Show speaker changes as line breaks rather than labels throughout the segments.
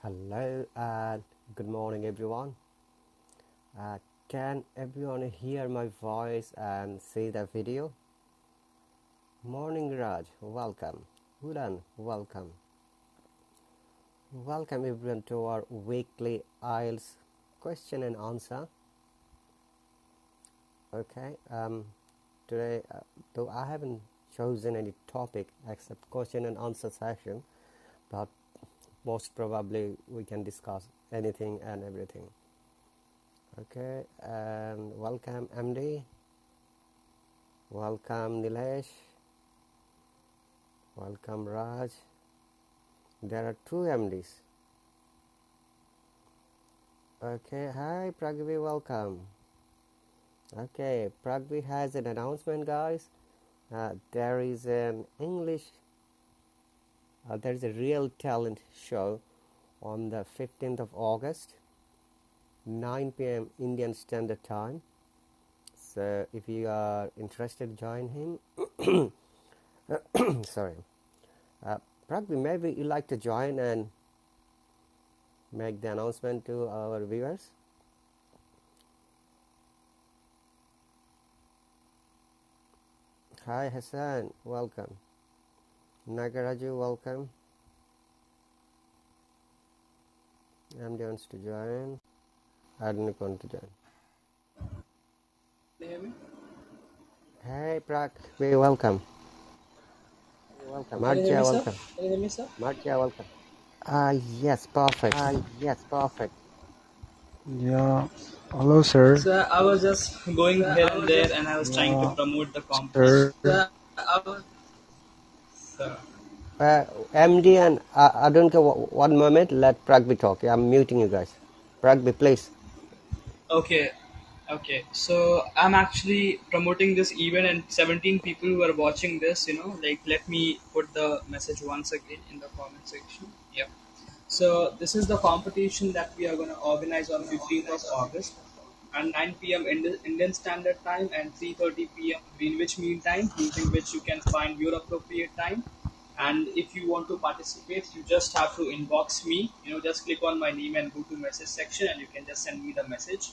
Hello and good morning, everyone. Can everyone hear my voice and see the video? Morning, Raj. Welcome. Udan, welcome. Welcome, everyone, to our weekly Ielts question and answer. Okay. Today, though I haven't chosen any topic except question and answer session, but most probably we can discuss anything and everything. Okay, and welcome MD, welcome Nilesh, welcome Raj. There are two MDs. Okay, hi Pragvi, welcome. Okay, Pragvi has an announcement, guys. There is an there is a real talent show on the 15th of August, 9 p.m. Indian Standard Time. So if you are interested, join him. Sorry. Pragvi, maybe you like to join and make the announcement to our viewers. Hi Hassan, welcome. Nagaraju, welcome. MD wants to join. Adnik wants to join.
Can you hear me?
Hey Pragvi, welcome.
Can you hear
Marcia,
me, sir?
welcome.
Can you hear me, sir?
Marcia, welcome. Yes, perfect. Yes, perfect.
Yeah. Hello, sir.
So I was just going here and there, and I was trying to
Yeah,
promote the competition.
sir.
So,
MD and I don't care. One moment, let Pragvi talk. I'm muting you guys. Pragvi, please.
okay, okay. So I'm actually promoting this event, and 17 people who are watching this, like let me put the message once again in the comment section. Yeah. So this is the competition that we are going to organize on 15th of August at 9 p.m. Indian Standard Time and 3:30 p.m. Greenwich Mean Time, using which you can find your appropriate time. And if you want to participate, you just have to inbox me. Just click on my name and go to message section, and you can just send me the message.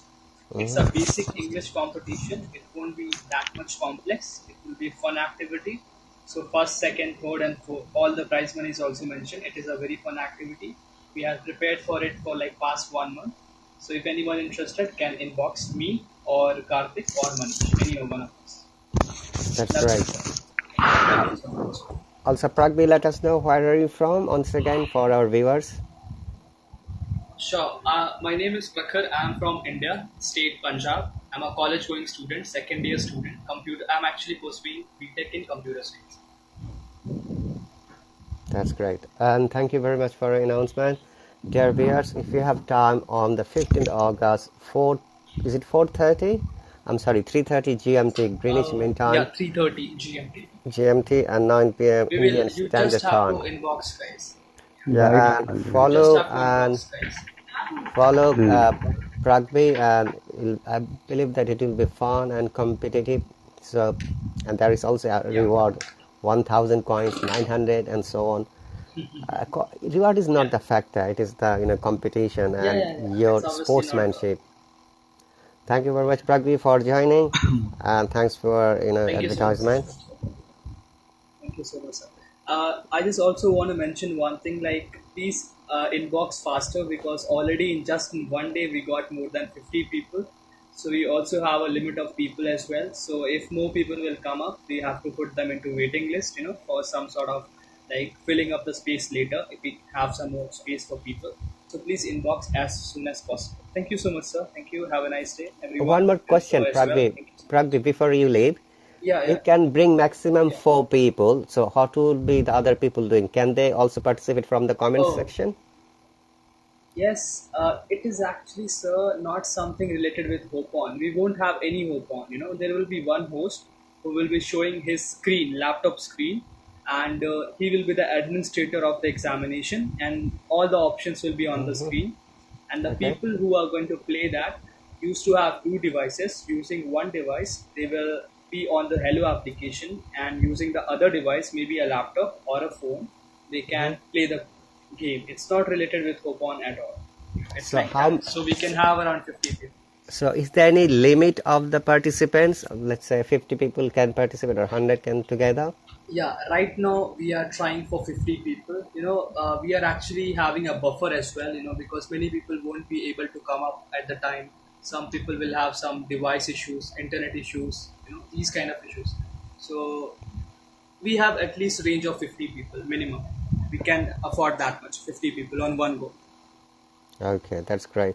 It's a basic English competition. It won't be that much complex. It will be a fun activity. So first, second, third, and fourth, all the prize money is also mentioned. It is a very fun activity. We have prepared for it for like past 1 month. So if anyone interested, can inbox me or Karthik or Manish, any one of us.
That's
That's
great.
it, sir. Thank
Uh,
you so much.
Also, Pragvi, let us know where are you from once again for our viewers.
Sure. My name is Prakhar. I'm from India, state Punjab. I'm a college-going student, second year student. Computer. I'm actually pursuing BTech in computer science.
That's great. And thank you very much for your announcement. Dear viewers, if you have time on the 15th August, is it 4:30? I'm sorry, 3:30 GMT, Greenwich Mean Time,
Yeah, 3:30 GMT.
GMT, and 9 p.m.
We will.
Indian
You just
Standard
have to
Time.
inbox, guys.
Guide
Yeah, and
You just
follow
have to
and
inbox, guys.
follow
Hmm.
Pragvi, and I believe that it will be fun and competitive. So, and there is also a
Yeah,
reward, 1,000 coins, 900, and so on. Reward is
yeah,
not the factor; it is the competition
yeah,
and
yeah, yeah.
your
It's obviously not the.
sportsmanship. Thank you very much, Pragvi, for joining, and thanks for
Thank you so much, sir.
advertisement.
Thank you so much, sir. I just also want to mention one thing. Like, please inbox faster because already in just in 1 day we got more than 50 people. So we also have a limit of people as well. So if more people will come up, we have to put them into waiting list. For some sort of like filling up the space later if we have some more space for people. So please inbox as soon as possible. Thank you so much, sir. Thank you. Have a nice day,
One
everyone,
more
and sir
question,
as well.
Pragvi.
Thank you so much.
Pragvi, before you leave,
Yeah,
you
yeah,
can bring maximum
yeah.
4 people. So, what will be the other people doing? Can they also participate from the comment
Oh,
section?
yes, it is actually, sir, not something related with Hope On. We won't have any Hope On. There will be one host who will be showing his screen, laptop screen, and he will be the administrator of the examination, and all the options will be on the screen. And the
Okay.
people who are going to play that used to have two devices. Using one device, they will be on the Hello application, and using the other device, maybe a laptop or a phone, they can play the game. It's not related with Opon at all. It's
So
like
how?
that. So we can have around 50 people.
So is there any limit of the participants? Let's say 50 people can participate or 100 can together.
Yeah, right now we are trying for 50 people. We are actually having a buffer as well, because many people won't be able to come up at the time. Some people will have some device issues, internet issues, these kind of issues. So we have at least range of 50 people minimum. We can afford that much, 50 people on one go.
Okay, that's great.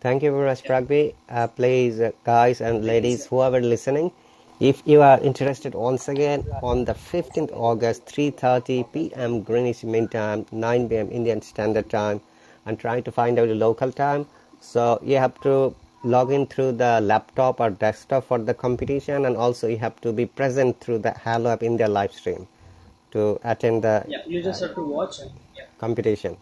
Thank you very much,
Yeah,
Pragvi. Please, guys and
thank you,
ladies,
sir.
whoever listening, if you are interested, once again, on the 15th August, 3:30 p.m. Greenwich Mean Time, 9 p.m. Indian Standard Time, and trying to find out the local time. So you have to log in through the laptop or desktop for the competition, and also you have to be present through the Hello App India live stream to attend the
Yeah, you just have to watch and yeah.
competition.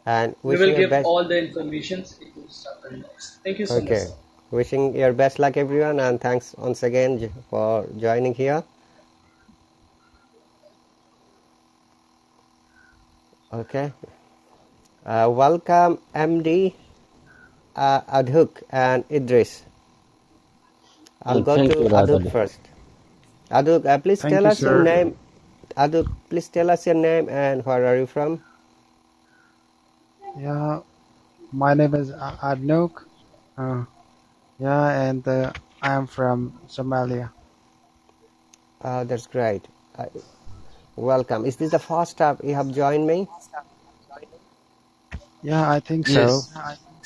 And
We
wishing
will
your
give
best.
all the informations. It will start very next. Thank you so much,
Okay.
sir.
Wishing your best luck, everyone, and thanks once again for joining here. Okay. Welcome, MD, Adhuk, and Idris. I'll go
Thank
to
you,
Adhuk
Radha.
first. Adhuk, please
Thank
tell
you,
us your
sir.
name. Adhuk, please tell us your name and where are you from?
Yeah, my name is Adnok. Uh, yeah, and I am from Somalia.
That's great. Welcome. Is this the first time you have joined me?
Yeah, I think so.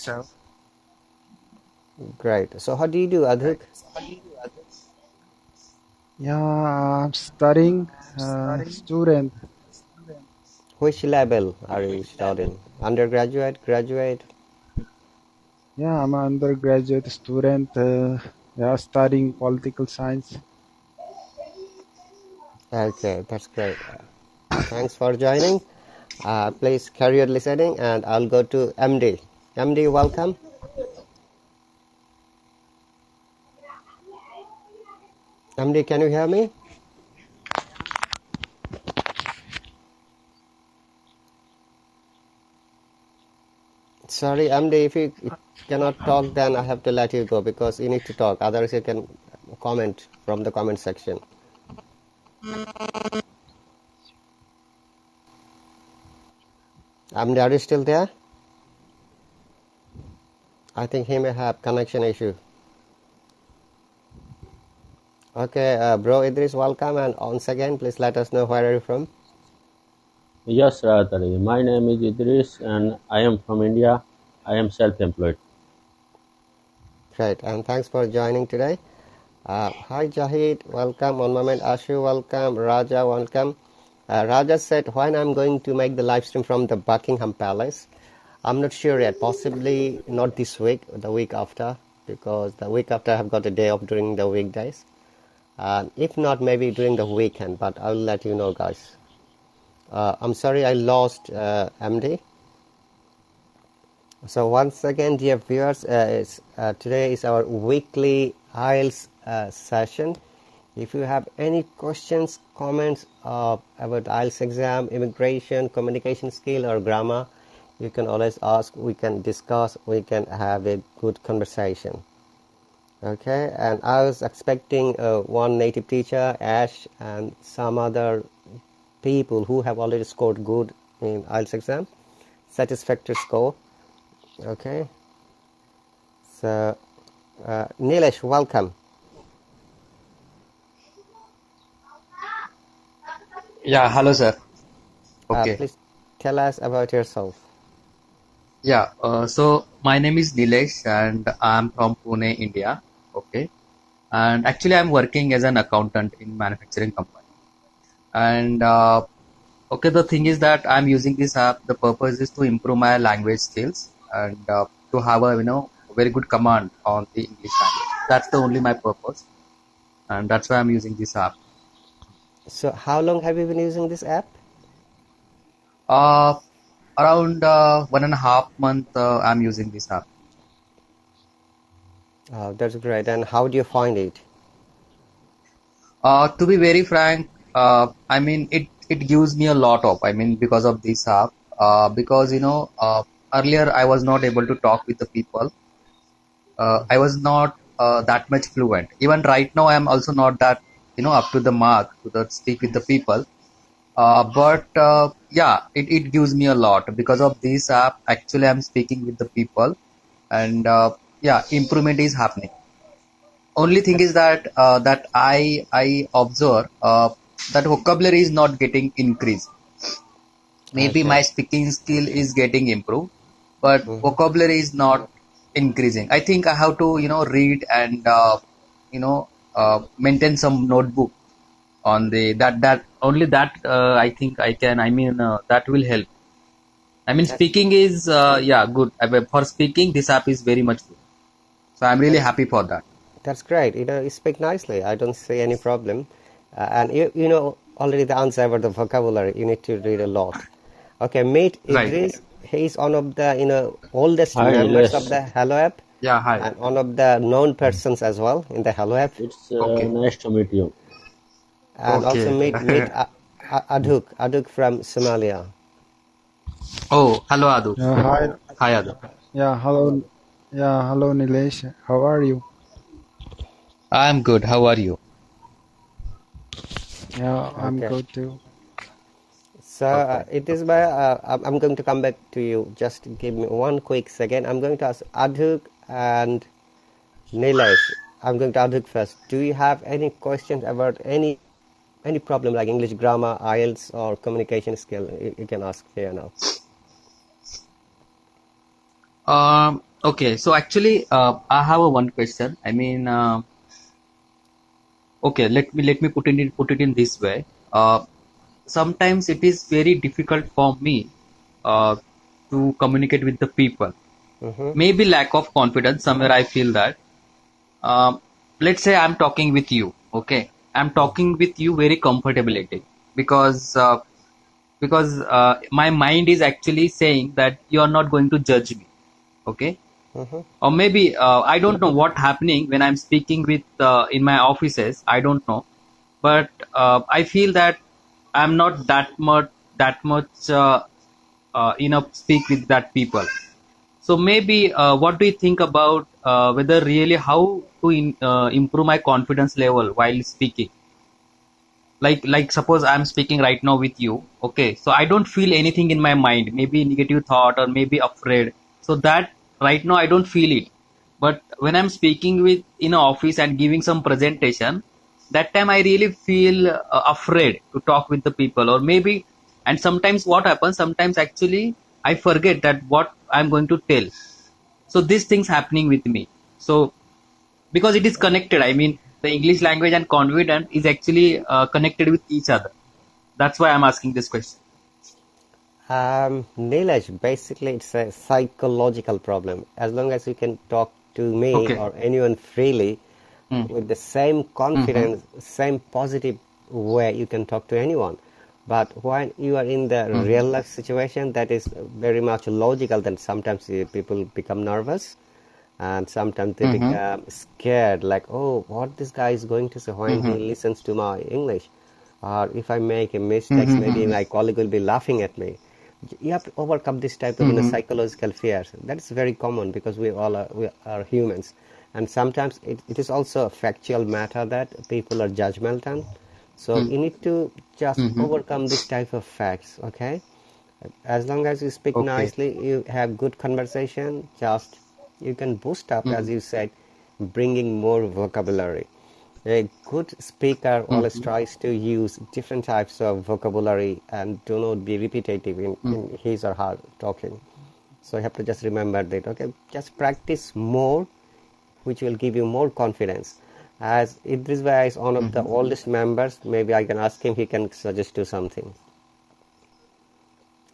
Yes.
Great. So, how do you do, Adhuk?
Yeah, I'm studying student.
Which level are you studying? Undergraduate, graduate?
Yeah, I'm an undergraduate student. Yeah, studying political science.
Okay, that's great. Thanks for joining. Please carry on listening, and I'll go to MD. MD, welcome. MD, can you hear me? Sorry, MD, if you cannot talk, then I have to let you go because you need to talk. Otherwise, you can comment from the comment section. MD, are you still there? I think he may have connection issue. Okay, bro Idris, welcome, and once again, please let us know where are you from.
Yes, Radha. My name is Idris and I am from India. I am self-employed.
Great, and thanks for joining today. Hi Jahid, welcome. One moment, Ashu, welcome. Raja, welcome. Raja said, when I'm going to make the live stream from the Buckingham Palace. I'm not sure yet. Possibly not this week, the week after, because the week after I have got a day off during the weekdays. If not, maybe during the weekend, but I'll let you know, guys. I'm sorry I lost MD. So once again, dear viewers, today is our weekly IELTS session. If you have any questions, comments about IELTS exam, immigration, communication skill, or grammar, you can always ask. We can discuss. We can have a good conversation. Okay, and I was expecting one native teacher, Ash, and some other people who have already scored good in IELTS exam, satisfactory score. Okay, so Nilesh, welcome.
Yeah, hello, sir. Okay.
Please tell us about yourself.
Yeah, so my name is Nilesh and I'm from Pune, India. Okay. And actually, I'm working as an accountant in manufacturing company. And okay, the thing is that I'm using this app. The purpose is to improve my language skills and to have a very good command on the English language. That's the only my purpose, and that's why I'm using this app.
So how long have you been using this app?
Uh, Around 1.5 month, I'm using this app.
That's great. And how do you find it?
To be very frank, I mean it gives me a lot of. I mean because of this app, because earlier I was not able to talk with the people. I was not that much fluent. Even right now, I am also not that up to the mark to the speak with the people. But yeah, it gives me a lot because of this app. Actually, I'm speaking with the people, and yeah, improvement is happening. Only thing is that I observe that vocabulary is not getting increased. Maybe
Okay.
my speaking skill is getting improved, but
Mhm.
vocabulary is not increasing. I think I have to read and you know maintain some notebook on the that only that I think I can. I mean that will help. I mean
That's
speaking is yeah good. For speaking, this app is very much good. So I'm really
that's
happy for that.
that's great. You speak nicely. I don't see any problem. And you know already the answer about the vocabulary. You need to read a lot. Okay, meet
Right.
Idris. He's one of the oldest
Hi,
members of
Nilesh.
the Hello app,
Yeah. Hi.
and one of the known persons as well in the Hello app.
It's
Okay.
nice to meet you.
And also
Okay.
meet Aduk from Somalia.
Oh, hello Adu.
Hi.
Hi Adu.
Yeah, hello. Yeah, hello, Nilesh. How are you?
I'm good. How are you?
Yeah, I'm
Okay.
good too.
So
Okay.
it is by I'm going to come back to you. Just give me one quick second. I'm going to ask Adhuk and Nilesh. I'm going to Adhuk first. Do you have any questions about any problem like English grammar, IELTS, or communication skill? You can ask here now.
Okay. So actually, I have a one question. I mean, okay. Let me put it in this way. Sometimes it is very difficult for me uh, to communicate with the people.
Mm-hmm.
Maybe lack of confidence. Somewhere I feel that. Um, let's say I'm talking with you. Okay, I'm talking with you very comfortability because my mind is actually saying that you are not going to judge me. Okay,
Mm-hmm.
or maybe I don't know what happening when I'm speaking with in my offices. I don't know, but I feel that I'm not that much speak with that people. So maybe what do you think about whether really how to improve my confidence level while speaking? Like suppose I'm speaking right now with you. Okay, so I don't feel anything in my mind, maybe negative thought or maybe afraid. So that right now I don't feel it. But when I'm speaking with in an office and giving some presentation, that time I really feel afraid to talk with the people, or maybe. And sometimes what happens, sometimes actually I forget that what I'm going to tell. So these things happening with me. So because it is connected, I mean the English language and confidence is actually connected with each other. That's why I'm asking this question.
Nilesh, basically it's a psychological problem. As long as you can talk to me
Okay.
or anyone freely
Mm.
with the same
Mm-hmm.
confidence, same positive way, you can talk to anyone. But when you are in the
Mm-hmm.
real life situation, that is very much logical. Then sometimes people become nervous, and sometimes they
Mm-hmm.
become scared, like, oh, what this guy is going to say when
Mm-hmm.
he listens to my English, or if I make a mistake, maybe
Mm-hmm.
my colleague will be laughing at me. You have to overcome this type of
Mm-hmm.
psychological fears. That's very common because we are humans, and sometimes it is also a factual matter that people are judgmental. So you need to just
Mm-hmm.
overcome this type of facts. Okay, as long as you speak
Okay.
nicely, you have good conversation, just you can boost up, as
Mm-hmm.
you said, bringing more vocabulary. A good speaker always
Mm-hmm.
tries to use different types of vocabulary and do not be repetitive in his or her talking. So you have to just remember that, okay, just practice more, which will give you more confidence. As Idris Bhai is one of the
Mm-hmm.
oldest members, maybe I can ask him, he can suggest you something.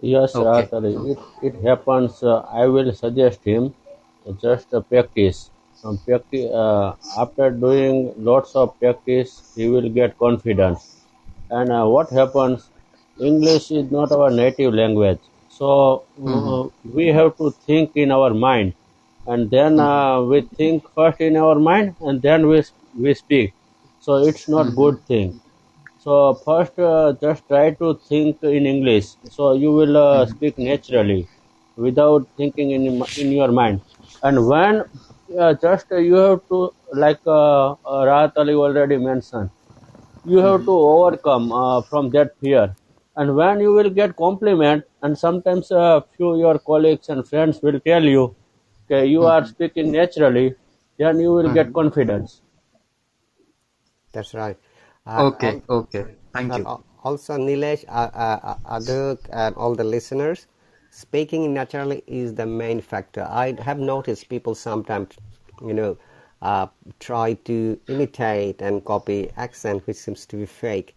Yes,
Okay.
it happens. I will suggest him just practice. After doing lots of practice, he will get confidence. And what happens? English is not our native language, so
Mm-hmm.
we have to think in our mind, and then
Mm-hmm.
we think first in our mind, and then we speak. So it's not
Mm-hmm.
good thing. So first, just try to think in English. So you will speak naturally, without thinking in your mind. And when just you have to, like Rahat Ali already mentioned, you have to overcome from that fear. And when you will get compliment, and sometimes a few your colleagues and friends will tell you, okay, you are speaking naturally, then you will get confidence.
That's right.
Okay, okay. Thank you.
Also, Nilesh, Aduk, and all the listeners, speaking naturally is the main factor. I have noticed people sometimes, you know, try to imitate and copy accent, which seems to be fake.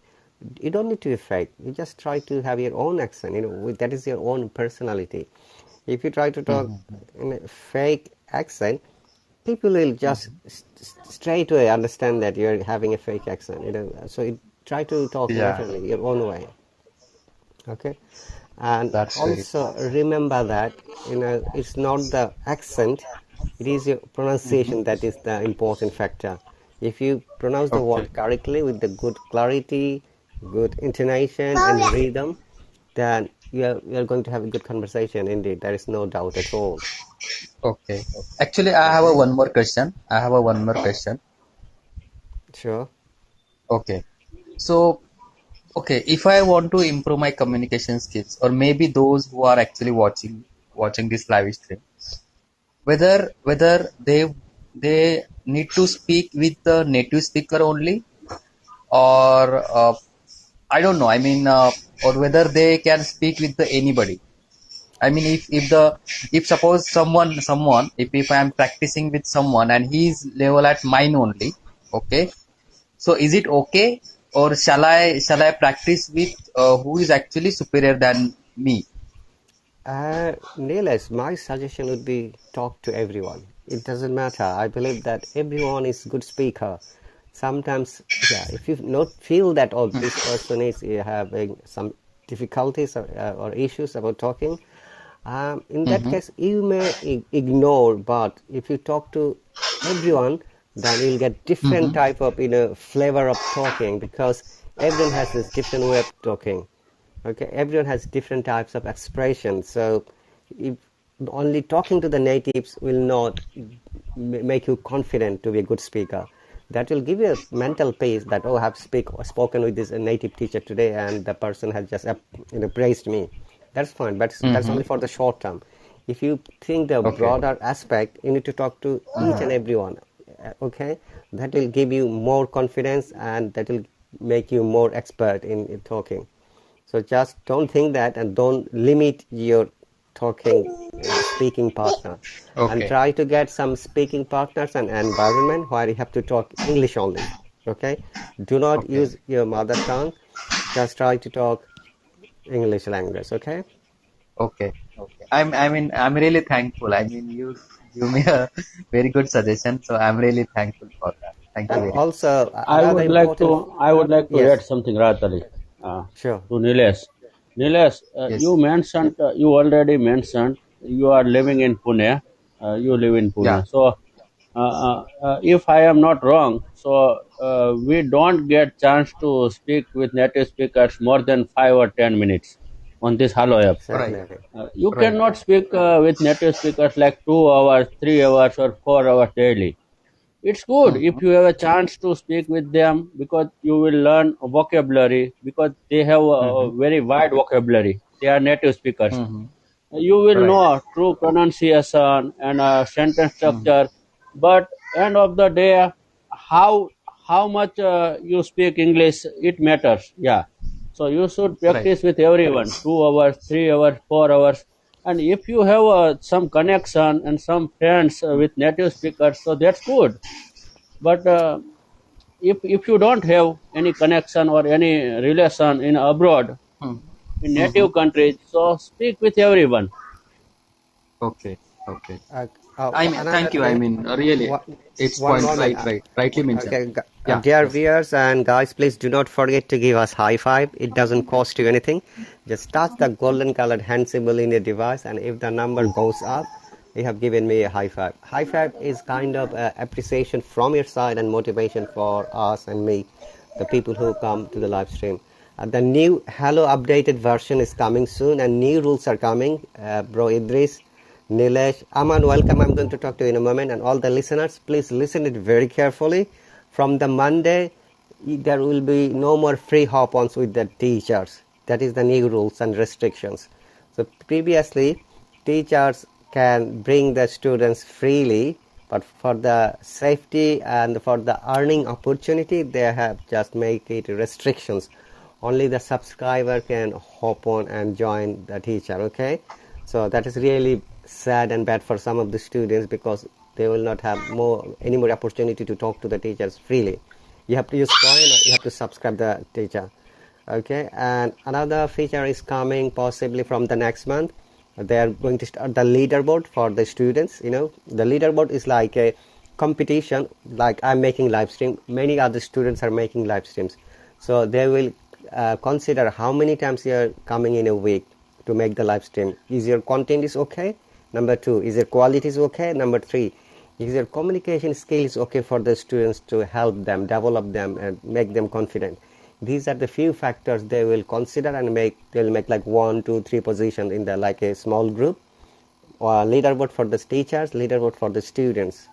You don't need to be fake. You just try to have your own accent. That is your own personality. If you try to talk in a fake accent, people will just straight away understand that you're having a fake accent. So try to talk
Yeah,
naturally your own way. Okay. And
that's very
also remember that it's not the accent, it is your pronunciation that is the important factor. If you pronounce the
okay.
word correctly with the good clarity, good intonation and rhythm, then you are going to have a good conversation. Indeed, there is no doubt at all.
Okay. Actually, I have a
Okay.
one more question. I have a one more question.
Sure.
Okay. So, okay, if I want to improve my communication skills, or maybe those who are actually watching this live stream, whether they need to speak with the native speaker only, or I don't know. I mean, or whether they can speak with the anybody. I mean, if suppose someone if I am practicing with someone and he is level at mine only, okay. So is it okay, or shall I practice with who is actually superior than me?
Nilesh, my suggestion would be talk to everyone. It doesn't matter. I believe that everyone is good speaker. Sometimes, yeah, if you not feel that this person is having some difficulties or issues about talking, in that
Mm-hmm,
case you may ignore. But if you talk to everyone, then you'll get different
mm-hmm.
type of flavor of talking, because everyone has this different way of talking. Okay, everyone has different types of expression. So if only talking to the natives will not make you confident to be a good speaker. That will give you a mental peace that, oh, I have spoken with this native teacher today and the person has just praised me. That's fine, but that's
Mm-hmm.
only for the short term. If you think the
Okay,
broader aspect, you need to talk to each and everyone. Okay, that will give you more confidence and that will make you more expert in talking. So just don't think that and don't limit your speaking partner, and
okay,
try to get some speaking partners and environment where you have to talk English only. Okay, do not
okay,
use your mother tongue. Just try to talk English language. Okay,
okay, okay. I'm really thankful. I mean, you give me a very good suggestion, so I'm really thankful for that. Thank you
and
very much.
also another important.
I would like to add
Yes,
something, Ratali,
sure.
to Nilesh. Nilesh, you
Yes.
mentioned, you already mentioned you are living in Pune. You live in
Yeah.
Pune. So, if I am not wrong, so we don't get chance to speak with native speakers more than 5 or 10 minutes on this Hello app.
Right.
Exactly.
You
Right.
cannot speak with native speakers like 2 hours, 3 hours, or 4 hours daily. It's good if
Mm-hmm.
you have a chance to speak with them, because you will learn vocabulary, because they have
Mm-hmm.
a very wide vocabulary. They are native speakers.
Mm-hmm.
You will
Right.
know true pronunciation and sentence
Mm-hmm.
structure, but end of the day, how how much you speak English, it matters. Yeah. So you should
Right.
practice with everyone, 2 hours, 3 hours, 4 hours. And if you have some connection and some friends with native speakers, so that's good. But if you don't have any connection or any relation in abroad, in
Mm-hmm.
native countries, so speak with everyone.
Okay. Okay.
Uh,
I mean,
Another
thank you. I
thing,
mean, really,
one,
it's
one
point
moment.
rightly mentioned.
Okay,
Yeah.
dear
Yes.
viewers and guys, please do not forget to give us high five. It doesn't cost you anything. Just touch the golden colored hand symbol in your device, and if the number goes up, you have given me a high five. High five is kind of appreciation from your side and motivation for us and me the people who come to the live stream. The new Hello updated version is coming soon, and new rules are coming. Bro Idris, Nilesh, Aman, welcome. I'm going to talk to you in a moment, and all the listeners, please listen it very carefully. From the Monday, there will be no more free hop-ons with the teachers. That is the new rules and restrictions. So previously, teachers can bring the students freely, but for the safety and for the earning opportunity, they have just make it restrictions. Only the subscriber can hop on and join the teacher. Okay, so that is really sad and bad for some of the students because they will not have any more opportunity to talk to the teachers freely. You have to use coin or you have to subscribe the teacher. Okay, and another feature is coming possibly from the next month. They are going to start the leaderboard for the students. The leaderboard is like a competition. Like I'm making live stream, many other students are making live streams, so they will consider how many times you are coming in a week to make the live stream. Is your content is okay? Number two, is your quality is okay? Number three, is your communication skills okay for the students to help them, develop them, and make them confident? These are the few factors they will consider and they'll make like 1, 2, 3 positions in the like a small group, or leaderboard for the teachers, leaderboard for the students.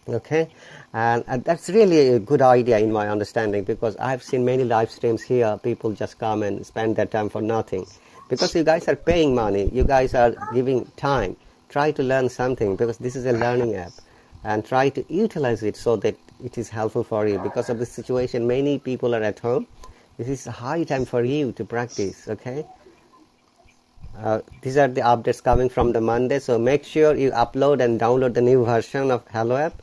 Okay, and that's really a good idea in my understanding, because I've seen many live streams here. People just come and spend their time for nothing, because you guys are paying money, you guys are giving time. Try to learn something, because this is a learning app, and try to utilize it so that it is helpful for you. Because of the situation, many people are at home. This is a high time for you to practice. Okay, these are the updates coming from the Monday, so make sure you upload and download the new version of Hello app,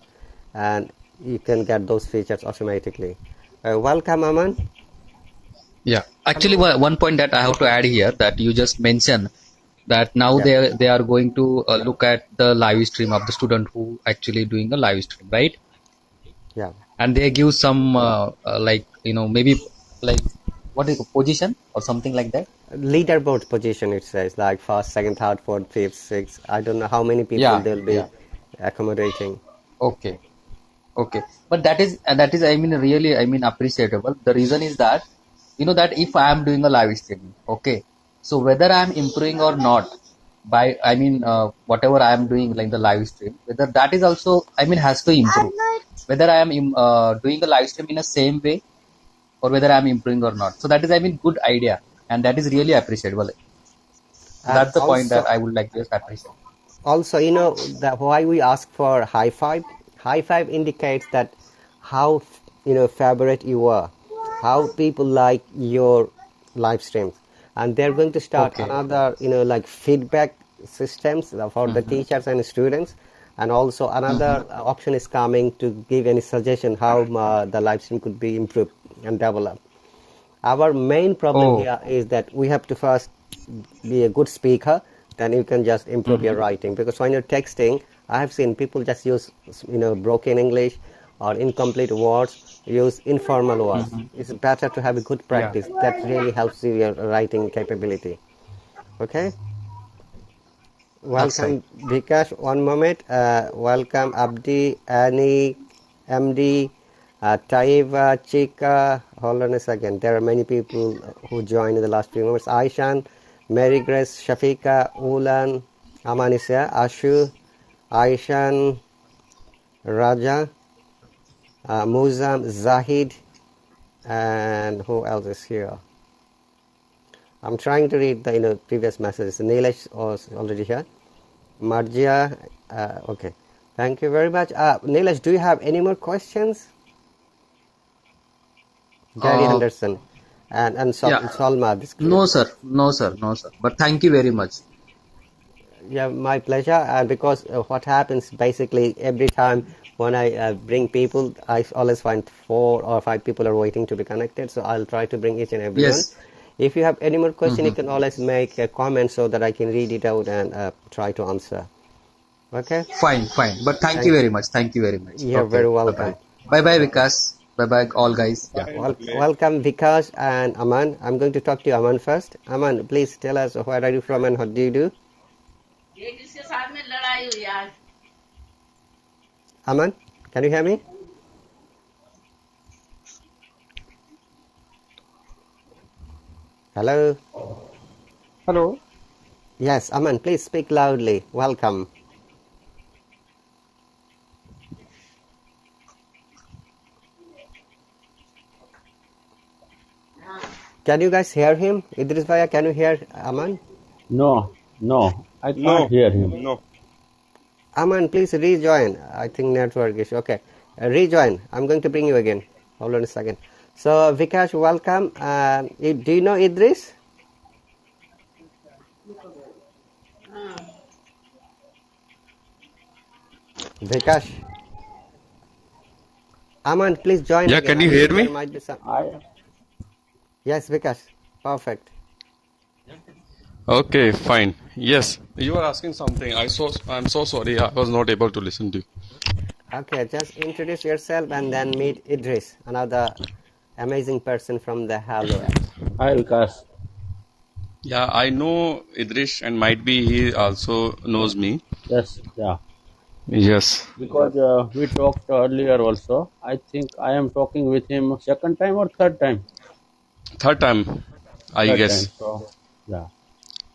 and you can get those features automatically. Welcome, Aman.
Yeah. Actually, one point that I have to add here, that you just mentioned that now
Yeah,
they are going to look at the live stream of the student who actually doing the live stream, right?
yeah.
And they give some like maybe like what is it, position or something like that.
Leaderboard position, it says, like first, second, third, fourth, fifth, sixth. I don't know how many people
Yeah,
they'll be
yeah.
accommodating.
Okay, okay. But that is I mean really I mean appreciable. The reason is that that if I am doing a live streaming, okay, so whether I am improving or not by I mean whatever I am doing like the live stream, whether that is also I mean has to improve. Whether I am doing a live stream in the same way or whether I'm improving or not. So that is, I mean, good idea, and that is really appreciable. So
And
that's the point that
also,
I would like to just appreciate.
that why we ask for high five. High five indicates that how favorite you are, how people like your live streams, and they're going to start
Okay.
another like feedback systems for the
Mm-hmm.
teachers and students. And also
Mm-hmm.
another option is coming to give any suggestion how the live stream could be improved and developed. Our main problem
Oh.
here is that we have to first be a good speaker, then you can just improve your
Mm-hmm.
writing. Because when you're texting, I have seen people just use broken English or incomplete words, use informal words.
Mm-hmm.
It's better to have a good
Yeah.
practice. That really helps you your writing capability. Okay.
That's right.
Welcome, Vikash. One moment. Welcome, Abdi, Annie, MD, Taiva, Chika. Hold on a second. There are many people who joined in the last few moments. Aishan, Mary Grace, Shafika, Ulan, Amanisha, Ashu, Aishan, Raja, Muzam, Zahid, and who else is here? I'm trying to read the previous messages. Nilesh was already here. Margia, okay. Thank you very much. Nilesh, do you have any more questions? Gary
Uh,
Henderson and
yeah.
Salma.
No, sir. No, sir. No, sir. But thank you very much.
Yeah, my pleasure. Because what happens basically every time when I bring people, I always find 4 or 5 people are waiting to be connected. So I'll try to bring each and everyone.
Yes.
If you have any more question, you
Mm-hmm.
can always make a comment so that I can read it out and try to answer. Okay?
Fine, fine. But thank you
Thank.
very much. Thank you very much.
You're
Okay.
very
Bye bye.
welcome.
Bye bye, Vikas. Bye bye, all guys. Yeah.
Bye, Nilesh.
Welcome, Vikas and Aman. I'm going to talk to you, Aman, first. Aman, please tell us where are you from and what do you do? Aman, can you hear me? Hello.
Hello.
Yes, Aman, please speak loudly. Welcome. Can you guys hear him? Idris Bhaiya, can you hear Aman?
No, no, I can't
No,
hear him.
no.
Aman, please rejoin. I think network issue. Okay, rejoin. I'm going to bring you again. Hold on a second. So, Vikash, welcome. Do you know Idris? Vikash. Aman, please join
Yeah,
again.
can
I
you hear
think
me?
there might be some.
I
Yes, Vikash. Perfect.
Okay, fine. Yes, you are asking something. I'm so sorry. I was not able to listen to you.
Okay, just introduce yourself and then meet Idris, another amazing person from the Hello app.
Hi Vikas.
Yeah, I know Idrish and might be he also knows me.
Yes, yeah.
Yes.
Because we talked earlier also. I think I am talking with him second time or third time.
Third time, I
Third time.
guess.
So yeah.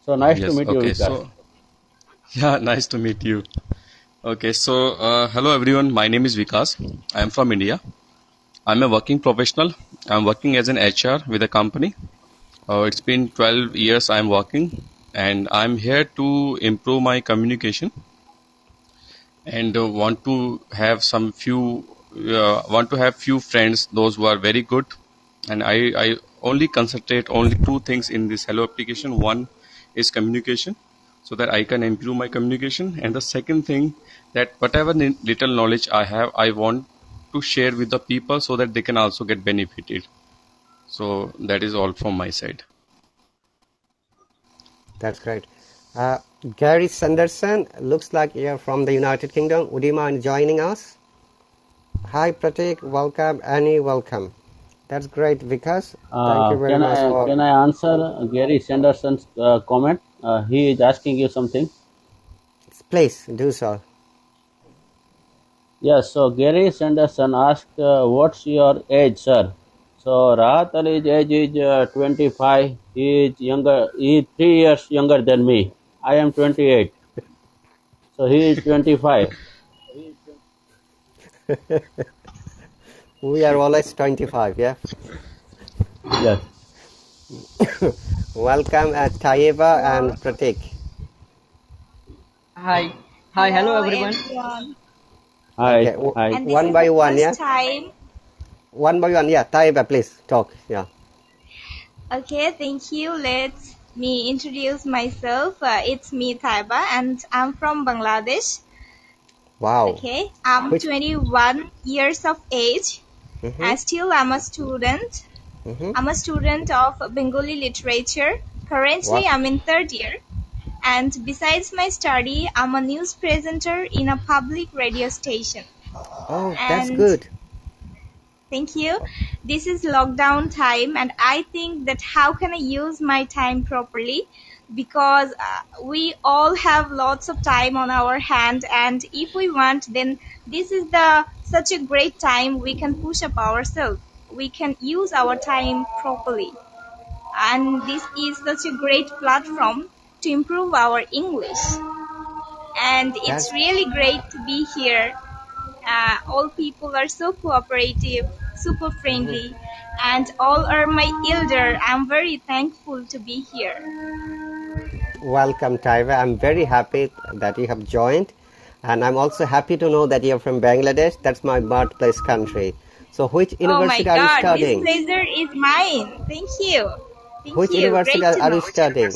So nice to
Yes.
meet you,
Okay.
Vikas.
So, yeah, nice to meet you. Okay. So, hello everyone. My name is Vikas. I am from India. I'm a working professional. I'm working as an HR with a company. It's been 12 years I'm working, and I'm here to improve my communication and want to have few friends, those who are very good. And I only concentrate only two things in this Hello application. One is communication, so that I can improve my communication, and the second thing, that whatever little knowledge I have, I want to share with the people so that they can also get benefited. So that is all from my side.
That's great. Uh, Gary Sanderson, looks like you're from the United Kingdom. Would you mind joining us? Hi, Pratik. Welcome. Annie, welcome. That's great, Vikas. Thank you very
Can
much
I
for.
can I answer Gary Sanderson's comment? He is asking you something.
Please do so.
Yes. So Gary Sanderson asked, "What's your age, sir?" So Rahat Ali's age is 25. He is younger. He is 3 years younger than me. I am 28. So he is 25.
We are always 25, yeah?
Yes.
Welcome at Tayeba and Pratik.
Hi. Hi, hello
Hello
everyone.
everyone,
Okay,
Hi. Hi.
and this
one
is the
by one,
first
yeah?
time.
One by one, yeah. Tayeba, please talk, yeah.
Okay, thank you. Let me introduce myself. It's me, Taiba, and I'm from Bangladesh.
Wow.
Okay, I'm
Which.
21 years of age,
Mm-hmm,
and still I'm a student.
mm-hmm.
I'm a student of Bengali literature. Currently,
What?
I'm in third year. And besides my study, I'm a news presenter in a public radio station.
Oh, that's
And
good.
thank you. This is lockdown time, and I think that how can I use my time properly? Because we all have lots of time on our hand, and if we want, then this is the such a great time we can push up ourselves. We can use our time properly, and this is such a great platform to improve our English. And it's
That's
really great to be here. All people are so cooperative, super friendly, and all are my elder. I'm very thankful to be here.
welcome, Taiva. I'm very happy that you have joined. And I'm also happy to know that you're from Bangladesh. That's my birthplace country. So, which
Oh my
university are you
God, this
studying?
pleasure is mine. Thank you. Thank
Which
you.
university
Great to
are you
know.
studying?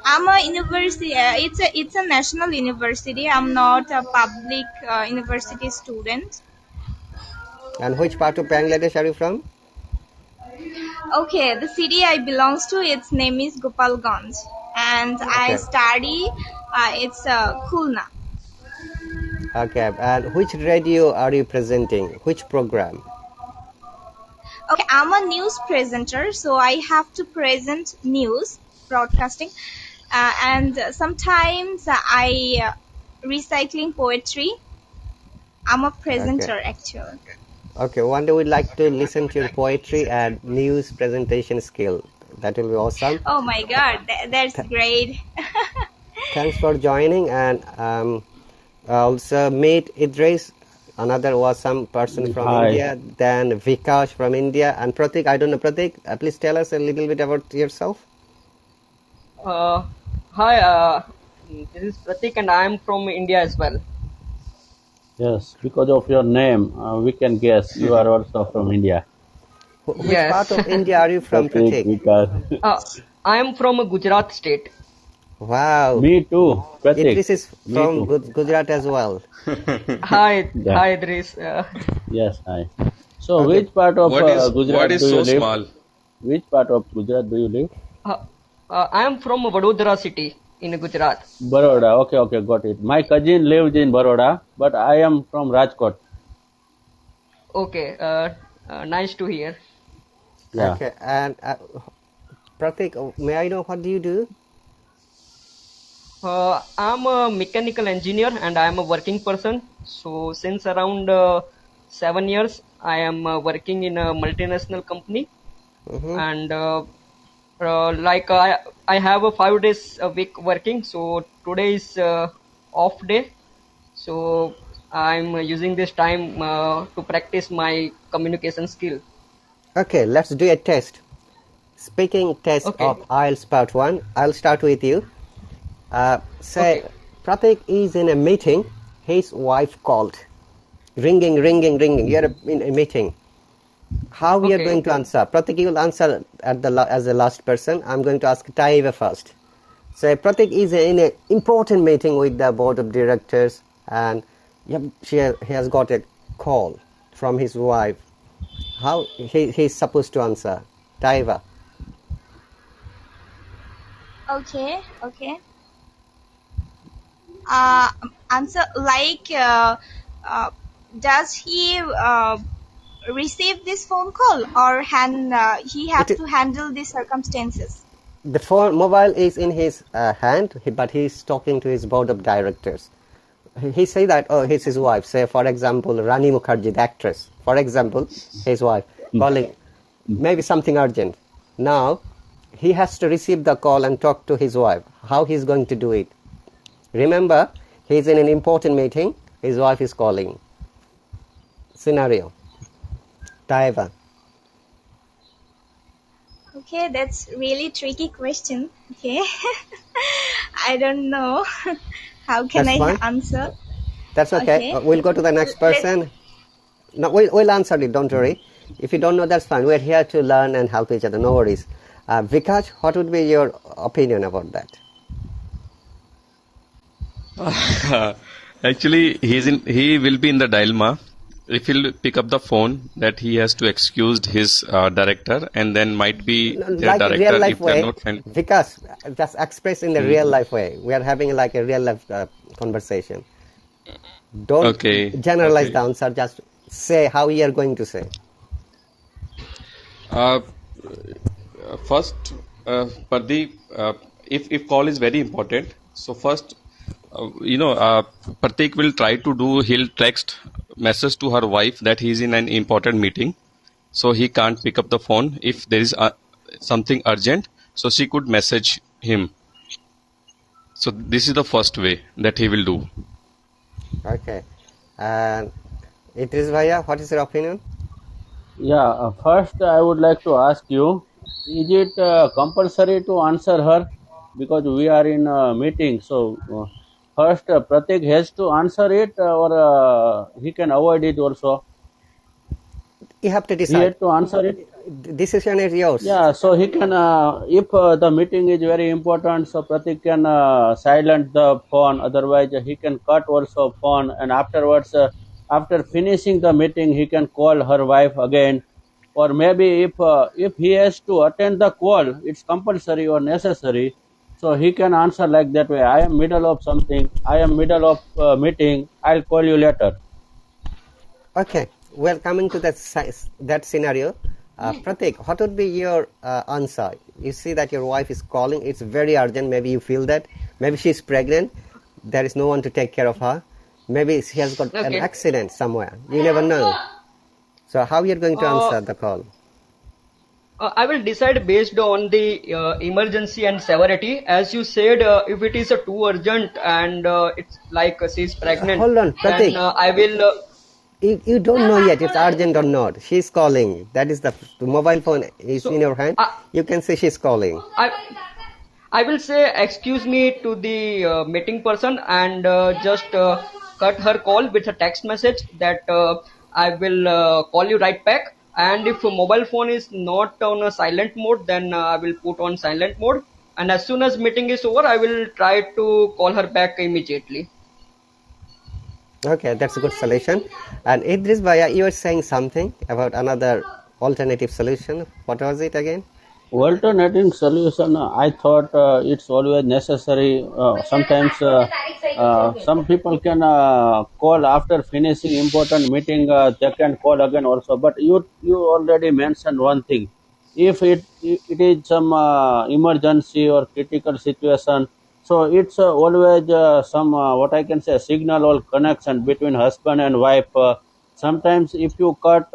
I'm a university. It's a national university. I'm not a public university student.
And which part of Bangladesh are you from?
Okay, the city I belongs to, its name is Gopalganj, and I
Okay.
study. It's Khulna.
Okay. And which radio are you presenting? Which program?
Okay, I'm a news presenter, so I have to present news broadcasting, and sometimes I recycling poetry. I'm a
Okay.
presenter actually.
Okay. One day we'd like to listen to your poetry and news presentation skill. That will be awesome.
Oh my God, that's great.
Thanks for joining, and also meet Idris, another awesome person from
Hi.
India. Then Vikash from India, and Pratik. I don't know, Pratik. Please tell us a little bit about yourself.
Uh, Hi, this is Pratik and I am from India as well.
Yes, because of your name, we can guess you are also from India.
Which part
Yes.
of India are you from,
Pratik,
Pratik?
Vikas.
I am from Gujarat state.
Wow,
Me too, Pratik.
Idris is
Me
from
too.
Gujarat as well.
Yeah.
Hi, Idris.
Yes, hi. So,
Okay,
which part of
what
Gujarat
is
do you
so
live?
small?
Which part of Gujarat do you live?
Uh, I am from Vadodara city in Gujarat.
Baroda. Okay, okay, got it. My cousin lives in Baroda, but I am from Rajkot.
Okay, nice to hear.
Yeah.
okay, and Pratik, may I know what do you do?
I'm a mechanical engineer and I am a working person. So since around 7 years, I am working in a multinational company, and I have a 5 days a week working. So today is off day. So I'm using this time to practice my communication skill.
Okay, let's do a test. Speaking test
Okay,
of IELTS Part 1. I'll start with you. Say,
okay,
Pratik is in a meeting. His wife called. Ringing, ringing, ringing. You're in a meeting. How we are
okay,
going to answer? Pratik, you will answer as the last person. I'm going to ask Taiva first. So Pratik is in an important meeting with the board of directors, and yep, he has got a call from his wife. How he's supposed to answer? Taiva.
Okay. Uh, Answer like, uh, does he receive this phone call, or he have
It
to handle the circumstances?
The phone mobile is in his hand, but he's talking to his board of directors. He say that, oh, he's his wife. Say, for example, Rani Mukherjee, the actress. For example, his wife calling, maybe something urgent. Now, he has to receive the call and talk to his wife. How he's going to do it? Remember, he's in an important meeting. His wife is calling. Scenario. Taiwan.
Okay, that's really tricky question. Okay. I don't know. How can
That's
I
fine.
answer?
That's okay.
Okay.
We'll go to the next
Let
person. No, we'll answer it, don't worry. If you don't know, that's fine. We're here to learn and help each other, no worries. Vikash, what would be your opinion about that?
Actually, he will be in the dilemma. If he'll pick up the phone, that he has to excuse his director, and then might be their
Like real
director
life
if they're
way,
not friend.
Vikas, just express in the real life way. We are having like a real life conversation. Don't
Okay,
generalize
okay.
the answer, just say how you are going to say.
Uh, First, Pardeep, if call is very important, so first, Pratik will try to do. He'll text message to her wife that he's in an important meeting, so he can't pick up the phone. If there is something urgent, so she could message him. So this is the first way that he will do.
Okay. And Idris Bhaiya, what is your opinion?
Yeah, first I would like to ask you, is it compulsory to answer her? Because we are in a meeting, so first Pratik has to answer it or he can avoid it also.
You have to
He
decide.
had to answer it.
Decision is yours.
Yeah, so he can, if the meeting is very important, so Pratik can silent the phone. Otherwise, he can cut also phone, and afterwards, after finishing the meeting, he can call her wife again. Or maybe if he has to attend the call, it's compulsory or necessary. So he can answer like that way. I am middle of something. I am middle of meeting. I'll call you later.
Okay, well, coming to that scenario, Pratik, what would be your answer? You see that your wife is calling, it's very urgent, maybe you feel that, maybe she's pregnant, there is no one to take care of her, maybe she has got an
okay.
accident somewhere, you never know. So how you're going to
Uh,
answer the call?
I will decide based on the emergency and severity. As you said, if it is too urgent and it's like she's pregnant,
Hold on,
then
Pratik.
I will.
You don't know yet it's urgent or not. She's calling. That is the mobile phone is in
So
your hand. You can say she's calling.
I I will say excuse me to the meeting person and just cut her call with a text message that I will call you right back. And if a mobile phone is not on a silent mode, then I will put on silent mode. And as soon as meeting is over, I will try to call her back immediately.
Okay, that's a good solution. And Idris Bhaiya, you were saying something about another alternative solution. What was it again?
Alternating solution, I thought it's always necessary. Sometimes some people can call after finishing important meeting. They can call again also. But you already mentioned one thing. If it is some emergency or critical situation, so it's always some what I can say signal or connection between husband and wife. Sometimes if you cut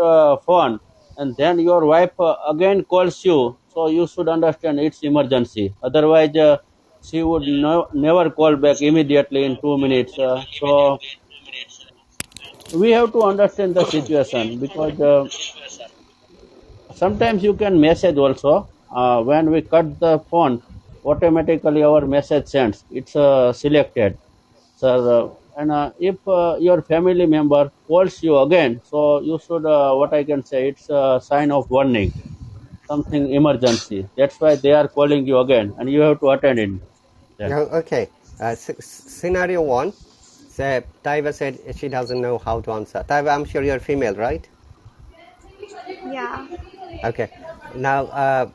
phone and then your wife again calls you, so you should understand it's emergency. Otherwise she would never call back immediately in 2 minutes. So we have to understand the situation, because sometimes you can message also. When we cut the phone, automatically our message sends, it's selected. So and if your family member calls you again, so you should what I can say, it's a sign of warning, something emergency. That's why they are calling you again, and you have to attend it. Then
Okay. Scenario one. Say, Taiva said she doesn't know how to answer. Taiva, I'm sure you're female, right?
Yeah.
Okay. Now,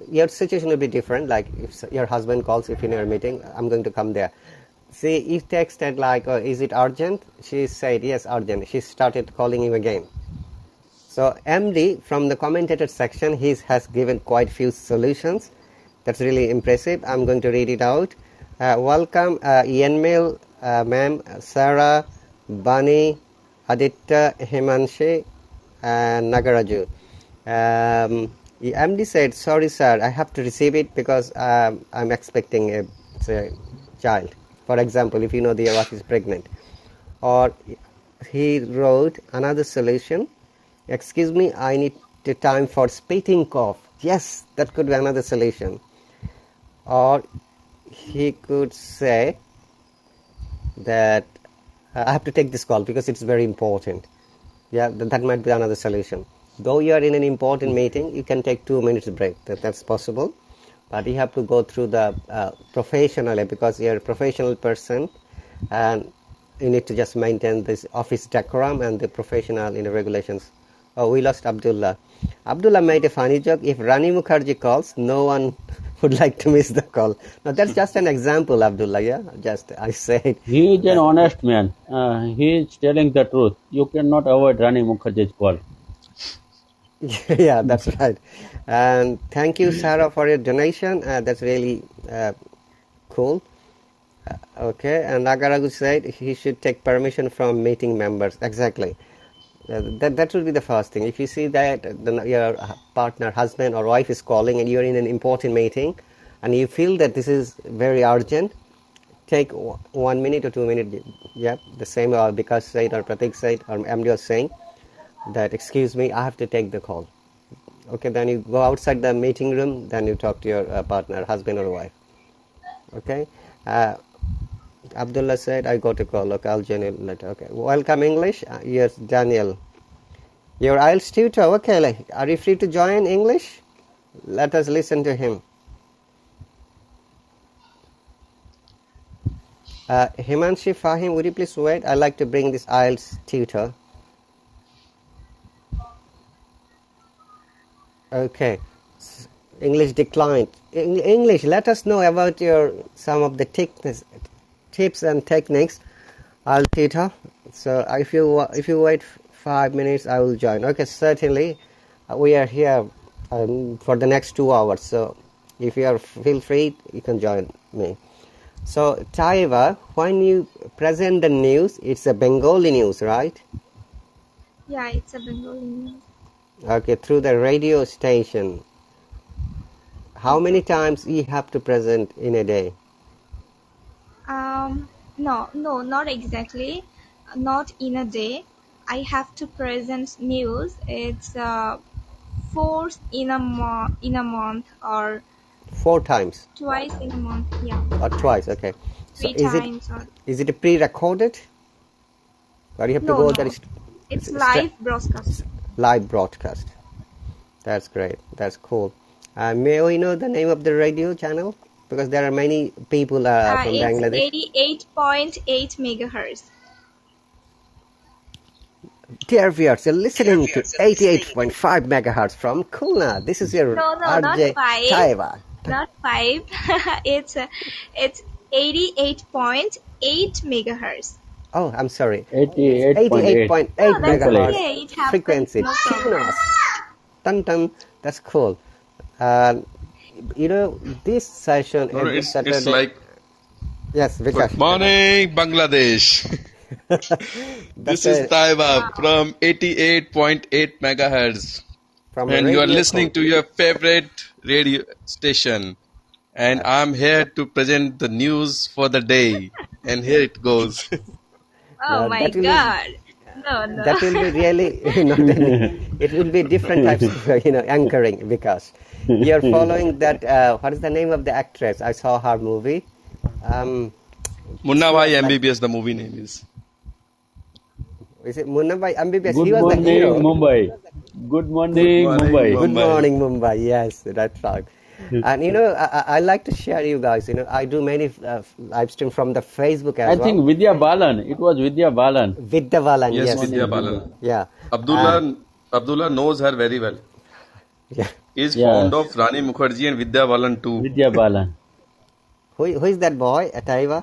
your situation will be different. Like if your husband calls, if in your meeting, I'm going to come there. See, if texted like, is it urgent? She said, yes, urgent. She started calling you again. So MD from the commentator section, he has given quite few solutions. That's really impressive. I'm going to read it out. Welcome, Yanmil, ma'am, Sarah, Bunny, Aditya, Himanshi, and Nagaraju. The MD said, sorry sir, I have to receive it because I'm expecting a child. For example, if you know your wife is pregnant. Or he wrote another solution. Excuse me, I need the time for spitting cough. Yes, that could be another solution. Or he could say that I have to take this call because it's very important. Yeah, that might be another solution. Though you are in an important meeting, you can take 2 minutes break. That's possible. But you have to go through the professionally, because you're a professional person and you need to just maintain this office decorum and the professional regulations. Oh, we lost Abdullah. Abdullah made a funny joke. If Rani Mukherjee calls, no one would like to miss the call. Now, that's just an example, Abdullah, yeah? Just, I said
he is an
that.
honest man. He is telling the truth. You cannot avoid Rani Mukherjee's call.
Yeah, that's right. And thank you, Sarah, for your donation. That's really cool. Okay, and Nagaragu said he should take permission from meeting members. Exactly. That would be the first thing. If you see that your partner, husband or wife is calling and you're in an important meeting and you feel that this is very urgent, take 1 minute or 2 minutes. Yeah, the same Vikas said or Pratik said or MD was saying that, excuse me, I have to take the call. Okay, then you go outside the meeting room, then you talk to your partner, husband or wife. Okay. Abdullah said, I got a call. Okay, I'll join you later. Okay. Welcome, English. Yes, Daniel. Your IELTS tutor. Okay, are you free to join English? Let us listen to him. Himanshi Fahim, would you please wait? I'd like to bring this IELTS tutor. Okay. English declined. English, let us know about your some of the tips and techniques. I'll tutor. So if you wait 5 minutes, I will join. Okay, certainly. We are here for the next 2 hours. So if you are feel free, you can join me. So Taiva, when you present the news, it's a Bengali news, right?
Yeah, it's a Bengali news.
Okay, through the radio station. How many times you have to present in a day?
No, not exactly. Not in a day. I have to present news. It's four in a month or
4 times
twice in a month. Yeah,
or twice? Okay. So
three times or
is it pre-recorded, or you have to
no,
go there?
no. It's live broadcast.
Live broadcast. That's great. That's cool. May we know the name of the radio channel? Because there are many people from
It's
Bangladesh.
88.8 megahertz.
Dear viewers, you're listening to 88.5 megahertz from Khulna. This is your
No, not
RJ
five.
Taiwa.
Not five. It's 88.8 megahertz.
Oh, I'm sorry.
88.8.
88.8
No, that's
megahertz
okay. It happens.
frequency.
No
Tune
problem.
us. Dun dun. That's cool. This session
No, no,
every
it's
Saturday.
like
Yes,
good
Vikash.
morning, Bangladesh.
That's
This is
a,
Taiba from 88.8 megahertz,
from
and you are
Radio
listening
Khul.
to your favorite radio station. And
That's
I'm here to present the news for the day. And here it goes.
Oh
now
my God. No, no.
that will be really not any. It will be different types of anchoring, because you're following that. What is the name of the actress? I saw her movie.
Munna
She
Bhai
was like,
MBBS, the movie name is.
is it Munna Bhai MBBS? He
Good
was the
morning,
hero.
Mumbai. Good
Good
morning,
morning,
Mumbai.
Good
Mumbai.
morning, Mumbai. Yes, that's right. And I like to share you guys. I do many live stream from the Facebook
I
as
think
well.
Vidya Balan. It was Vidya Balan.
Vidyavalan,
Yes,
Good
yes,
Vidya
morning, Vidya.
Balan.
yeah, uh,
Abdullah knows her very well.
yeah.
He is fond
Yes,
of Rani Mukherjee and Vidya Balan too.
Vidya Balan.
Who is that boy? Ataiva?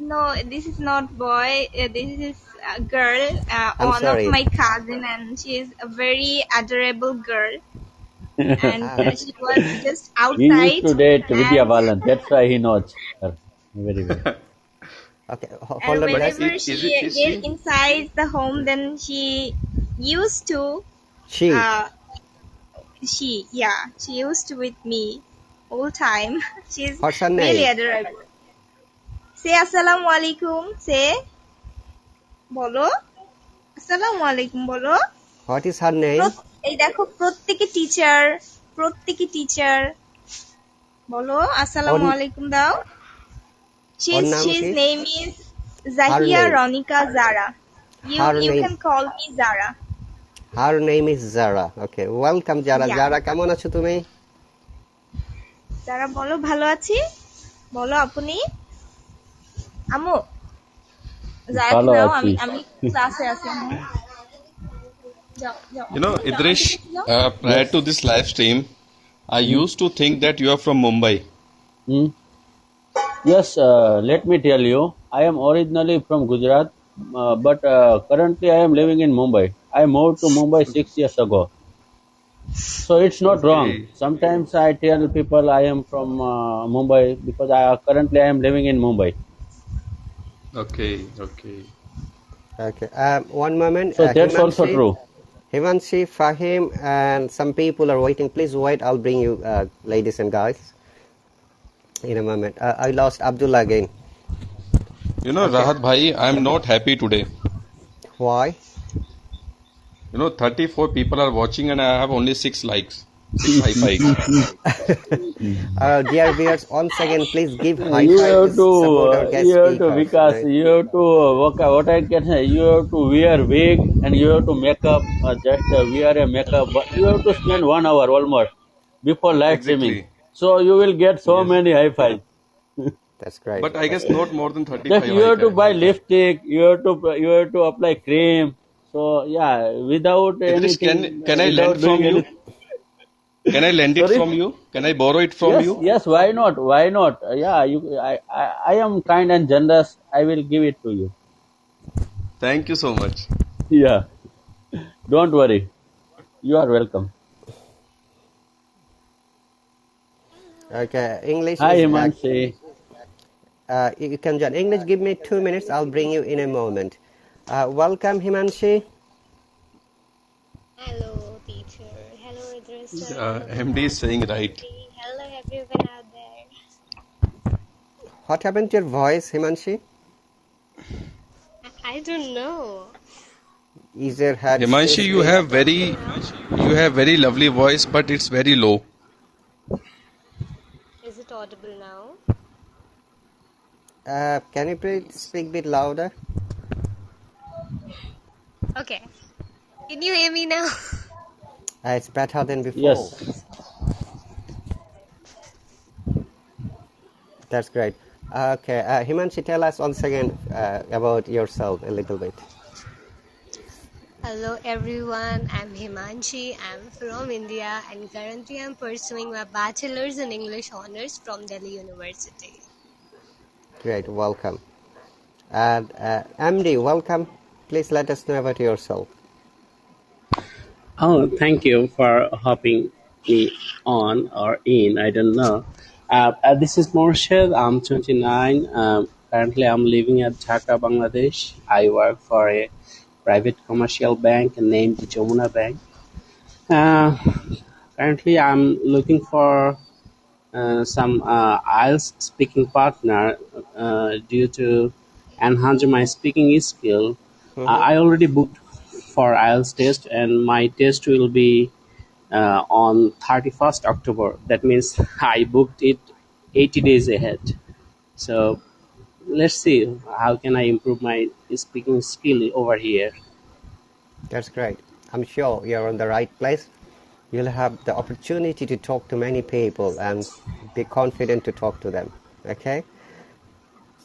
No, this is not boy. This is a girl,
I'm
one of
sorry.
my cousin, and she is a very adorable girl. And
Ah,
she was just
He used
outside,
to date Vidya
and
Balan. That's why he knows her very well.
okay, hold
and
on,
But
guys.
whenever she
is
get
she?
inside the home, then she used to,
She.
uh, she used to with me all time. She's
What's her
really
name?
adorable. Say assalamu alaikum. Say, bolo. আসসালামু আলাইকুম বলো।
What is her name?
এই দেখো প্রত্যেকে teacher বলো আসসালামু
Or,
আলাইকুম দাও।
or নাম
His
কি?
name is
Her
Zahia
name.
Ronica Zara.
Her
You
name.
can call me Zara.
Her name is Zara. Okay, welcome Zara.
Yeah.
Zara, কেমন আছো তুমি?
Zara বলো ভালো আছি। বলো আপনি। আম্মু জারাকে
ভালো
নাও
আছি।
আমি ক্লাসে আছি আম্মু। যাও যাও
You know,
যাও
Idrish,
আন্টির কাছে যাও।
prior
Yes.
to this live stream, I used to think that you are from Mumbai.
Hmm? Yes, let me tell you, I am originally from Gujarat, but currently I am living in Mumbai. I moved to Mumbai 6 years ago. So it's not wrong.
Okay,
Sometimes I tell people I am from Mumbai because currently I am living in Mumbai.
okay, okay.
Okay, one moment.
So that's also true.
Himanshi, Fahim, and some people are waiting. Please wait. I'll bring you, ladies and guys, in a moment. I lost Abdullah again.
You know,
Okay.
Rahat Bhai, I am not happy today.
Why?
34 people are watching and I have only 6 likes. 6 high fives.
Dear viewers, once again, please give high
You
five
have
to
to,
support our guest
you have to,
speakers.
because you have to, what I can say, you have to wear wig and you have to make up, just wear a makeup, but you have to spend 1 hour almost before live streaming.
Exactly.
So you will get so
Yes.
many high fives.
That's great.
But I guess not more than 35
Just you have to buy
high five.
lipstick, you have to apply cream. So yeah, without
Idrish,
anything,
can I
without
lend from
doing
you?
anything.
Can I lend it
Sorry?
from you? Can I borrow it from
Yes,
you?
yes. Why not? Why not? Yeah, I am kind and generous. I will give it to you.
Thank you so much.
Yeah, don't worry. You are welcome.
Okay, English
Hi,
is
Himanshi.
you can join. English, give me 2 minutes. I'll bring you in a moment. Welcome, Himanshi.
Hello, teacher. Hello, Idris sir.
MD is saying right.
Hello,
What happened to your voice, Himanshi?
I don't know.
Either had
Himanshi,
seriously.
you have very lovely voice, but it's very low.
Is it audible now?
Can you please speak a bit louder?
Okay. Can you hear me now?
It's better than before.
Yes.
That's great. Okay, Himanshi, tell us once again about yourself a little bit.
Hello everyone, I'm Himanshi. I'm from India and currently I'm pursuing my bachelor's in English honors from Delhi University.
Great, welcome. And MD, welcome. Please let us know about yourself.
Oh, thank you for hopping me on or in. I don't know. This is Morshid. I'm 29. Currently, I'm living at Dhaka, Bangladesh. I work for a private commercial bank named Jamuna Bank. Uh, Currently, I'm looking for some IELTS speaking partner due to enhance my speaking skill.
Mm-hmm.
I already booked for IELTS test, and my test will be on 31st October. That means I booked it 80 days ahead. So let's see how can I improve my speaking skill over here.
That's great. I'm sure you're on the right place. You'll have the opportunity to talk to many people and be confident to talk to them. Okay?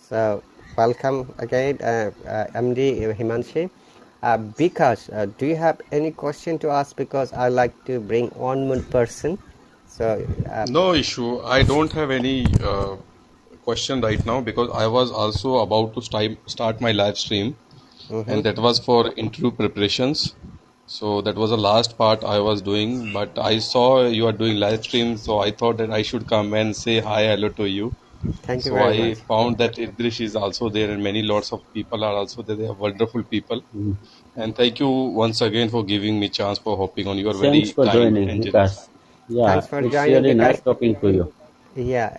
So, welcome again, MD Himanshi. Because, do you have any question to ask? Because I like to bring on one person. So,
No issue. I don't have any question right now because I was also about to start my live stream,
mm-hmm.
and that was for interview preparations. So that was the last part I was doing, but I saw you are doing live stream, so I thought that I should come and say hi, hello to you.
Thank you
So
very
I
much.
found that Idrish is also there, and many lots of people are also there. They are wonderful people, and thank you once again for giving me chance for hopping on. You are
Thanks
very
for
kind
joining,
and generous.
Vikas. Yeah,
Thanks for
it's
joining,
really nice
because
talking to you.
yeah,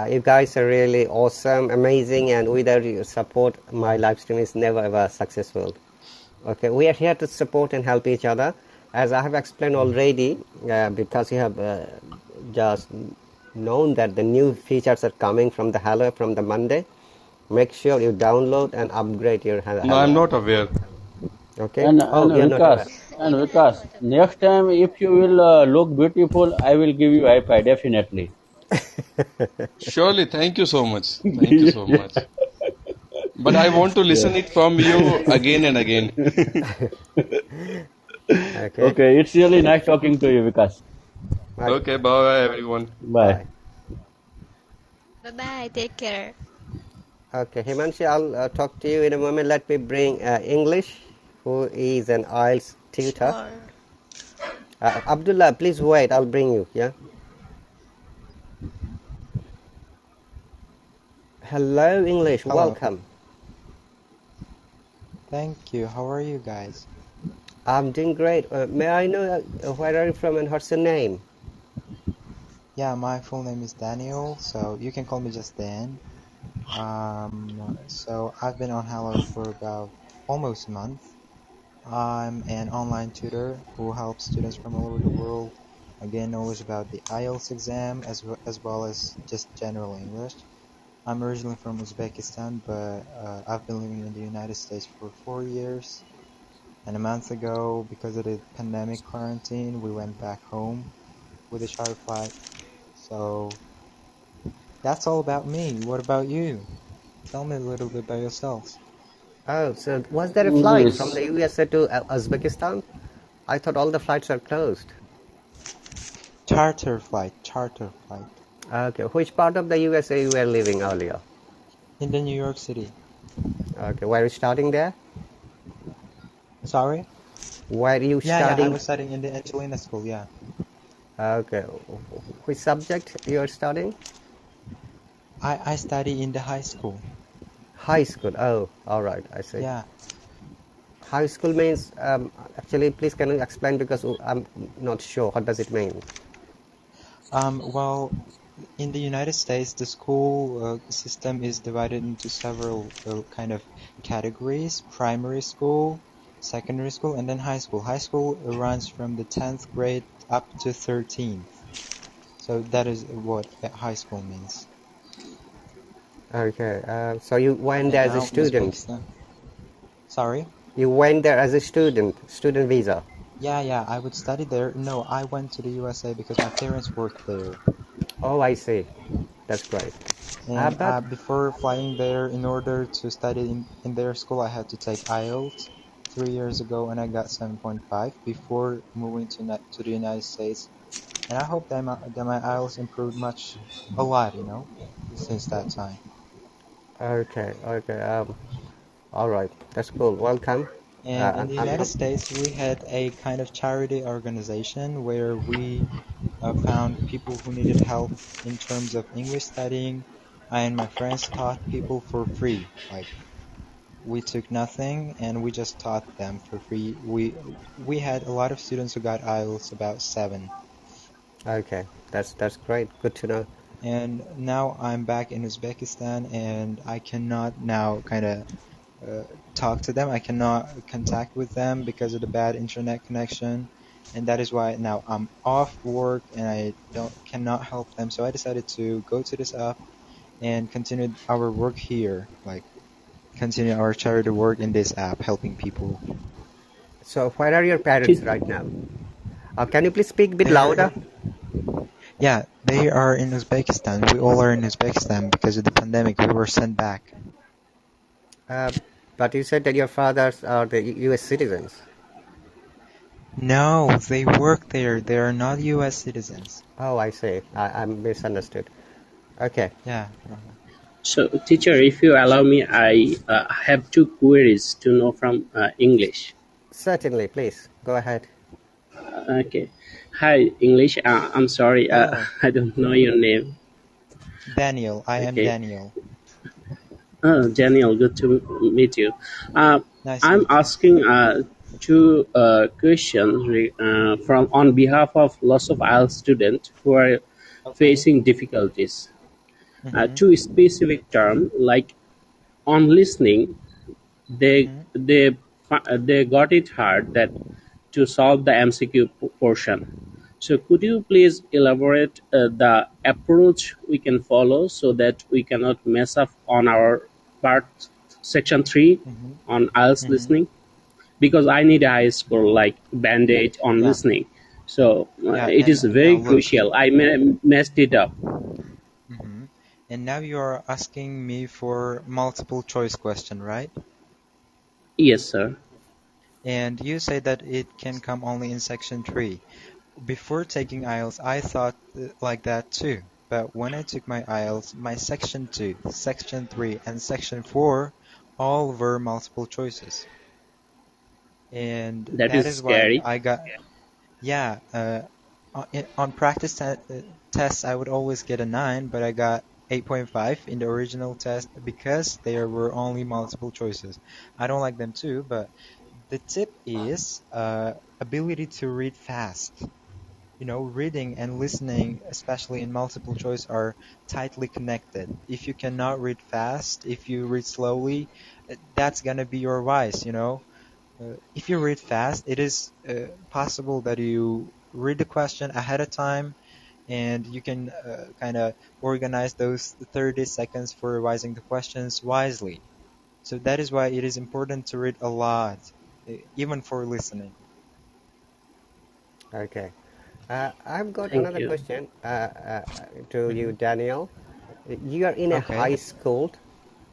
you guys are really awesome, amazing, and without your support, my live stream is never ever successful. Okay, we are here to support and help each other. As I have explained already, because you have just known that the new features are coming from the Hello from the Monday, make sure you download and upgrade your
No, I'm
Hello app.
not aware.
Okay?
And
Oh, you're not aware.
Even I'm
Vikas,
not aware.
next time if you will look beautiful, I will give you Wi-Fi definitely.
Surely, thank you so much. Thank you so much. But I want to listen it from you again and again.
Okay?
Okay, it's really nice talking to you, Vikas.
Right.
Okay, bye everyone.
Bye.
Bye.
Bye bye, take care.
Okay, Himanshi, I'll talk to you in a moment. Let me bring English, who is an IELTS tutor.
Sure.
Abdullah, please wait. I'll bring you. Yeah. Hello, English.
Hello.
Welcome.
Thank you. How are you guys?
I'm doing great. May I know where are you from and what's your name?
Yeah, my full name is Daniel, so you can call me just Dan. So I've been on Hello for about almost a month. I'm an online tutor who helps students from all over the world gain knowledge about the IELTS exam as well as just general English. I'm originally from Uzbekistan, but I've been living in the United States for 4 years. And a month ago, because of the pandemic quarantine, we went back home with a charter flight. So that's all about me. What about you? Tell me a little bit about yourselves.
Oh, so was there a flight from
English.
the USA to Uzbekistan? I thought all the flights are closed.
Charter flight, charter flight.
Okay, which part of the USA you were living earlier?
In the New York City.
Okay, were you studying there?
Sorry?
Were you
Yeah, I
studying?
was studying in the Angelina School, yeah.
Okay, which subject you are studying?
I study in the high school.
High school. Oh, all right, I see.
Yeah.
High school means, actually, please can you explain because I'm not sure. What does it mean?
Well, in the United States, the school system is divided into several kind of categories: primary school, secondary school, and then high school. High school runs from the 10th grade up to 13th. So that is what high school means.
Okay. So you went
And
there as a
now in
student.
Uzbekistan. Sorry?
You went there as a student visa.
Yeah, I would study there. No, I went to the USA because my parents worked there.
Oh, I see. That's great.
And
But
before flying there, in order to study in their school, I had to take Ielts 3 years ago, and I got 7.5 before moving to the United States. And I hope that my Ielts improved a lot, since that time.
okay, okay. All right. That's cool. Welcome.
And in the United
I'm
States, we had a kind of charity organization where we found people who needed help in terms of English studying. I and my friends taught people for free. Like, we took nothing and we just taught them for free. We had a lot of students who got IELTS, about 7.
okay. That's great. Good to know.
And now I'm back in Uzbekistan and I cannot now kind of talk to them. I cannot contact with them because of the bad internet connection. And that is why now I'm off work and I cannot help them. So I decided to go to this app and continue our work here, like continue our charity work in this app, helping people.
So where are your parents right now? Can you please speak a bit
They're
louder?
in, yeah, they are in Uzbekistan. We all are in Uzbekistan because of the pandemic. We were sent back.
Uh, but you said that your fathers are the U.S. citizens.
No, they work there. They are not U.S. citizens.
Oh, I see. I misunderstood. Okay.
Yeah.
So, teacher, if you allow me, I have two queries to know from English.
Certainly, please go ahead.
Okay. Hi, English. I'm sorry.
Hello.
I don't know your name.
Daniel. I am
Okay.
Daniel.
Oh, Daniel, good to meet you. Uh,
Nice to
I'm
meet you.
asking two questions from on behalf of lots of IELTS students who are
Okay.
facing difficulties.
Mm-hmm.
Two specific terms like on listening, they
Mm-hmm.
they they got it hard that to solve the MCQ portion. So could you please elaborate the approach we can follow so that we cannot mess up on our part section 3
Mm-hmm.
on IELTS
Mm-hmm.
listening? Because I need a high score like band-aid on
Yeah.
listening. So
Yeah.
it
And
is
now
very
look.
crucial. I messed it up.
Mm-hmm. And now you are asking me for multiple choice question, right?
Yes, sir.
And you say that it can come only in section 3. Before taking IELTS, I thought like that too. But when I took my IELTS, my section 2, section 3, and section 4 all were multiple choices. And
That
that
is
is why
scary.
I got, yeah, on practice tests, I would always get a 9, but I got 8.5 in the original test because there were only multiple choices. I don't like them too, but the tip is ability to read fast. Reading and listening, especially in multiple choice, are tightly connected. If you cannot read fast, if you read slowly, that's gonna be your vice. If you read fast, it is possible that you read the question ahead of time and you can kind of organize those 30 seconds for revising the questions wisely. So that is why it is important to read a lot, even for listening.
Okay. I've got
Thank
another
you.
question to you,
Hmm.
Daniel. You are in a
Okay.
high school,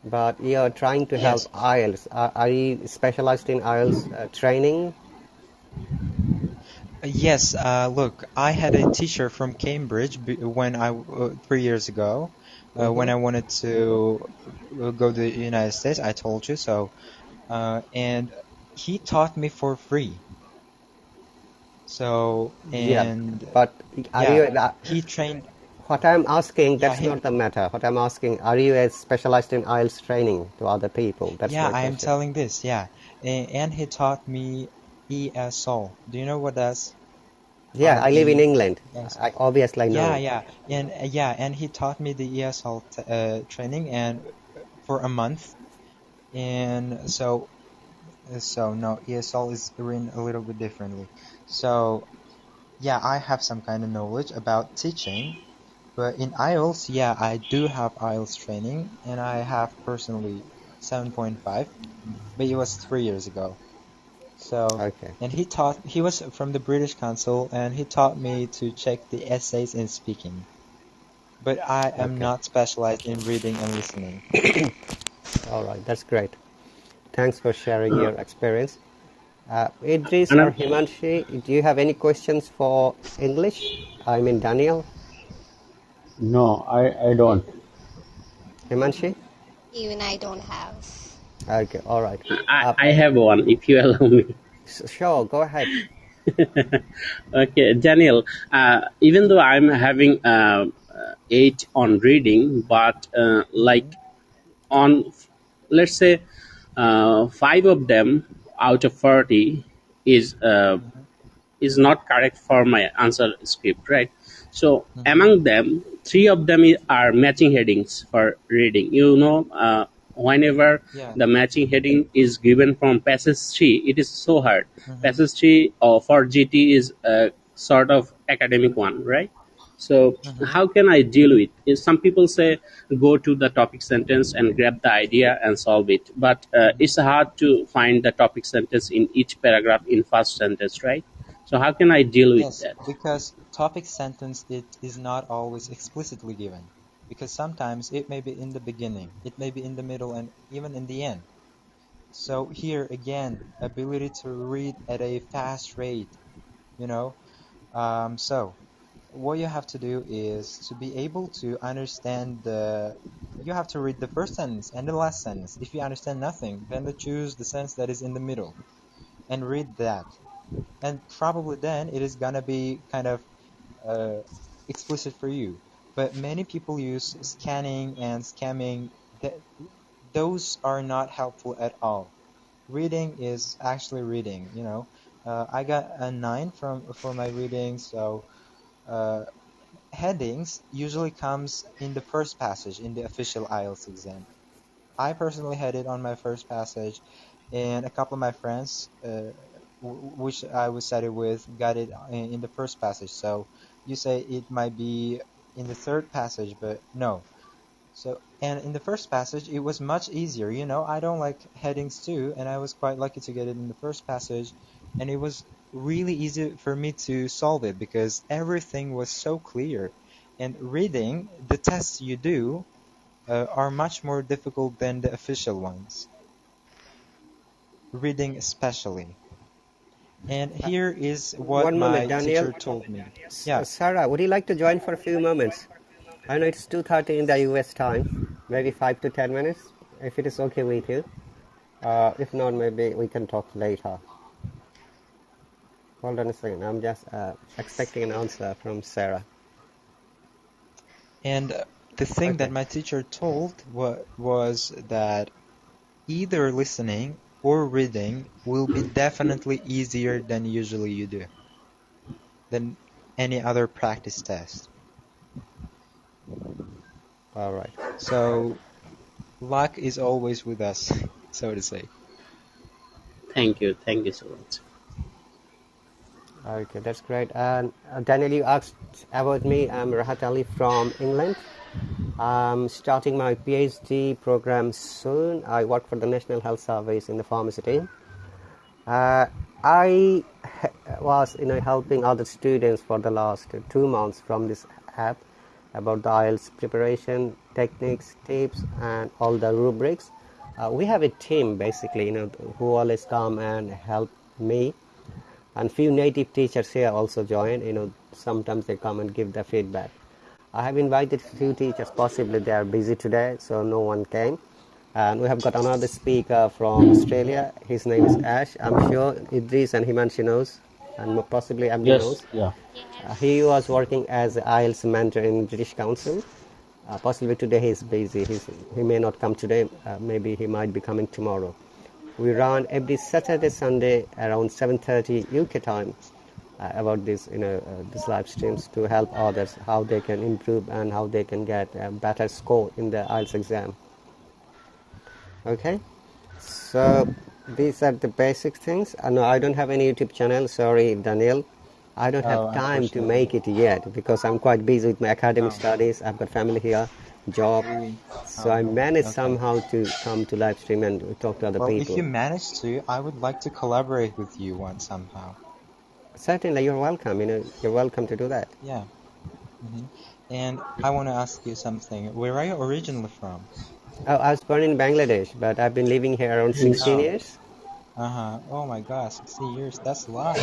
but you are trying to help
Yes.
IELTS. Are you specialized in IELTS training?
Yes, look, I had a teacher from Cambridge when 3 years ago, when
Mm-hmm.
I wanted to go to the United States. I told you so, and he taught me for free. So,
Yeah,
and
but are
yeah,
you?
he trained.
What I'm asking,
Yeah,
that's not the matter. What I'm asking, are you as specialized in IELTS training to other people? That's
yeah,
my
I am
question.
telling this. Yeah, and he taught me ESOL. Do you know what that's?
Yeah, I live in England.
Yes.
Obviously I
Yeah,
know.
yeah, and he taught me the ESL training and for a month, and so no, ESL is written a little bit differently. So yeah, I have some kind of knowledge about teaching, but in IELTS, yeah, I do have IELTS training, and I have personally 7.5, but it was 3 years ago. So,
Okay.
and he was from the British Council, and he taught me to check the essays in speaking. But I am
Okay.
not specialized in reading and listening.
All right. That's great. Thanks for sharing
Uh,
your experience. Idris or
another,
Himanshi, do you have any questions for English? I mean Daniel.
No, I don't.
Himanshi?
Even I don't have.
Okay. All right. Uh,
I have one, if you allow me.
sure. Go ahead.
Okay, Daniel. Even though I'm having 8 on reading, but
Mm-hmm.
like on, let's say, 5 of them out of 40 is
Mm-hmm.
is not correct for my answer script, right? So
Mm-hmm.
among them, 3 of them are matching headings for reading. Whenever
Yeah.
the matching heading is given from passage 3, it is so hard.
Mm-hmm.
Passage 3 for GT is a sort of academic one, right? So
Mm-hmm.
how can I deal with it? Some people say go to the topic sentence and grab the idea and solve it, but
Mm-hmm.
it's hard to find the topic sentence in each paragraph in first sentence, right? So how can I deal with
Yes,
that?
because topic sentence it is not always explicitly given. Because sometimes it may be in the beginning, it may be in the middle, and even in the end. So here again, ability to read at a fast rate, you know. So what you have to do is to be able to understand you have to read the first sentence and the last sentence. If you understand nothing, then to choose the sentence that is in the middle and read that. And probably then it is gonna be kind of uh, explicit for you. But many people use scanning and scamming. That those are not helpful at all. Reading is actually reading. I got a 9 for my reading. So uh, headings usually comes in the first passage in the official IELTS exam. I personally had it on my first passage, and a couple of my friends, which I was studying with, got it in the first passage. So you say it might be in the third passage, but no. So, and in the first passage, it was much easier. I don't like headings too, and I was quite lucky to get it in the first passage, and it was really easy for me to solve it because everything was so clear. And reading, the tests you do are much more difficult than the official ones, reading especially. And here is what
One moment,
my
Daniel.
teacher told me. Yeah,
Sarah, would you like to join for a few moments? I know it's 2:30 in the US time. Maybe 5 to 10 minutes, if it is okay with you. If not, maybe we can talk later. Hold on a second. I'm just expecting an answer from Sarah.
and the thing that
Okay.
my teacher told was that either listening or reading will be definitely easier than usually you do, than any other practice test.
All right.
So luck is always with us, so to say.
Thank you so much.
Okay, that's great. And Daniel, you asked about me. I'm Rahat Ali from England. I'm starting my PhD program soon. I work for the National Health Service in the pharmacy team. Uh, I was helping other students for the last 2 months from this app about the IELTS preparation techniques, tips, and all the rubrics. We have a team basically, who always come and help me, and few native teachers here also join. Sometimes they come and give the feedback. I have invited few teachers, possibly they are busy today, so no one came. And we have got another speaker from Australia. His name is Ash. I'm sure Idris and Himanshi knows, and possibly Abdi
Yes,
knows.
yeah.
He
Yes.
was working as an IELTS mentor in British Council. Possibly today he's busy. He may not come today. Maybe he might be coming tomorrow. We run every Saturday, Sunday around 7:30 UK time. about this, these live streams to help others how they can improve and how they can get a better score in the IELTS exam. Okay, so these are the basic things. No, I don't have any YouTube channel. Sorry, Daniel. I don't have
Oh,
time to
unfortunately.
make it yet because I'm quite busy with my academic
Oh,
studies. I've got family here, job.
really?
So I
Oh,
managed
okay.
somehow to come to live stream and talk to other
Well, if you
people.
manage to, I would like to collaborate with you once somehow.
Certainly, you're welcome. You're welcome to do that.
Yeah. hmm And I want to ask you something. Where are you originally from?
Oh, I was born in Bangladesh, but I've been living here around 16
Oh,
years.
uh-huh. Oh my God, 60 years. That's a lot.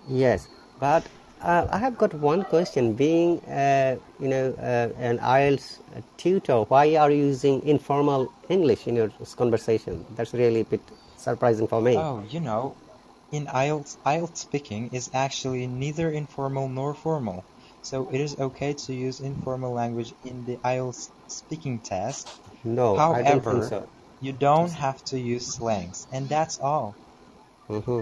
Yes, but I have got one question. Being, an IELTS tutor, why are you using informal English in your conversation? That's really a bit surprising for me.
Oh, in IELTS speaking is actually neither informal nor formal. So it is okay to use informal language in the IELTS speaking test.
No, I don't think
However,
so.
you don't have to use slangs, and that's all.
Mm-hmm.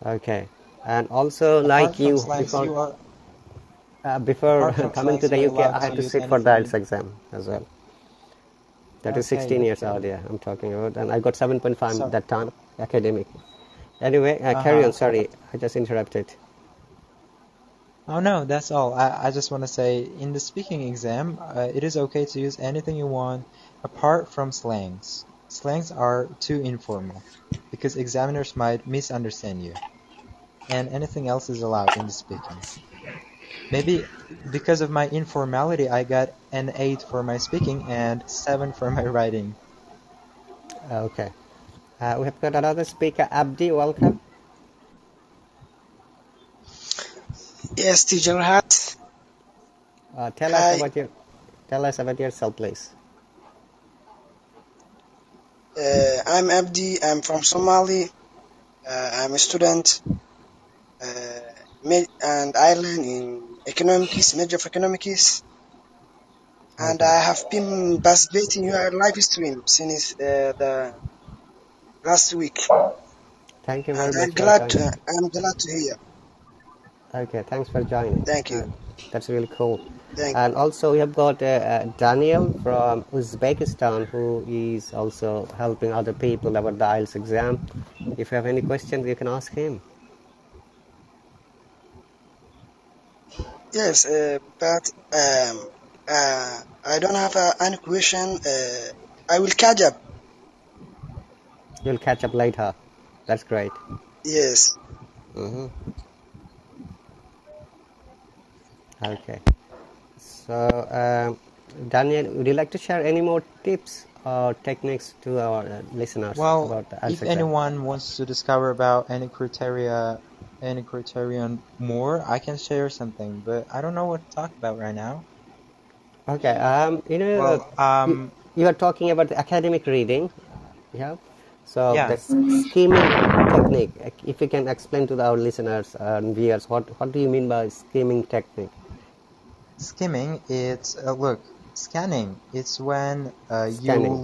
Okay, and also
Apart
like
from
you,
slangs,
before
you are
before
apart from
coming to
slangs,
the
you're
UK,
allowed
I
to
had to
use
sit for the
anything you.
IELTS exam as well. That is
Okay,
16 years
okay.
earlier I'm talking about, and I got 7.5
So,
that time, academic. Anyway, carry on.
uh-huh.
Sorry, I just interrupted.
Oh no, that's all. I just want to say, in the speaking exam, it is okay to use anything you want apart from slangs. Slangs are too informal because examiners might misunderstand you, and anything else is allowed in the speaking. Maybe because of my informality, I got an 8 for my speaking and 7 for my writing.
Okay. We have got another speaker, Abdi. Welcome.
Yes, teacher Hat.
Tell us
Hi,
about yourself, please.
I'm Abdi. I'm from Somali. I'm a student and Ireland in economics, major of economics. And
Okay.
I have been participating in your live stream since the last week.
Thank you
And
very much for joining.
I'm glad to hear.
Okay, thanks for joining.
Thank you.
That's really cool.
Thank
And also we have got Daniel from Uzbekistan, who is also helping other people about the IELTS exam. If you have any questions, you can ask him.
Yes, but I don't have any question. I will catch up.
You'll catch up later. That's great.
Yes.
hmm Okay. So, Daniel, would you like to share any more tips or techniques to our listeners
Well,
about the IELTS
if
exam?
anyone wants to discover about any criterion more, I can share something, but I don't know what to talk about right now.
Okay.
Well,
You are talking about the academic reading, yeah. So the
yeah,
skimming technique. If you can explain to our listeners and viewers, what do you mean by skimming technique?
skimming, it's scanning. It's when
Scanning.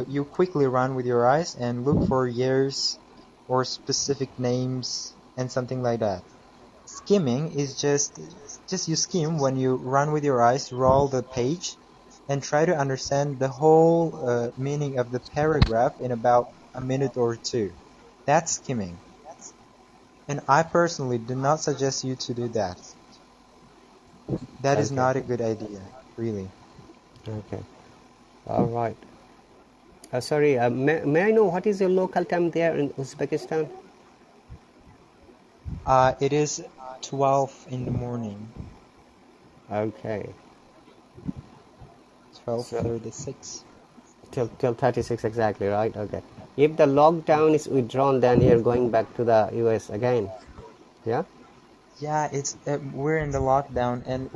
you quickly run with your eyes and look for years or specific names and something like that. Skimming is just you skim when you run with your eyes, roll the page, and try to understand the whole meaning of the paragraph in about a minute or two. That's skimming. And I personally do not suggest you to do that. That is
Okay.
not a good idea, really.
Okay. All right. Sorry. May I know what is your local time there in Uzbekistan?
It is 12 in the morning,
Okay. So
12:36.
till 36 exactly, right? Okay. If the lockdown is withdrawn, then you're going back to the US again. Yeah.
Yeah, it's we're in the lockdown, and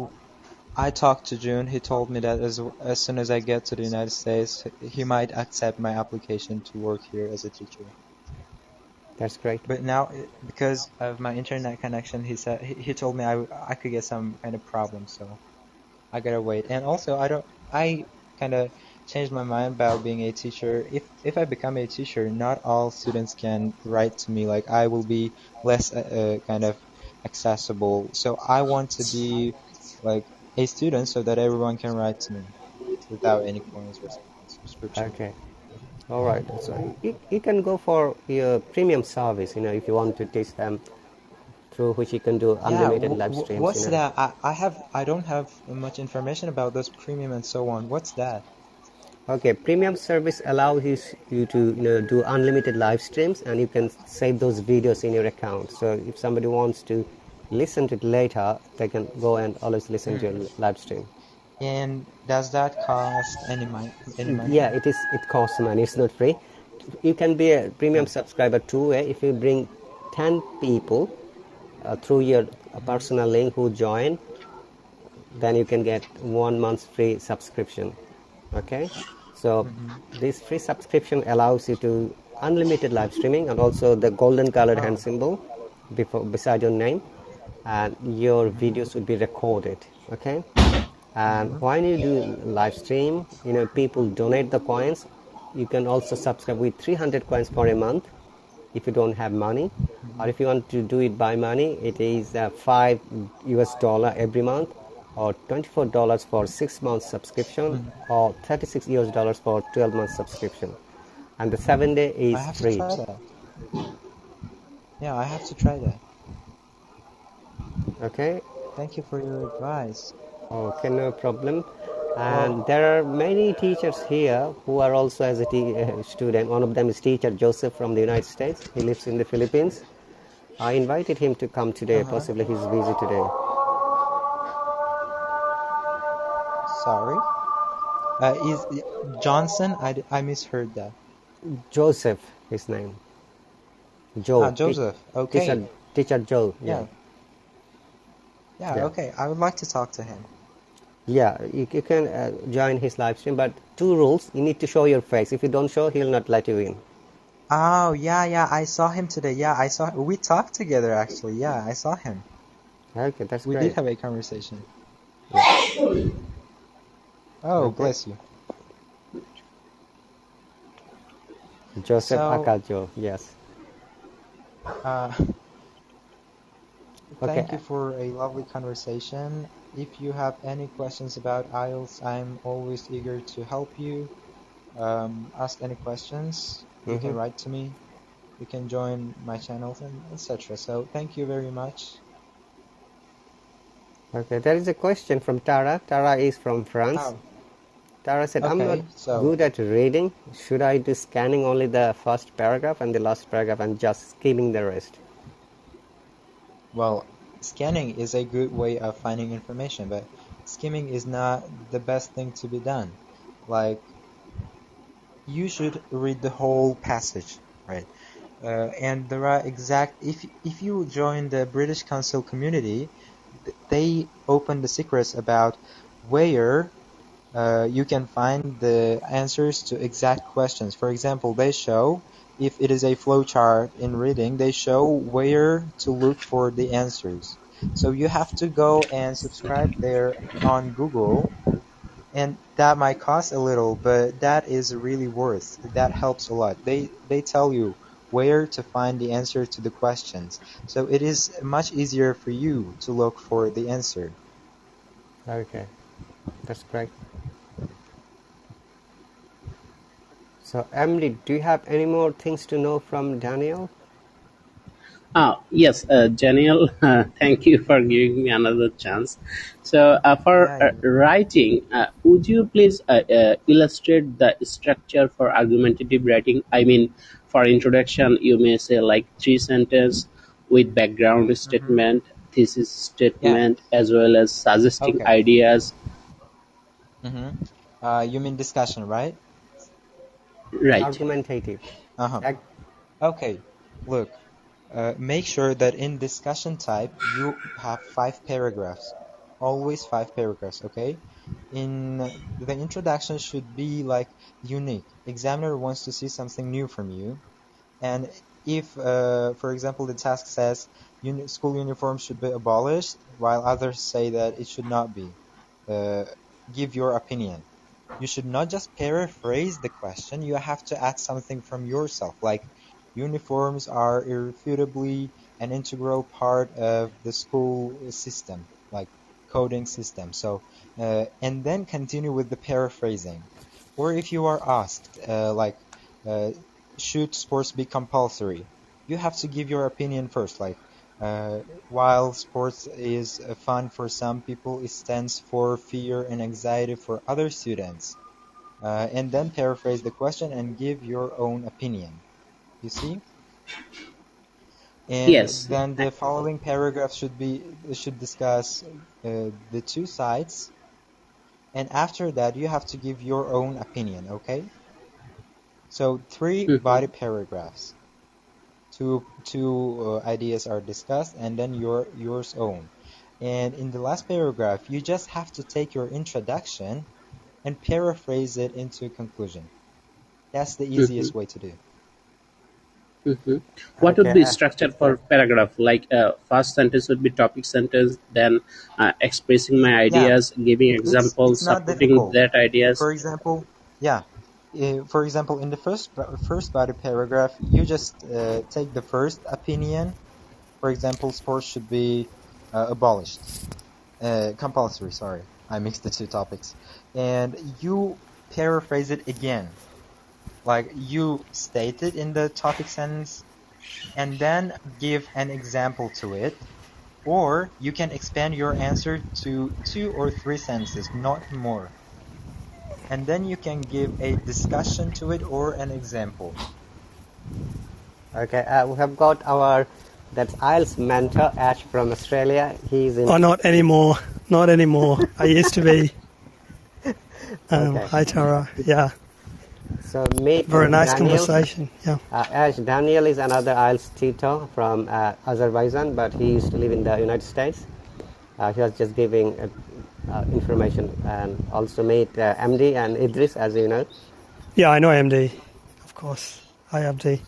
I talked to June. He told me that as soon as I get to the United States, he might accept my application to work here as a teacher.
That's great.
But now, because of my internet connection, he told me I could get some kind of problem, so I gotta wait. And also, I kind of changed my mind about being a teacher. If I become a teacher, not all students can write to me. Like I will be less kind of accessible. So I want to be like a student so that everyone can write to me without any coins or something subscription.
Okay. All right. So you can go for your premium service, if you want to teach them, through which you can do
Yeah,
unlimited live streams.
what's that? I don't have much information about those premium and so on. What's that?
Okay, premium service allows you to do unlimited live streams, and you can save those videos in your account. So if somebody wants to listen to it later, they can go and always listen to
Hmm.
your live stream.
And does that cost any money?
Yeah, it costs money. It's not free. You can be a premium
Oh.
subscriber two-way. If you bring 10 people through your
Hmm.
personal link who join, then you can get 1 month free subscription. Okay, so
Hmm.
this free subscription allows you to unlimited live streaming, and also the golden colored hand
Oh.
symbol beside your name, and your
Hmm.
videos will be recorded. Okay, and
Hmm.
when you do live stream, people donate the coins. You can also subscribe with 300 coins for a month if you don't have money, or
Hmm.
if you want to do it by money, it is $5 every month, or $24 for 6 months subscription,
Hmm.
or $36 for 12 months subscription, and the 7 day
I
is
have to
free.
try that. Yeah, I have to try that.
Okay.
Thank you for your advice.
Okay, no problem.
Well,
And there are many teachers here who are also as a student. One of them is teacher Joseph from the United States. He lives in the Philippines. I invited him to come today.
uh-huh.
Possibly he's busy today.
Sorry. Is Johnson? I misheard that.
Joseph, his name.
Ah,
Joe.
Joseph. Okay.
Teacher Joe. Yeah.
Yeah. Yeah,
Yeah.
okay. I would like to talk to him.
Yeah. You can join his live stream, but two rules. You need to show your face. If you don't show, he'll not let you in.
Oh, yeah, yeah. I saw him today. Yeah, I saw. We talked together actually. Yeah, I saw him.
Okay, that's
We did
great.
have a conversation.
Yeah.
Oh,
Okay.
bless you.
Joseph
So,
Akajo. Yes.
uh,
Okay.
thank you for a lovely conversation. If you have any questions about IELTS, I'm always eager to help you. Ask any questions. You can
Mm-hmm.
write to me. You can join my channels and etc. So thank you very much.
Okay. There is a question from Tara. Tara is from France.
Oh,
Tara said, "I'm not
okay. So,
good at reading. Should I do scanning only the first paragraph and the last paragraph and just skimming the rest?"
well, scanning is a good way of finding information, but skimming is not the best thing to be done. Like, you should read the whole passage, right? And there are if you join the British Council community, they open the secrets about where you can find the answers to exact questions. For example, they show if it is a flowchart in reading, they show where to look for the answers. So you have to go and subscribe there on Google, and that might cost a little, but that is really worth. That helps a lot. They tell you where to find the answer to the questions. So it is much easier for you to look for the answer.
Okay, that's great. So, Emily, do you have any more things to know from Daniel?
Yes, Daniel, thank you for giving me another chance. So, for
Yeah, you're welcome.
writing, would you please illustrate the structure for argumentative writing? I mean, for introduction, you may say like three sentences with background
Mm-hmm.
statement, thesis
Yeah.
statement, as well as suggesting
Okay.
ideas.
Mm-hmm. You mean discussion, right?
Right.
Argumentative.
Uh-huh.
Ag-
Okay. Look, make sure that in discussion type you have 5 paragraphs. Always 5 paragraphs, okay? In the introduction should be like unique. Examiner wants to see something new from you. And if, for example, the task says school uniform should be abolished, while others say that it should not be, uh, give your opinion. You should not just paraphrase the question, you have to add something from yourself, like uniforms are irrefutably an integral part of the school system, like coding system. So, and then continue with the paraphrasing. Or if you are asked, uh, should sports be compulsory? You have to give your opinion first, like, uh, while sports is fun for some people, it stands for fear and anxiety for other students. And then paraphrase the question and give your own opinion. You see? And
Yes.
then the following paragraph should discuss the two sides. And after that, you have to give your own opinion. Okay? So three
Mhm.
body paragraphs. Two ideas are discussed, and then yours own. And in the last paragraph, you just have to take your introduction and paraphrase it into conclusion. That's the
Mhm.
easiest way to do.
Mhm. What would
Okay.
be structure
Yeah.
for paragraph? Like first sentence would be topic sentence, then expressing my
Yeah,
ideas, giving
it's
examples,
not
supporting
difficult.
that ideas.
For example, yeah, for example, in the first body paragraph, you just take the first opinion. For example, sports should be abolished, compulsory. Sorry, I mixed the two topics, and you paraphrase it again, like you state it in the topic sentence, and then give an example to it. Or you can expand your answer to 2 or 3 sentences, not more. And then you can give a discussion to it or an example.
Okay. We have got our that's IELTS mentor Ash from Australia. He's in.
Oh, not anymore. Not anymore. I used to be.
Okay.
Hi, Tara. Yeah,
So meet
very nice
Daniel.
conversation. Yeah.
Ash Daniel is another IELTS tutor from Azerbaijan, but he used to live in the United States. He was just giving information, and also meet MD and Idris, as you know.
Yeah, I know MD, of course. Hi, MD.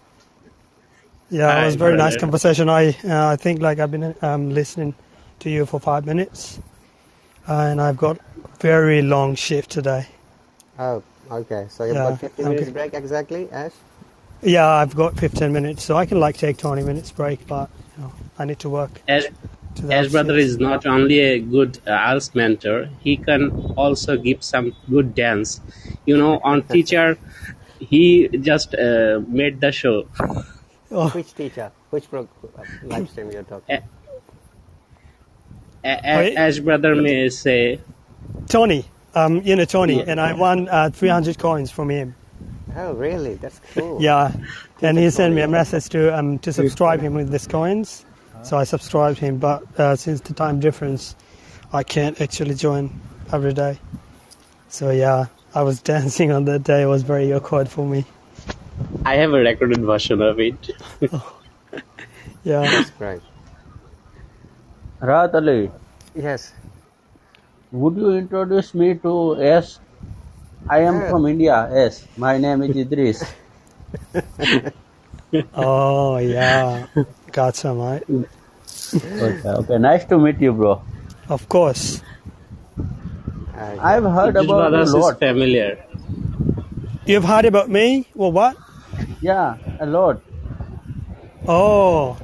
Yeah, it was
Hi,
a very nice
brother.
conversation. I think like I've been listening to you for 5 minutes, and I've got very long shift today.
Oh, okay. So you've got
Yeah,
15
okay.
minutes break exactly, Ash?
Yeah, I've got 15 minutes, so I can like take 20 minutes break, but I need to work
Ash,
to the
Ash brother
outskirts.
is not only a good ALS mentor, he can also give some good dance. On teacher, he just made the show.
Oh,
Which teacher? Which live stream you're talking?
A-
wait,
Ash brother may say,
Tony, Tony,
yeah,
and I won 300 coins from him.
Oh, really? That's cool.
Yeah, and
Teacher
he sent me
Tony.
a message to subscribe him with these coins. So I subscribed him, but since the time difference, I can't actually join every day. So yeah, I was dancing on that day. It was very awkward for me.
I have a recorded version of it.
Yeah.
That's great.
Rahat Ali,
Yes.
would you introduce me to S? I am
Oh,
from India. Yes, my name is Idris.
Oh yeah, gotcha, mate.
Okay, okay. Nice to meet you, bro.
Of course.
okay.
I've heard
Idris
about you a
brothers is
lot.
familiar.
You've heard about me? Well, what?
Yeah, a lot.
Oh,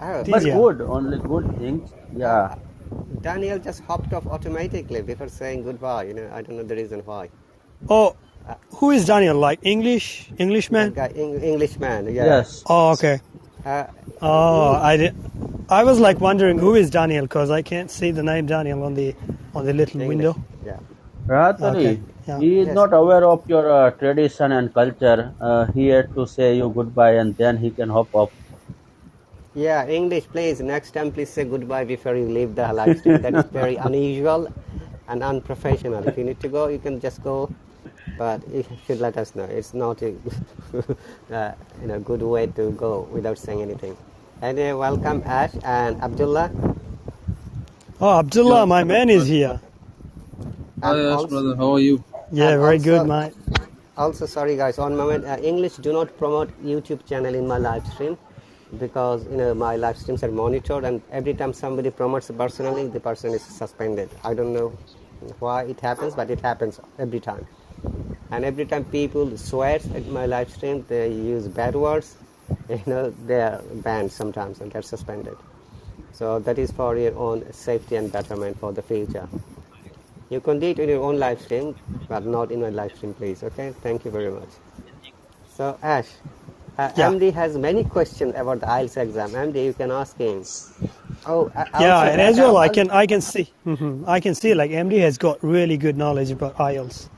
Oh,
did
But
you?
good, only good things.
uh,
Yeah.
Daniel just hopped off automatically before saying goodbye. I don't know the reason why.
Oh, who is Daniel? Like Englishman?
That guy, Englishman, yeah.
Yes.
Oh, okay.
Uh,
Oh,
he,
I was like wondering who is Daniel because I can't see the name Daniel on the little
English,
window.
yeah.
Rahat
Okay,
Ali,
yeah.
he is
Yes.
not aware of your tradition and culture. He had to say you goodbye and then he can hop up.
Yeah, English, please. Next time, please say goodbye before you leave the live stream. That is very unusual and unprofessional. If you need to go, you can just go, but you should let us know. It's not a good way to go without saying anything. Anyway, welcome Ash and Abdullah,
Oh, Abdullah,
Yo,
my man is here.
hi
and
Ash
also
brother, how are you?
Yeah, very good, mate.
also sorry guys, one moment. English, do not promote YouTube channel in my live stream because my live streams are monitored, and every time somebody promotes personally, the person is suspended. I don't know why it happens, but it happens every time. And every time people swear at my live stream, they use bad words, they are banned sometimes and get suspended. So that is for your own safety and betterment for the future. You can do it in your own live stream, but not in my live stream, please. Okay? Thank you very much. So Ash,
Yeah.
MD has many questions about the IELTS exam. MD, you can ask him. Oh,
Yeah,
also,
and as well, I can see, I can see like MD has got really good knowledge about IELTS.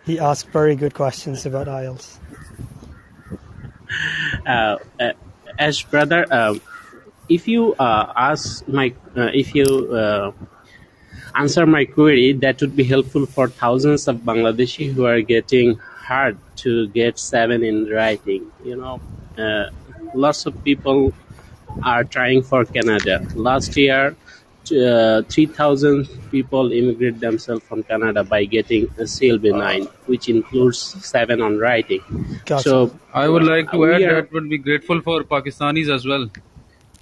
He asked very good questions about IELTS.
Uh, uh, Ash brother, if you if you answer my query, that would be helpful for thousands of Bangladeshi who are getting hard to get 7 in writing. Lots of people are trying for Canada. Last year, 3,000 people immigrate themselves from Canada by getting a CLB 9, which includes 7 on writing.
Gotcha.
So
I would like to
we
add
are.
that would be grateful for Pakistanis as well.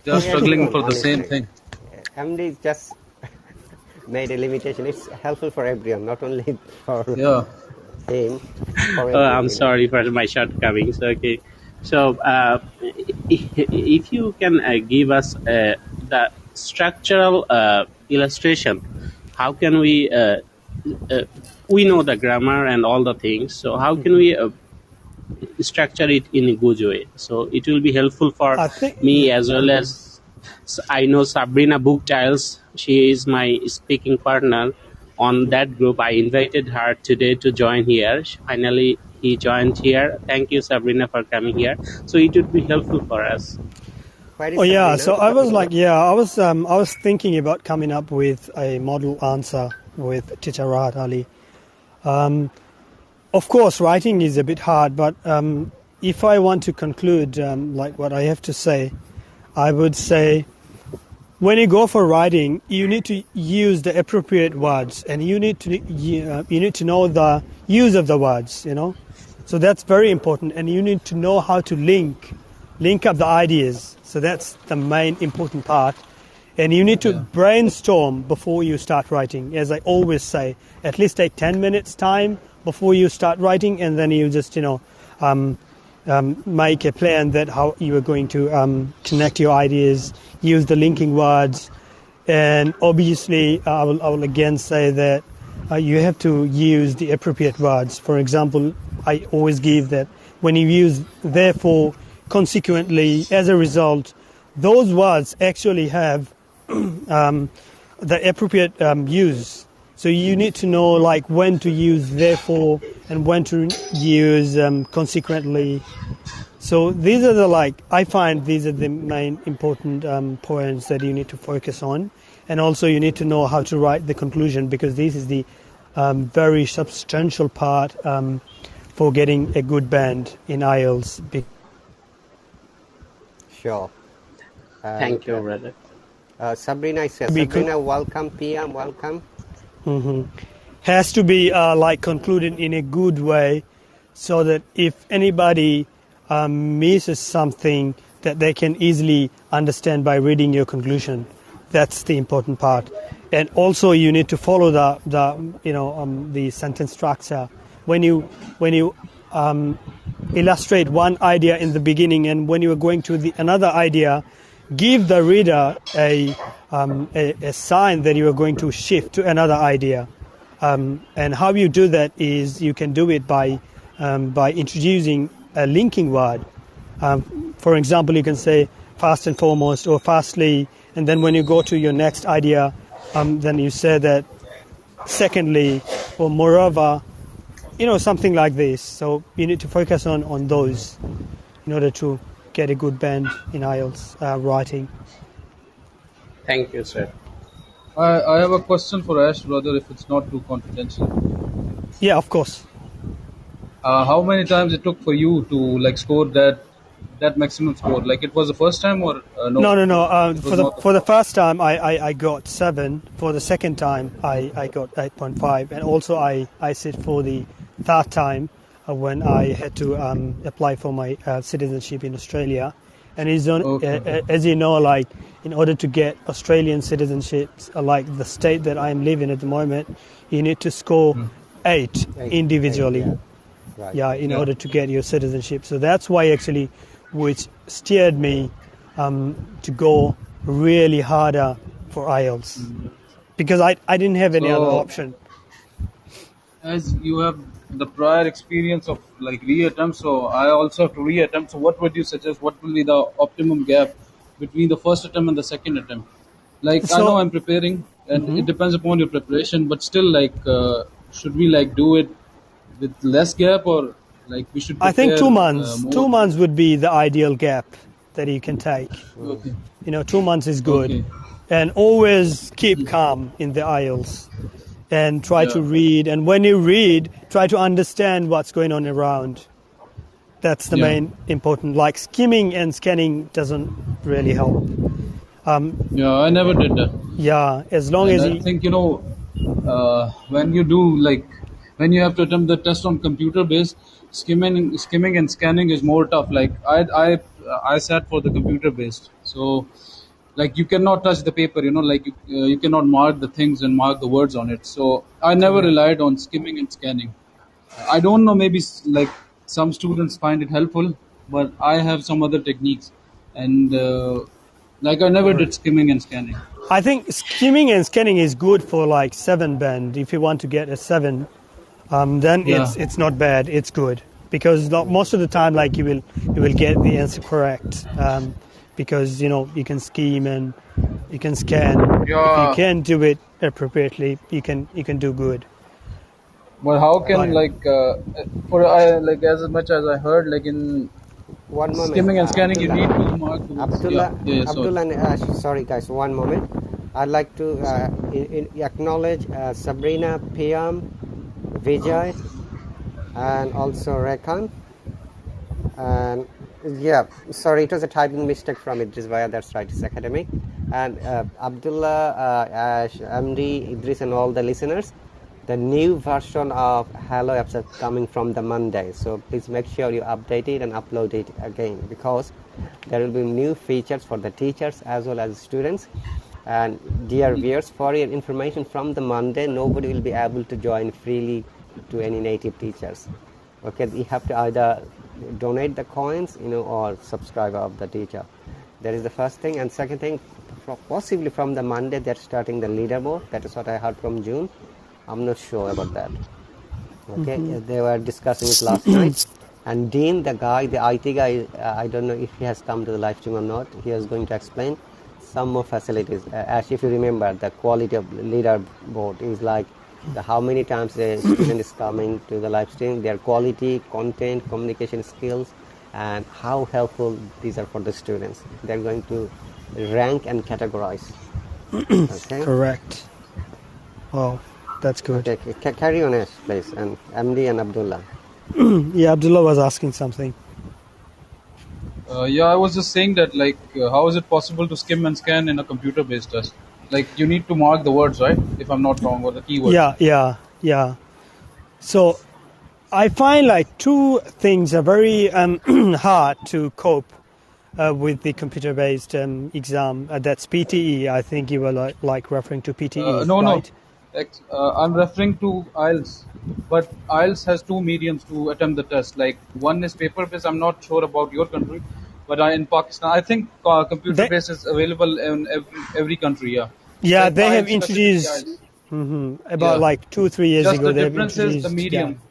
They
for
are struggling
everyone,
for the same
honestly.
thing.
MD just made a limitation. It's helpful for everyone, not only for
Yeah.
him, for
I'm
everyone.
sorry for my shortcomings. Okay, so if you can give us the structural illustration, how can we know the grammar and all the things? So how can we structure it in a good way? So it will be helpful for
I think,
me as well as I know Sabrina Booktiles. She is my speaking partner on that group. I invited her today to join here. Finally, he joined here. Thank you, Sabrina, for coming here. So it would be helpful for us.
Where
oh
is
yeah,
Sabrina?
so I was like, I was thinking about coming up with a model answer with Teacher Rahat Ali. Of course, writing is a bit hard, but if I want to conclude, like what I have to say, I would say when you go for writing, you need to use the appropriate words, and you need to know the use of the words. So that's very important, and you need to know how to link up the ideas. So that's the main important part. And you need to brainstorm before you start writing. As I always say, at least take 10 minutes time before you start writing, and then you just, make a plan that how you are going to connect your ideas, use the linking words. And obviously, I will again say that you have to use the appropriate words. For example, I always give that when you use therefore, consequently, as a result, those words actually have the appropriate use. So you need to know like when to use therefore and when to use consequently. So these are I find these are the main important points that you need to focus on. And also you need to know how to write the conclusion, because this is the very substantial part for getting a good band in IELTS.
Sure. And
Thank you, brother.
Sabrina is here. Sabrina, welcome. PM, welcome.
Has to be concluded in a good way, so that if anybody misses something, that they can easily understand by reading your conclusion. That's the important part. And also you need to follow the sentence structure. When you illustrate one idea in the beginning, and when you are going to another idea, give the reader a sign that you are going to shift to another idea. And how you do that is you can do it by introducing a linking word. For example, you can say first and foremost or firstly, and then when you go to your next idea, then you say that secondly or moreover, something like this. So you need to focus on those in order to get a good band in IELTS writing.
Thank you, sir.
I have a question for Ash, brother, if it's not too confidential.
Yeah, of course.
How many times it took for you to score that maximum score? Like it was the first time or no?
No. For the first time, I got 7. For the second time, I got 8.5, and also I sit for the third time when I had to apply for my citizenship in Australia. And as you know, in order to get Australian citizenship, like the state that I am living at the moment, you need to score 8
Eight,
individually.
yeah. Right.
Yeah, in
Yeah.
order to get your citizenship. So that's why actually, which steered me to go really harder for IELTS, because I didn't have any other
So
option.
as you have the prior experience of like reattempt, so I also have to reattempt. So what would you suggest? What will be the optimum gap between the first attempt and the second attempt? Like I know
So
I'm preparing, and it depends upon your preparation, but still, like, should we like do it with less gap, or like we should
I think
prepare
2 months.
more?
2 months would be the ideal gap that you can take.
Okay,
2 months is good,
okay,
and always keep calm in the IELTS and try to
yeah,
read. And when you read, try to understand what's going on around. That's the
yeah,
main important. Like skimming and scanning doesn't really help.
yeah. I never did that.
Yeah, as long
And
as
I
you.
think when you do like when you have to attempt the test on computer based, skimming and scanning is more tough. Like I sat for the computer based, so like you cannot touch the paper, like you cannot mark the things and mark the words on it. So I never
Correct.
relied on skimming and scanning. I don't know, maybe like some students find it helpful, but I have some other techniques, and like I never did
Correct.
skimming and scanning.
I think skimming and scanning is good for like 7 band. If you want to get a 7, then
Yeah,
it's not bad. It's good because most of the time, like you will get the answer correct, because you can scheme and you can scan. If you
yeah.
can do it appropriately, you can do good.
But how can
But
like for I like as much as I heard, like in
One moment,
skimming and scanning, you need to
Abdullah.
mark the words. Yeah,
Abdullah,
yeah, yeah. Sorry.
Abdullah, and sorry guys, one moment. I'd like to acknowledge Sabrina, Piam, Vijay, and also Rekan. And yeah, sorry, it was a typing mistake from Idris via that's right, it's academic. And Abdullah, Ash, MD, Idris, and all the listeners, the new version of Hello apps are coming from the Monday. So please make sure you update it and upload it again, because there will be new features for the teachers as well as students. And dear viewers, for your information, from the Monday, nobody will be able to join freely to any native teachers. Okay, you have to either donate the coins, or subscribe of the teacher. That is the first thing. And second thing, possibly from the Monday they're starting the leaderboard. That is what I heard from June. I'm not sure about that. Okay, they were discussing it last night. And Dean, the guy, the IT guy, I don't know if he has come to the live stream or not. He is going to explain some more facilities. As if you remember, the quality of leaderboard is like how many times the student is coming to the live stream, their quality, content, communication skills, and how helpful these are for the students. They're going to rank and categorize. Okay.
correct. Oh, that's good.
Okay. Carry on, Ash, please, and MD and Abdullah.
Yeah, Abdullah was asking something.
Yeah, I was just saying that like how is it possible to skim and scan in a computer-based test? Like you need to mark the words, right? If I'm not wrong, or the keywords.
Yeah. So I find like two things are very hard to cope with the computer-based exam. That's PTE. I think you were like referring to PTE,
No, no.
right?
I'm referring to IELTS, but IELTS has two mediums to attempt the test. Like one is paper-based. I'm not sure about your country, but in Pakistan, I think
They,
computer-based is available in every country. Yeah,
yeah,
like
they have
specifically
introduced
IELTS.
about
Yeah.
like 2-3 years
Just
ago.
the
They have
difference is the
introduced, yeah.
medium.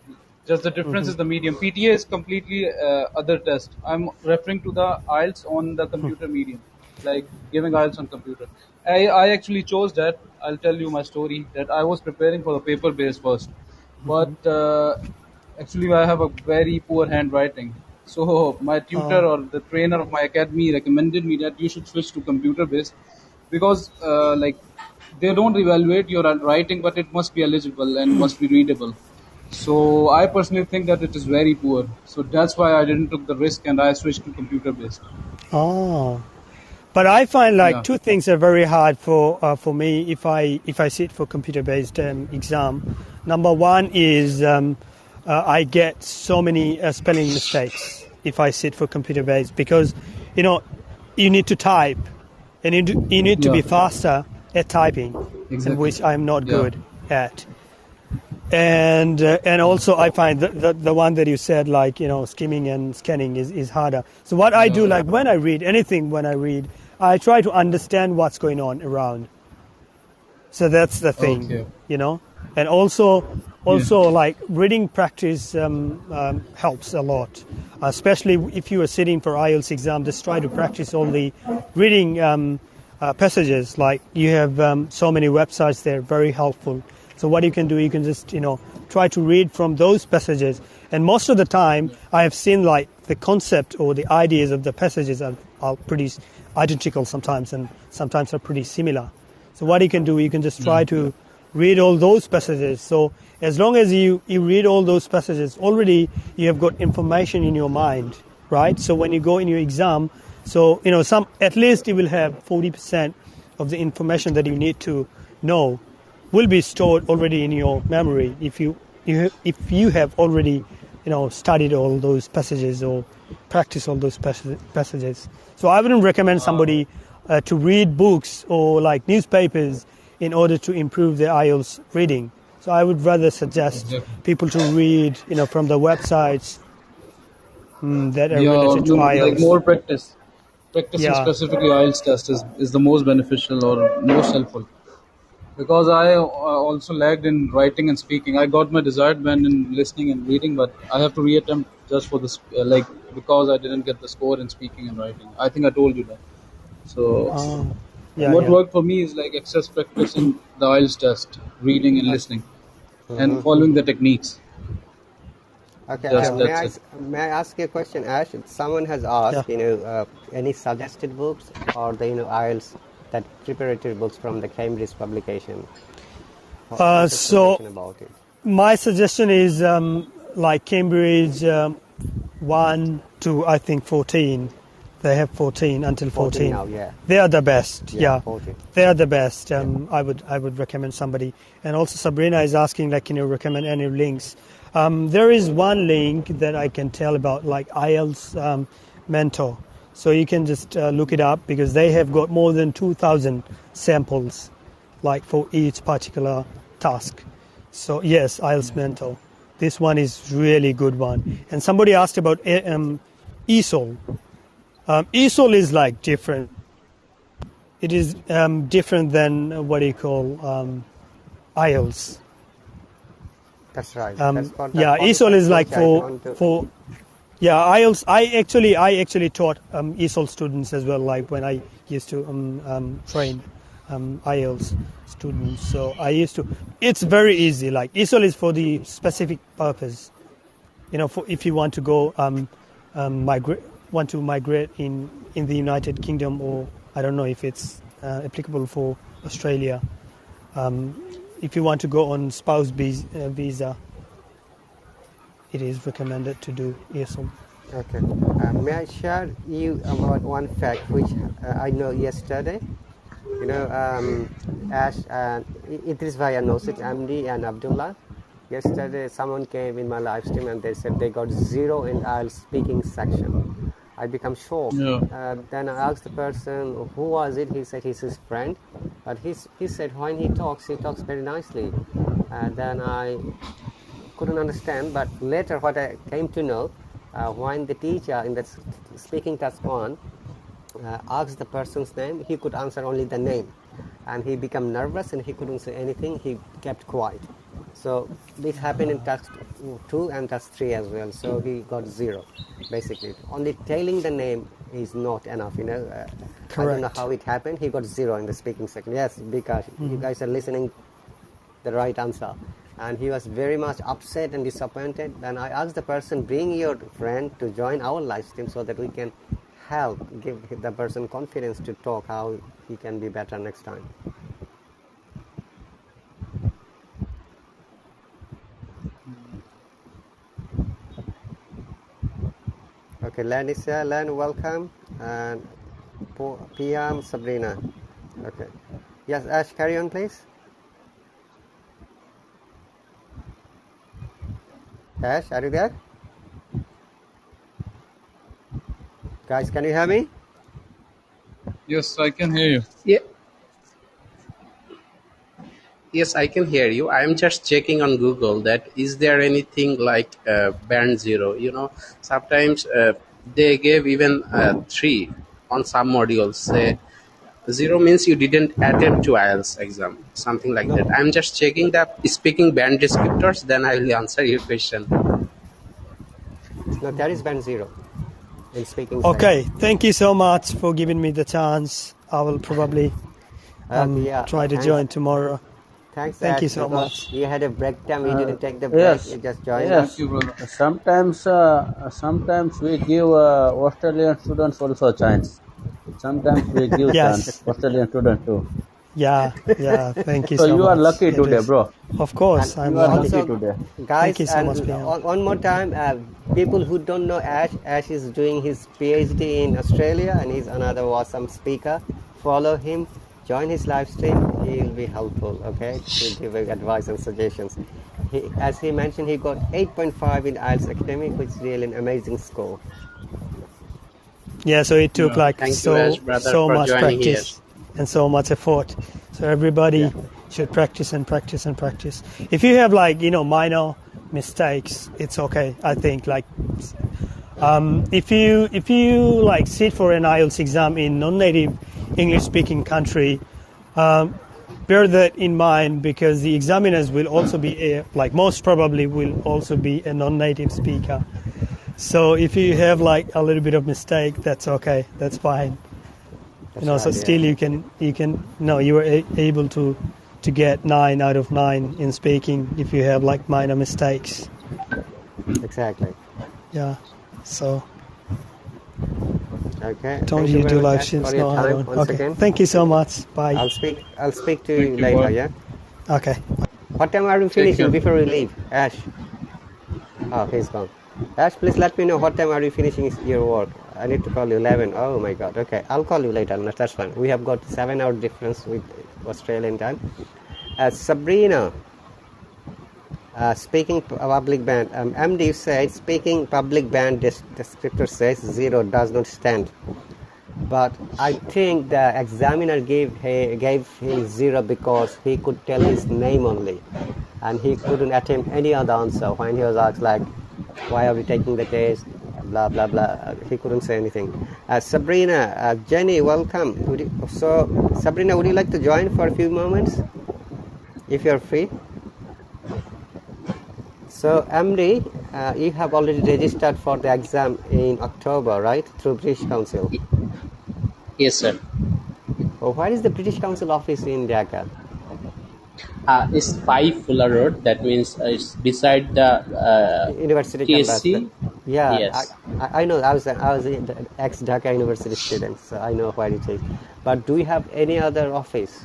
Just the difference is the medium. PTA is completely other test. I'm referring to the IELTS on the computer medium, like giving IELTS on computer. I actually chose that. I'll tell you my story that I was preparing for the paper based first, but actually I have a very poor handwriting. So my tutor or the trainer of my academy recommended me that you should switch to computer based because like they don't evaluate your writing, but it must be eligible and must be readable. So I personally think that it is very poor. So that's why I didn't took the risk and I switched to computer based.
Oh, but I find like
Yeah.
two things are very hard for me if I sit for computer-based exam. Number one is I get so many spelling mistakes if I sit for computer-based because you need to type and you need to
Yeah.
be faster at typing, and
Exactly.
which I'm not
Yeah.
good at. and also I find the one that you said, like, skimming and scanning is harder. So what I do,
Yeah.
like when I read anything, I try to understand what's going on around. So that's the thing,
Okay.
and also
Yeah.
like reading practice helps a lot, especially if you are sitting for IELTS exam. Just try to practice all the reading passages. Like, you have so many websites there, very helpful. So what you can do, you can just try to read from those passages, and most of the time I have seen, like, the concept or the ideas of the passages are pretty identical sometimes, and sometimes are pretty similar. So what you can do, you can just
Yeah.
try to read all those passages. So as long as you read all those passages, already you have got information in your mind, right? So when you go in your exam, so some, at least you will have 40% of the information that you need to know will be stored already in your memory if you have already studied all those passages or practice all those passages. So I wouldn't recommend somebody to read books or like newspapers in order to improve their IELTS reading. So I would rather suggest
Exactly.
people to read from the websites that are
Yeah, or
related to
like
IELTS.
more practice. Practicing
Yeah.
specifically IELTS test is the most beneficial or most helpful. Because I also lagged in writing and speaking. I got my desired band in listening and reading, but I have to reattempt just for this, because I didn't get the score in speaking and writing. I think I told you that. So,
Yeah,
what
yeah.
worked for me is like excess practice in the IELTS test, reading and
Okay.
listening, and following the techniques.
Okay,
Just
Yeah.
that's it.
may I ask you a question, Ash? Someone has
Yeah.
asked, any suggested books or the IELTS, that preparatory books from the Cambridge publication. What's your
So
suggestion about it?
my suggestion is like Cambridge 1 to, I think, 14. They have 14 until
14
14.
now, yeah,
They are the best.
yeah,
Yeah,
14,
they are the best.
yeah.
I would recommend somebody. And also Sabrina is asking, like, can you recommend any links? There is one link that I can tell about, like IELTS Mentor. So you can just look it up, because they have got more than 2,000 samples, like for each particular task. So yes, IELTS Mentor. This one is really good one. And somebody asked about ESOL. ESOL is like different. It is different than what do you call IELTS.
That's right. That's for the
Yeah, ESOL
qualified
is like
teacher. If you
for
want to,
for yeah, IELTS. I actually taught ESOL students as well. Like when I used to train IELTS students. So I used to. It's very easy. Like ESOL is for the specific purpose. For if you want to go migrate in the United Kingdom, or I don't know if it's applicable for Australia. If you want to go on spouse visa, it is recommended to do ESOL.
okay. May I share you about one fact which I know yesterday? You know, Ash and Idris Bhai knows it, Amdi and Abdullah. Yesterday, someone came in my live stream and they said they got 0 in IELTS speaking section. I become shocked.
Yeah.
Then I asked the person who was it. He said he's his friend, but he said when he talks very nicely. Then I couldn't understand, but later what I came to know, when the teacher in the speaking task 1 asked the person's name, he could answer only the name, and he became nervous and he couldn't say anything. He kept quiet. So this happened in task 2 and task 3 as well. So he got 0. Basically, only telling the name is not enough. I don't know
Correct.
how it happened. He got 0 in the speaking section. Yes, because you guys are listening the right answer. And he was very much upset and disappointed. Then I asked the person, bring your friend to join our live stream so that we can help give the person confidence to talk how he can be better next time. Okay, Len is here. Len, welcome. And PM Sabrina. Okay. Yes, Ash, carry on, please. Ash, are you there? Guys, can you hear me?
Yes, I can hear you.
Yeah.
Yes, I can hear you. I'm just checking on Google that is there anything like band zero. Sometimes they gave even three on some modules. Say zero means you didn't attempt to IELTS exam, something like
No,
that. I'm just checking the speaking band descriptors. Then I will answer your question.
no, there is band zero in speaking side.
Okay, thank you so much for giving me the chance. I will probably
Okay, yeah.
try to
Thanks,
join tomorrow.
thanks,
Thank
Ash.
you so
Because
much.
you had a break time, you
Uh,
didn't take the break.
yes,
You just joined
Thank
us.
yes.
you, brother.
Sometimes we give Australian students also a chance. Sometimes we give chance
Yes,
Australian student too.
yeah. Thank you
So
so
you are
much.
lucky
It
today,
is,
bro.
of
And
course, I'm
You are
lucky.
lucky
also,
today.
Thank
guys,
you so much,
and
PM.
one more time, people who don't know Ash, Ash is doing his PhD in Australia and he's another awesome speaker. Follow him, join his live stream. He'll be helpful, okay? He'll give you advice and suggestions. As he mentioned, he got 8.5 in IELTS academic, which is really an amazing score.
Yeah, so it took
Yeah.
like
Thank you, Ash, brother,
so
for
much
joining here.
practice and so much effort. So
Yeah,
everybody should practice and practice and practice. If you have like minor mistakes, it's okay. I think like if you like sit for an IELTS exam in non-native English-speaking country, bear that in mind because the examiners will also be like most probably will also be a non-native speaker. So if you have like a little bit of mistake, that's okay. That's fine.
that's
So
right, yeah.
still you can no you were able to get 9 out of 9 in speaking if you have like minor mistakes.
Exactly.
Yeah. So
Okay,
don't
thank you
you
very
do
much,
live
Ash, for
streams?
your
No, I
time
don't.
once
Okay.
again.
Thank you so much. Bye.
I'll speak to you
Thank you.
later,
Bye.
yeah?
Okay.
What time are you
Take
finishing
care.
before we leave? Ash. Oh, he's gone. Ash, please let me know what time are you finishing your work. I need to call you 11. Oh my god. Okay, I'll call you later. No, that's fine. We have got 7 hour difference with Australian time. Sabrina, speaking public band. MD said speaking public band descriptor says 0 does not stand. But I think the examiner gave him 0 because he could tell his name only. And he couldn't attempt any other answer when he was asked like, why are we taking the test? Blah, blah, blah. He couldn't say anything. Sabrina, Jenny, welcome. Sabrina, would you like to join for a few moments if you're free? So, MD, you have already registered for the exam in October, right? Through British Council.
Yes, sir.
Oh, where is the British Council office in Dhaka?
It's 5 Fuller Road. That means it's beside the
University campus.
TSC.
Yeah,
Yes.
I know. I was an ex Dhaka University student, so I know where it is. But do you have any other office?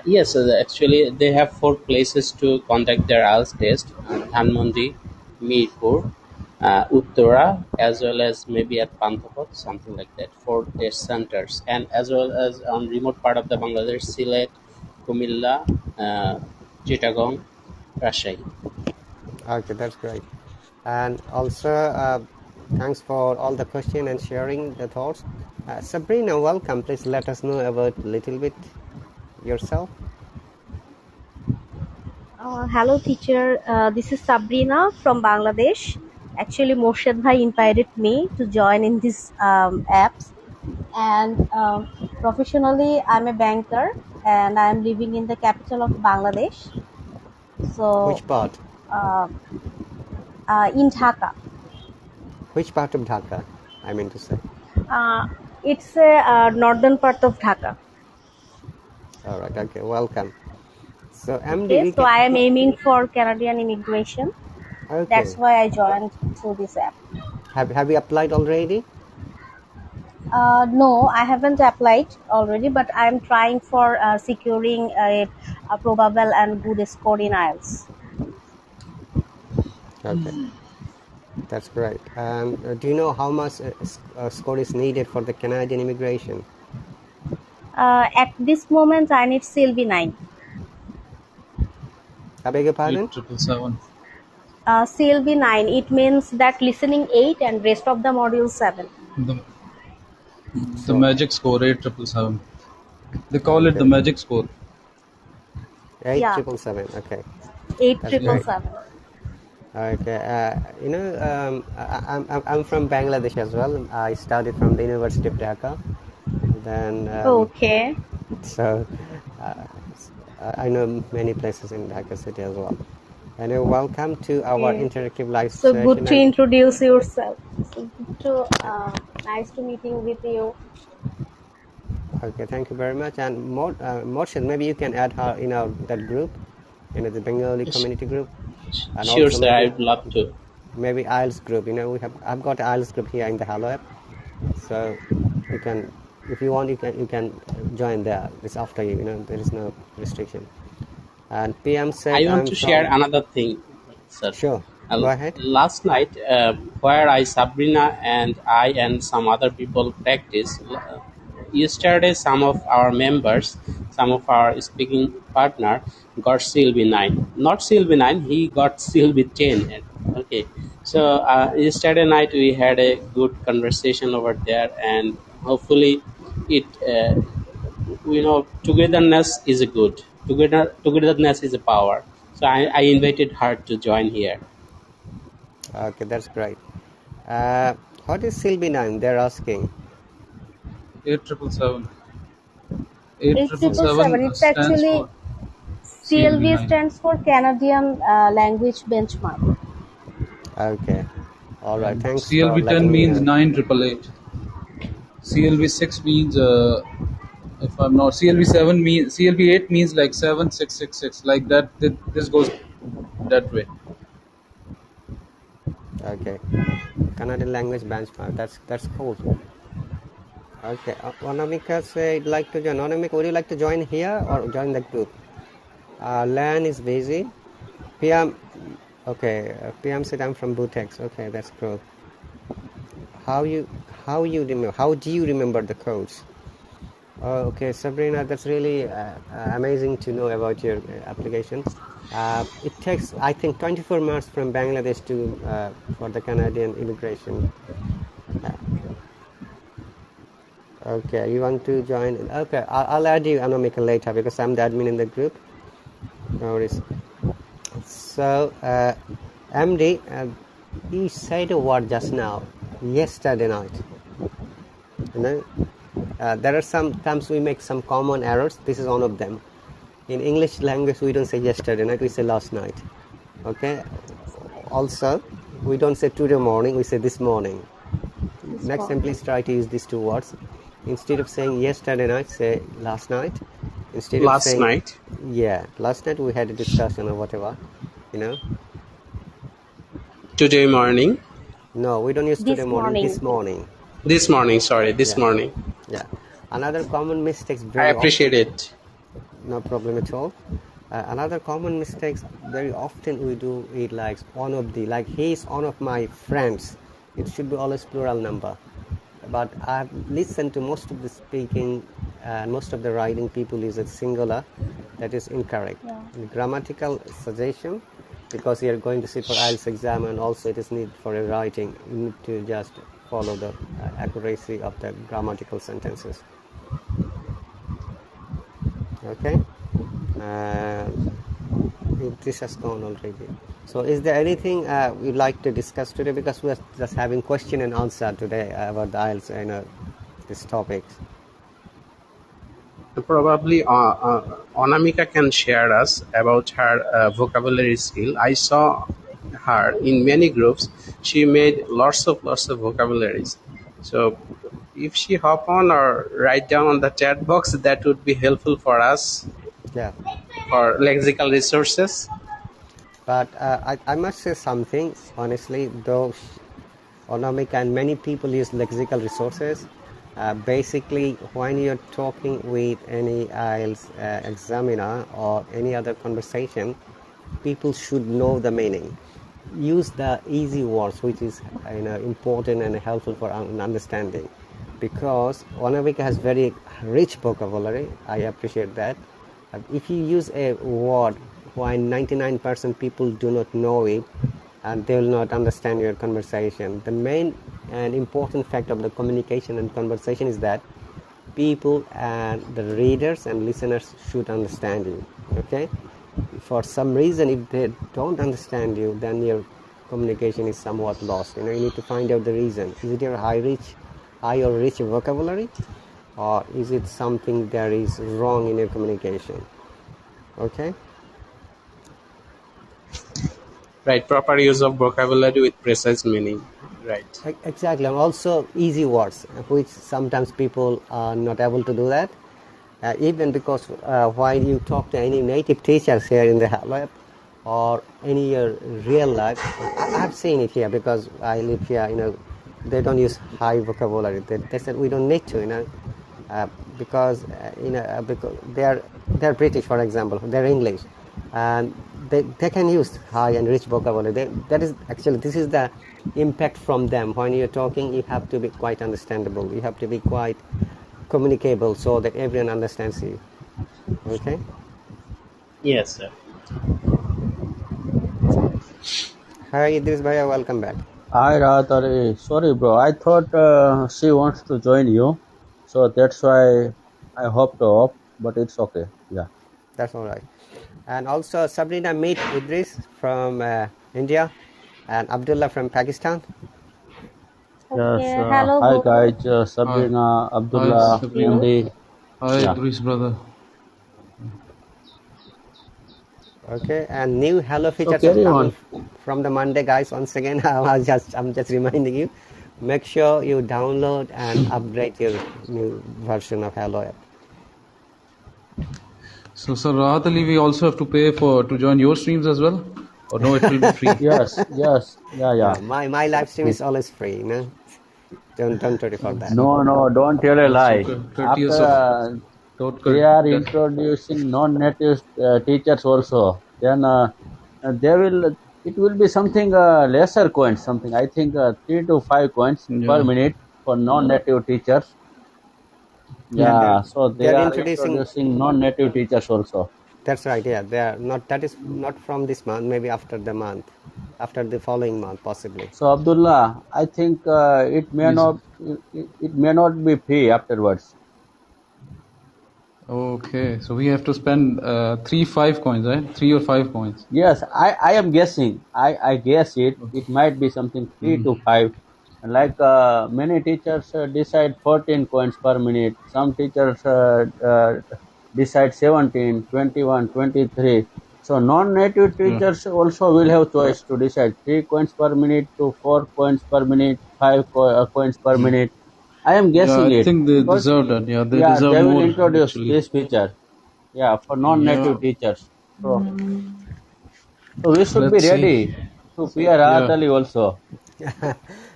Yes, so actually they have 4 places to conduct their IELTS test: Dhanmondi, Mirpur, Uttara, as well as maybe at Pantapot, something like that. 4 test centers, and as well as on remote part of the Bangladesh, Sylhet, Kumilla, Chittagong, Rajshahi.
Okay, that's great. And also, thanks for all the question and sharing the thoughts. Sabrina, welcome. Please let us know about a little bit yourself.
Hello, teacher. This is Sabrina from Bangladesh. Actually, Morshed Bhai invited me to join in this apps. And professionally, I'm a banker and I'm living in the capital of Bangladesh. So,
Which part?
uh, in Dhaka.
Which part of Dhaka? I mean to say.
Uh, it's a northern part of Dhaka.
All right. Okay. Welcome. So, MD,
Okay,
we
so
can.
I am aiming for Canadian immigration. That's
Okay.
why I joined through this app.
Have you applied already?
No, I haven't applied already, but I'm trying for securing a probable and good score in IELTS.
Okay. That's great. And do you know how much score is needed for the Canadian immigration?
At this moment, I need CLB 9.
I beg your pardon?
8777.
CLB 9, it means that listening 8 and rest of the module 7.
The
So,
magic score 8777. They call it the
okay.
magic score.
Yeah,
8777. Okay,
eight
that's
triple
Yeah.
great.
seven.
Okay, I'm from Bangladesh as well. I studied from the University of Dhaka. Then,
Okay.
so uh, I know many places in Dhaka city as well. And welcome to our
Okay.
interactive live
So good
session.
to
And
introduce yourself. So good to nice to meeting with you.
okay, thank you very much. And Morshid, maybe you can add her in our that group, the Bengali community group, and
Sure,
also
sir.
maybe
I'd love to.
IELTS group. I've got IELTS group here in the Hello app, so you can, if you want, you can join there. It's after you. There is no restriction. And PM
I
said
want
I'm
to share
from.
another thing, sir.
Sure, go ahead.
Last night, where Sabrina and some other people practice. Yesterday, some of our members, some of our speaking partner got CLB 9. Not CLB 9, he got CLB 10. Okay, so yesterday night we had a good conversation over there, and hopefully, it togetherness is a good. Togetherness is a power. So I invited her to join here.
Okay, that's great. Uh, what is CLB 9? They're asking.
8777. Eight
Eight
triple
triple
Okay,
seven
seven. It's
stands
actually
for
CLB
CLB 9.
stands for Canadian Language Benchmark.
okay, all right.
And
Thanks for
CLB 10
letting me
means
know.
9888. CLB 6 means, if I'm not, CLB 7 means, CLB 8 means like 7666. Like that, this goes that way.
Okay, Canadian language benchmark. That's cool. Okay, Anamika said like to join. Anamika, would you like to join here or join the group? Lan is busy. PM, okay. PM said I'm from Butex. Okay, that's cool. How you remember? How do you remember the codes? Okay, Sabrina, that's really amazing to know about your application. It takes, I think, 24 months from Bangladesh to for the Canadian immigration. Uh, okay, you want to join? Okay, I'll add you, Anamika, later because I'm the admin in the group. No worries. So, MD, you said a word just now, yesterday night. You know, there are some times we make some common errors. This is one of them. In English language, we don't say yesterday night, we say last night. Okay. Also, we don't say today morning, we say this morning.
This
Next time,
morning.
please try to use these two words. Instead of saying yesterday night, say last night. Instead of
Last
saying,
night,
yeah, last night we had a discussion or whatever, you know.
today morning,
No, we don't use today
This
morning,
morning.
this morning.
this morning, sorry, this
Yeah,
morning.
yeah. Another common mistakes
I
very
appreciate
often,
it.
no problem at all. Another common mistakes very often we do it like one of the, like he is one of my friends. It should be always plural number. But I've listened to most of the speaking and most of the writing people use it singular. That is incorrect.
Yeah.
The grammatical suggestion, because you are going to sit for IELTS exam and also it is needed for a writing, you need to just follow the accuracy of the grammatical sentences. Okay? Uh, this has gone already. So is there anything we'd like to discuss today? Because we're just having question and answer today about the IELTS and this topic.
Probably Anamika can share us about her vocabulary skill. I saw her in many groups. She made lots of vocabularies. So if she hop on or write down on the chat box, that would be helpful for us
Yeah.
for lexical resources.
But I must say something, honestly, though Onomic and many people use lexical resources. Basically, when you're talking with any IELTS examiner or any other conversation, people should know the meaning. Use the easy words, which is important and helpful for understanding. Because Onavika has very rich vocabulary, I appreciate that. If you use a word when 99% people do not know it, and they will not understand your conversation. The main and important fact of the communication and conversation is that people and the readers and listeners should understand you. Okay, for some reason, if they don't understand you, then your communication is somewhat lost. You need to find out the reason. Is it your high or rich vocabulary, or is it something that is wrong in your communication? Okay.
Right, proper use of vocabulary with precise meaning. Right.
Exactly, and also easy words, which sometimes people are not able to do that. Even because while you talk to any native teachers here in the lab or any real life, I've seen it here because I live here. They don't use high vocabulary. They said we don't need to. Uh, because because they're British, for example, they're English, and they can use high and rich vocabulary. That is actually, this is the impact from them. When you're talking, you have to be quite understandable. You have to be quite communicable so that everyone understands you. Okay.
Yes, sir.
Hi Idris Bhaiya, welcome back.
Hi Rahat, sorry bro, I thought she wants to join you, so that's why I hopped off, but it's okay. Yeah.
That's all right. And also Sabrina, meet Idris from India and Abdullah from Pakistan.
Yes.
Okay, hello
Hi
both.
guys,
Hi,
Sabrina,
hi,
Thank
Abdullah,
Sabrina.
you.
MD.
Hi,
Yeah.
Idris, brother.
Okay, and new hello
So
features are
carry
coming
on.
from the Monday, guys. Once again, I'm just reminding you. Make sure you download and upgrade your new version of Hello app.
So, Sir Rahat Ali, we also have to pay for to join your streams as well, or no? It will be free.
Yes, yes, yeah, yeah.
No, my live stream is always free. Don't worry for that.
No, no, don't tell a
That's so
lie.
courteous
After
of Tot
they are
that.
introducing non-native teachers also, then they will. It will be something lesser coins, something I think 3 to 5 coins per
Yeah,
minute for non-native teachers.
Yeah,
mm.
Yeah, so they
they're
are
introducing.
introducing non-native teachers also.
That's right. Yeah, they are not. That is not from this month. Maybe after the month, after the following month, possibly.
So Abdullah, I think
Yes.
it may not be free afterwards.
Okay, so we have to spend 3 5 coins, right? 3 or 5 coins.
Yes, I am guessing. I guess it might be something 3 to 5. Like many teachers decide 14 coins per minute. Some teachers decide 17, 21, 23. So non-native
Yeah,
teachers also will have choice to decide 3 coins per minute to 4 coins per minute, coins per minute. I am
yeah.
guessing
I
it
think they
because
deserve that. Yeah, they
yeah,
deserve
they will
more
introduce
actually.
this feature. Yeah, for
Yeah.
non-native teachers. So we should be
Let's see.
ready to peer
Yeah.
Rahat Ali also.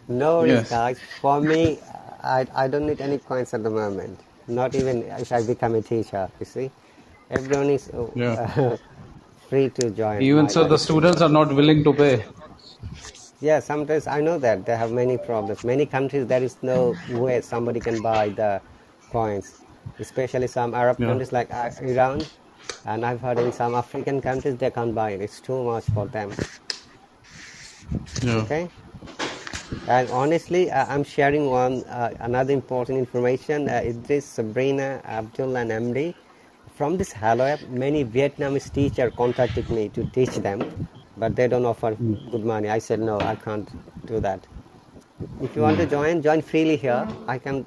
No worries,
Yes.
guys. For me, I don't need any coins at the moment. Not even if I become a teacher. You see, everyone is
Yeah.
free to join
Even
my
so,
live
the
stream.
students are not willing to pay.
Yeah, sometimes I know that they have many problems. Many countries there is no way somebody can buy the coins, especially some Arab
Yeah.
countries like Iran, and I've heard in some African countries they can't buy it. It's too much for them.
Yeah.
Okay. And honestly, I'm sharing one another important information. Idris, Sabrina, Abdul, and MD. From this Hello app, many Vietnamese teachers contacted me to teach them, but they don't offer good money. I said no, I can't do that. If you want to join freely here. I can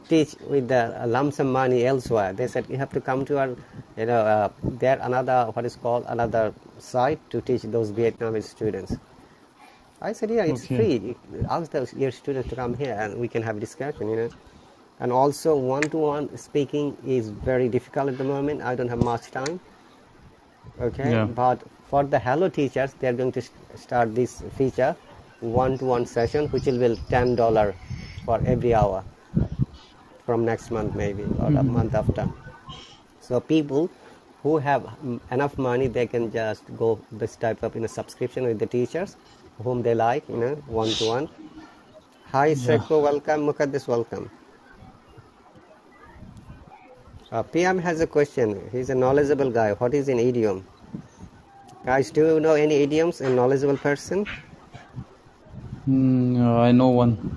teach with the lump sum money elsewhere. They said you have to come to our, there another what is called another site to teach those Vietnamese students. I said, yeah, it's
Okay.
free. Ask your students to come here and we can have a discussion. And also one-to-one speaking is very difficult at the moment. I don't have much time. Okay,
Yeah.
but for the Hello teachers, they're going to start this feature, one-to-one session, which will be $10 for every hour from next month maybe or a month after. So people who have enough money, they can just go this type of in a subscription with the teachers whom they like, one-to-one. Hi
Yeah.
Seko, welcome. Mukaddis, welcome. PM has a question. He's a knowledgeable guy. What is an idiom? Guys, do you know any idioms? A knowledgeable person?
I know one.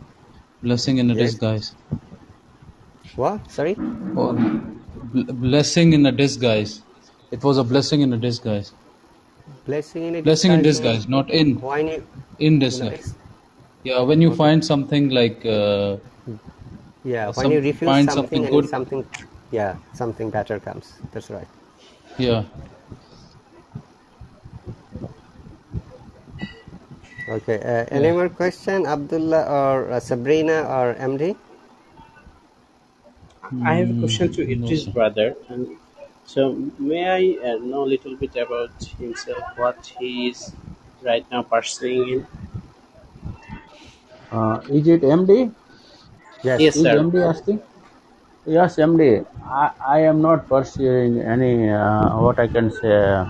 Blessing in a
Yes.
disguise.
What? Sorry?
Or blessing in a disguise. It was a blessing in a disguise.
Blessing in a
Blessing in
disguise means
disguise, not in
when you,
in
you know,
disguise. Yeah, when you
okay,
find something like
yeah, when you
some
refuse
find
something
something
and
good.
something, yeah, something better comes. That's right.
Yeah.
Okay.
Yeah.
Any more question, Abdullah or Sabrina or MD?
I have a question to
No,
Idris'
sir.
brother. And so, may I know a little bit about himself, what he is right now pursuing in?
Is it MD?
Yes.
Yes,
Is
sir.
MD asking? Yes, MD. I am not pursuing any, what I can say,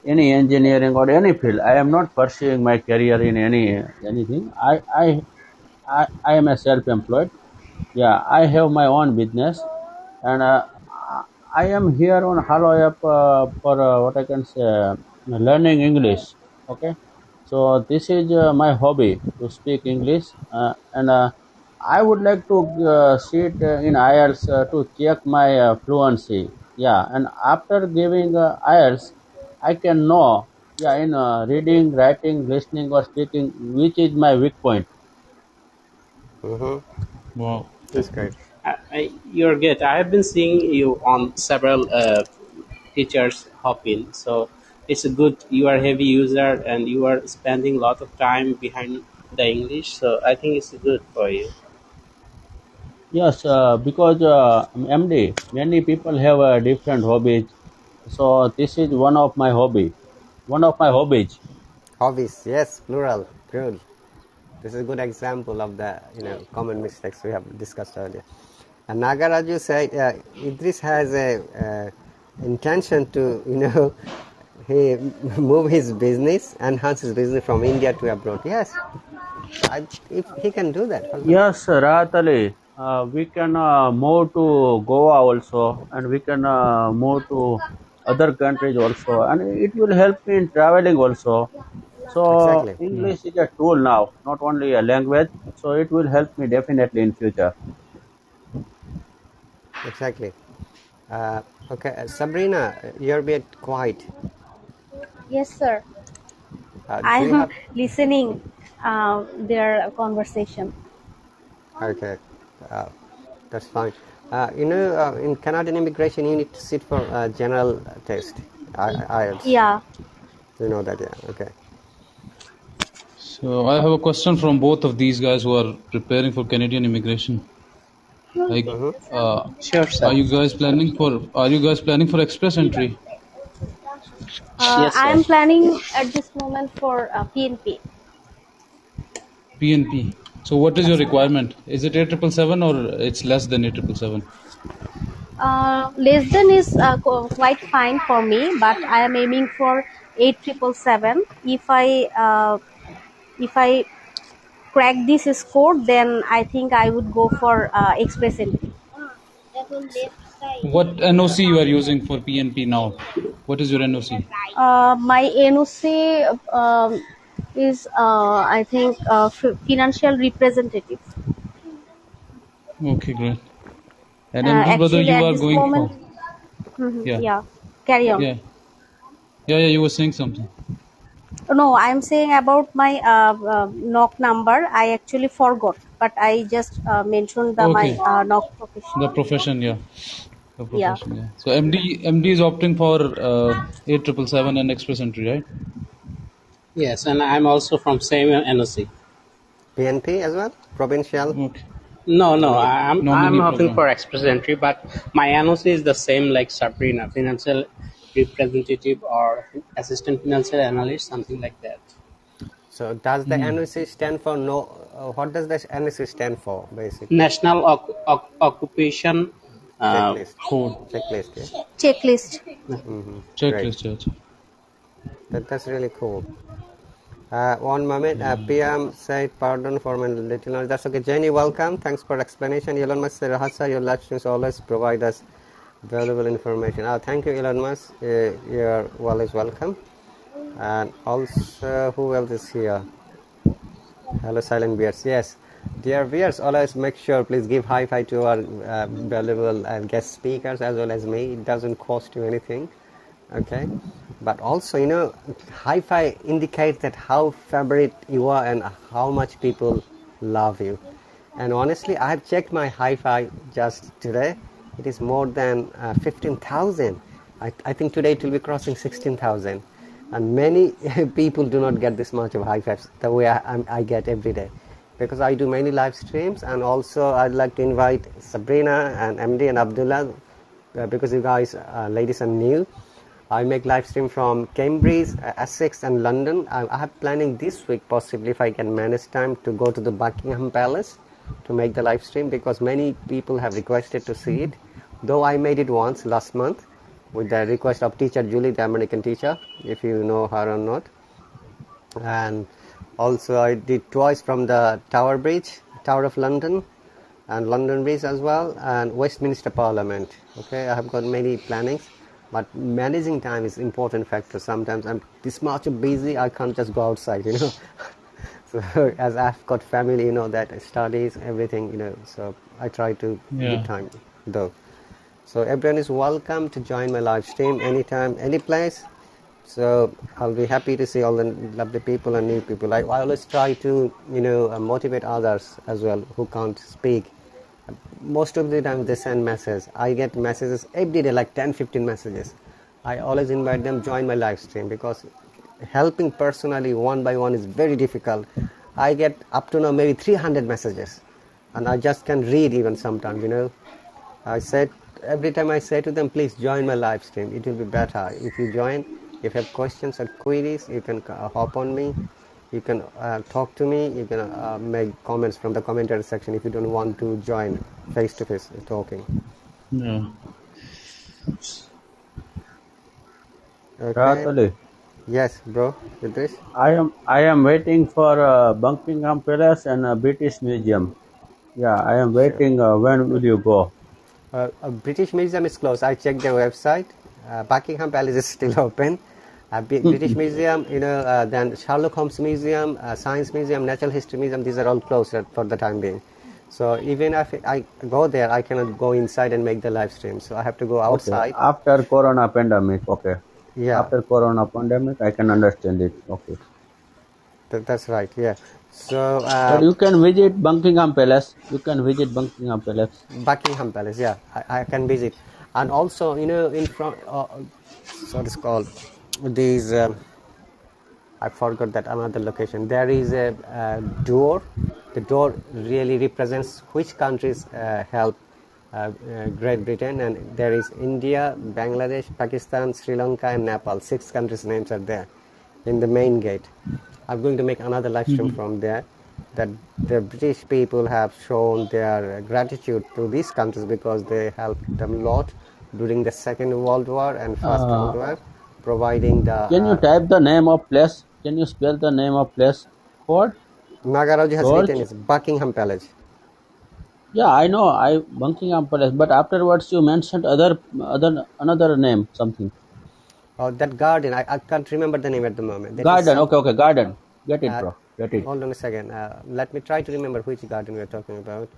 any engineering or any field. I am not pursuing my career in anything. I am a self-employed. Yeah, I have my own business, and I am here on Hello app for what I can say, learning English. Okay, so this is my hobby to speak English, and I would like to sit in IELTS to check my fluency. Yeah, and after giving IELTS, I can know, yeah, in reading, writing, listening, or speaking, which is my weak point.
Mm-hmm.
Wow.
That's great.
You're good. I have been seeing you on several teachers hopping, so it's a good. You are a heavy user and you are spending a lot of time behind the English, so I think it's good for you.
Yes, because MD, many people have different hobbies. So this is one of my hobby, one of my hobbies.
Hobbies. Yes, plural. Good. This is a good example of the common mistakes we have discussed earlier. And Nagaraju said Idris has a intention to he move his business, enhance his business from India to abroad. Yes, if he can do that, for example.
Yes, Rahat Ali, we can move to Goa also, and we can move to other countries also, and it will help me in traveling also. So
Exactly,
English is a tool now, not only a language. So it will help me definitely in future.
exactly. Okay, Sabrina, you're a bit quiet.
Yes, sir.
Do you
I'm
have?
listening their conversation.
Okay, uh, that's fine. In Canadian immigration, you need to sit for general test, IELTS.
Yeah.
You know that, yeah. Okay.
So I have a question from both of these guys who are preparing for Canadian immigration. Like,
Mm-hmm.
Sure, sir.
are you guys planning for express entry?
Yes,
I
sir.
am planning at this moment for PNP.
PNP. So what is your
That's great.
requirement? Is it 8777 or it's less than 8777?
Less than is quite fine for me, but I am aiming for 8777. If I crack this score, then I think I would go for express entry.
What NOC you are using for PNP now? What is your NOC?
My NOC is I think financial representative.
Okay, great. And MD brother,
Actually,
you
at
are
this
going
moment,
for? Yeah,
yeah, carry on.
yeah, yeah. You were saying something.
No, I'm saying about my knock number. I actually forgot, but I just mentioned my
Okay,
knock
the
profession.
profession, yeah, the
Yeah.
profession, yeah. So MD is opting for 8777 and express entry, right?
Yes, and I'm also from same NOC.
PNP as well? Provincial
Okay,
No, no,
nominee.
I'm
nominee
hoping
program.
for express entry, but my NOC is the same like Sabrina, financial representative or assistant financial analyst, something like that.
So does the
Hmm.
NOC stand for no? What does the NOC stand for basically?
National Occupation. Uh,
Checklist.
Code,
Checklist. Yeah.
Checklist.
Mm-hmm. Great.
checklist, yeah.
That's really cool. One moment. PM said, pardon for my little knowledge. That's okay. Jenny, welcome. Thanks for explanation. Elon Musk said, Rahasa, your live streams always provide us valuable information. Thank you, Elon Musk. You're always welcome. And also, who else is here? Hello, Silent Beards. Yes. Dear viewers, always make sure, please give high five to our valuable guest speakers as well as me. It doesn't cost you anything, okay? But also, high five indicates that how favorite you are and how much people love you. And honestly, I have checked my high five just today. It is more than 15,000. I think today it will be crossing 16,000. And many people do not get this much of high fives the way I get every day, because I do many live streams. And also I'd like to invite Sabrina and MD and Abdullah, because you guys ladies are new. I make live stream from Cambridge, Essex and London. I have planning this week, possibly if I can manage time, to go to the Buckingham Palace to make the live stream, because many people have requested to see it. Though I made it once last month with the request of teacher Julie, the American teacher, if you know her or not. And also I did twice from the Tower Bridge, Tower of London, and London Bridge as well, and Westminster Parliament. Okay, I have got many plannings, but managing time is important factor. Sometimes I'm this much busy, I can't just go outside, So as I've got family, that studies, everything, so I try to give
Yeah.
time though. So everyone is welcome to join my live stream anytime, any place. So I'll be happy to see all the lovely people and new people. I always try to, motivate others as well who can't speak. Most of the time they send messages. I get messages every day, like 10-15 messages. I always invite them join my live stream, because helping personally one by one is very difficult. I get up to now maybe 300 messages, and I just can read even sometimes. I said every time I say to them, please join my live stream. It will be better if you join. If you have questions or queries, you can hop on me. You can talk to me. You can make comments from the commentary section if you don't want to join face-to-face talking.
Yeah.
Okay.
Ratali,
Yes, bro. With this,
I am waiting for Buckingham Palace and British Museum. Yeah, I am
sure.
waiting. When will you go?
British Museum is closed. I checked their website. Buckingham Palace is still open. British Museum, then Sherlock Holmes Museum, Science Museum, Natural History Museum, these are all closed for the time being. So even if I go there, I cannot go inside and make the live stream. So I have to go
Okay,
outside.
after Corona pandemic. Okay,
Yeah,
after Corona pandemic, I can understand it. Okay,
that's right. Yeah. So
but you can visit Buckingham Palace. You can visit Buckingham Palace.
Buckingham Palace, yeah, I can visit. And also, in front, so it's called these. I forgot that another location. There is a door. The door really represents which countries help Great Britain, and there is India, Bangladesh, Pakistan, Sri Lanka, and Nepal. 6 countries' names are there in the main gate. I'm going to make another live stream from there. That the British people have shown their gratitude to these countries because they helped them a lot during the Second World War and First World
Uh,
War, providing the
can you type the name of place? Can you spell the name of place? Fort
Nagaraju has written
George.
is Buckingham Palace.
Yeah, I know. I Buckingham Palace, but afterwards you mentioned other another name something.
Oh, that garden, I can't remember the name at the moment. That is
Garden.
some.
Okay, okay, garden. Get it,
Uh,
bro. Get it.
Hold on a second. Let me try to remember which garden we are talking about.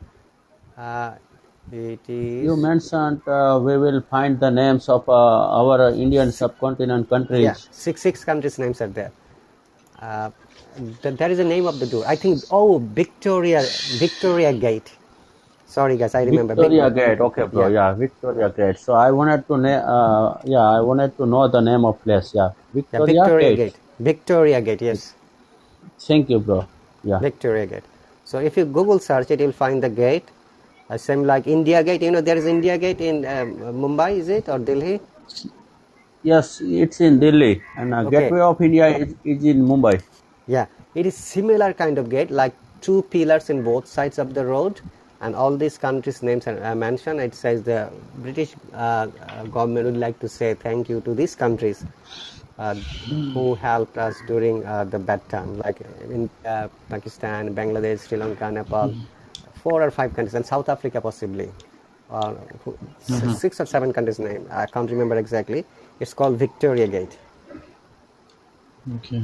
It
You
is.
mentioned we will find the names of our Indian
Si-
subcontinent
yeah,
countries.
six countries' names are there. Uh, there is a name of the door. I think. Oh, Victoria Gate. Sorry, guys, I remember.
Victoria Gate. Okay, bro.
Yeah,
Yeah, Victoria Gate. So I wanted to I wanted to know the name of place. Yeah,
yeah,
Victoria
Victoria
Gate.
Gate. Victoria Gate. Yes,
Thank you, bro. Yeah.
Victoria Gate. So if you Google search it, you'll find the gate. Same like India Gate. There is India Gate in Mumbai, is it, or Delhi?
Yes, it's in Delhi, and
Okay.
Gateway of India is in Mumbai.
Yeah, it is similar kind of gate, like 2 pillars in both sides of the road, and all these countries' names are mentioned. It says the British government would like to say thank you to these countries uh, who helped us during the bad time, like in Pakistan, Bangladesh, Sri Lanka, Nepal, 4 or 5 countries, and South Africa possibly. Uh, 6 or 7 countries' name. I can't remember exactly. It's called Victoria Gate.
Okay.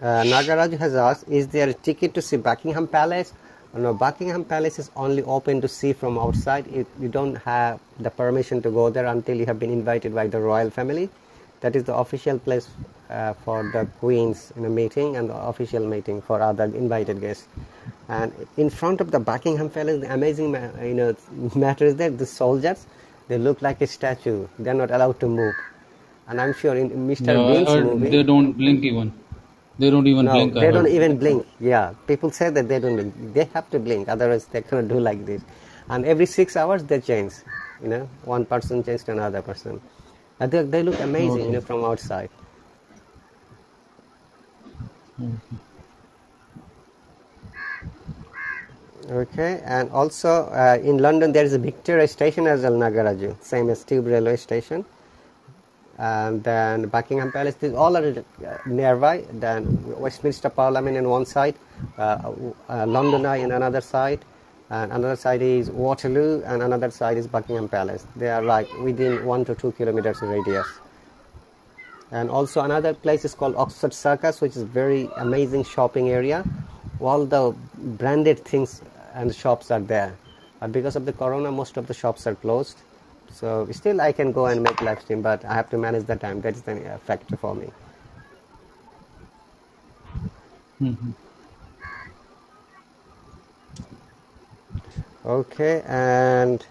Nagaraj has asked, is there a ticket to see Buckingham Palace? No, Buckingham Palace is only open to see from outside. You don't have the permission to go there until you have been invited by the royal family. That is the official place for the Queen's meeting and the official meeting for other invited guests. And in front of the Buckingham Palace, the amazing matter is that the soldiers, they look like a statue. They're not allowed to move. And I'm sure in Mr.
Yeah, I
Bean's
heard
movie,
they don't blink even. They don't even
no,
blink, I
they don't
heard.
even blink. Yeah, people say that they don't blink. They have to blink, otherwise they cannot do like this. And every 6 hours they change. One person changes to another person. And they look amazing,
Okay.
from outside. Okay, and also in London there is a Victoria Station as well, Nagaraju, same as Tube Railway Station. And then Buckingham Palace, these all are nearby. Then Westminster Parliament on one side, London Eye on another side, and another side is Waterloo, and another side is Buckingham Palace. They are like within 1 to 2 kilometers radius. And also another place is called Oxford Circus, which is very amazing shopping area. All the branded things and shops are there. But because of the corona, most of the shops are closed. So still I can go and make live stream, but I have to manage the time. That is the factor for me. Okay, and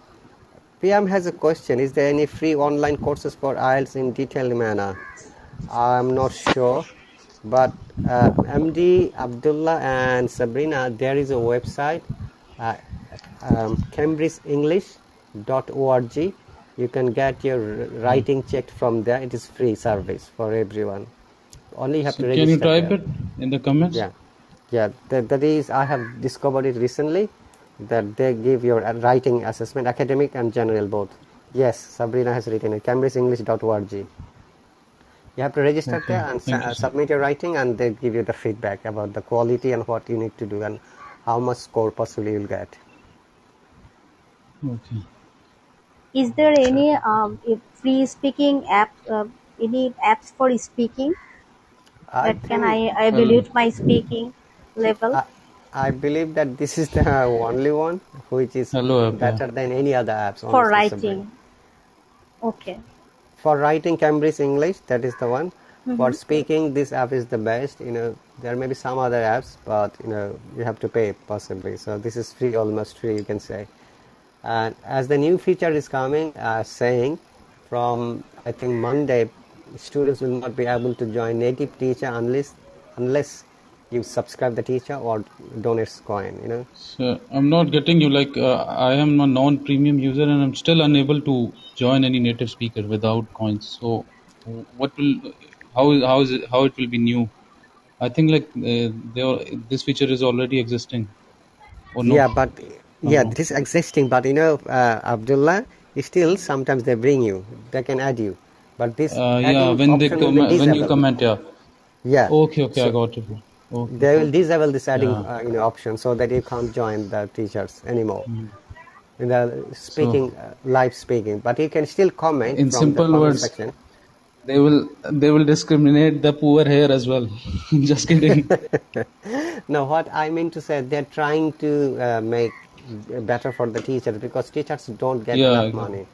PM has a question. Is there any free online courses for IELTS in detailed manner? I'm not sure, but MD, Abdullah and Sabrina, there is a website, uh, cambridgeenglish.org. You can get your writing checked from there. It is free service for everyone. Only you have
So
to
can you
register
type
there.
it in the comments?
Yeah. That is, I have discovered it recently, that they give your writing assessment, academic and general both. Yes, Sabrina has written it, cambridgeenglish.org. You have to register
Okay.
there and
Thank you, sir.
submit your writing, and they give you the feedback about the quality and what you need to do and how much score possibly you'll get.
Okay.
Is there any free speaking app, any apps for speaking
I
that can
think
I
Hello.
evaluate my speaking level
I believe that this is the only one which is
Hello, app. Yeah.
better than any other apps,
for
honestly, Sabrina.
writing? Okay.
For writing Cambridge English, that is the one. For
Mm-hmm.
speaking, this app is the best. There may be some other apps, but you have to pay possibly. So this is free, almost free, you can say. And as the new feature is coming, saying from I think Monday, students will not be able to join native teacher unless you subscribe the teacher or donates coin.
So I'm not getting you. Like I am a non-premium user and I'm still unable to join any native speaker without coins. So what will how it will be new? I think like this feature is already existing or no?
Yeah, but
I'm
yeah,
wrong.
this is existing. But Abdullah, still sometimes they bring you, they can add you, but this
Yeah,
adding
when they
option will be
when you
disabled.
comment, yeah.
Yeah,
Okay, I
so
got it. Okay,
they will disable this adding
yeah.
option so that you can't join the teachers anymore in the
So
speaking live speaking. But you can still comment
in
from the
simple
comment
words,
section.
they will discriminate the poor here as well. Just kidding.
Now, what I mean to say, they're trying to make better for the teachers because teachers don't get
Yeah,
enough money.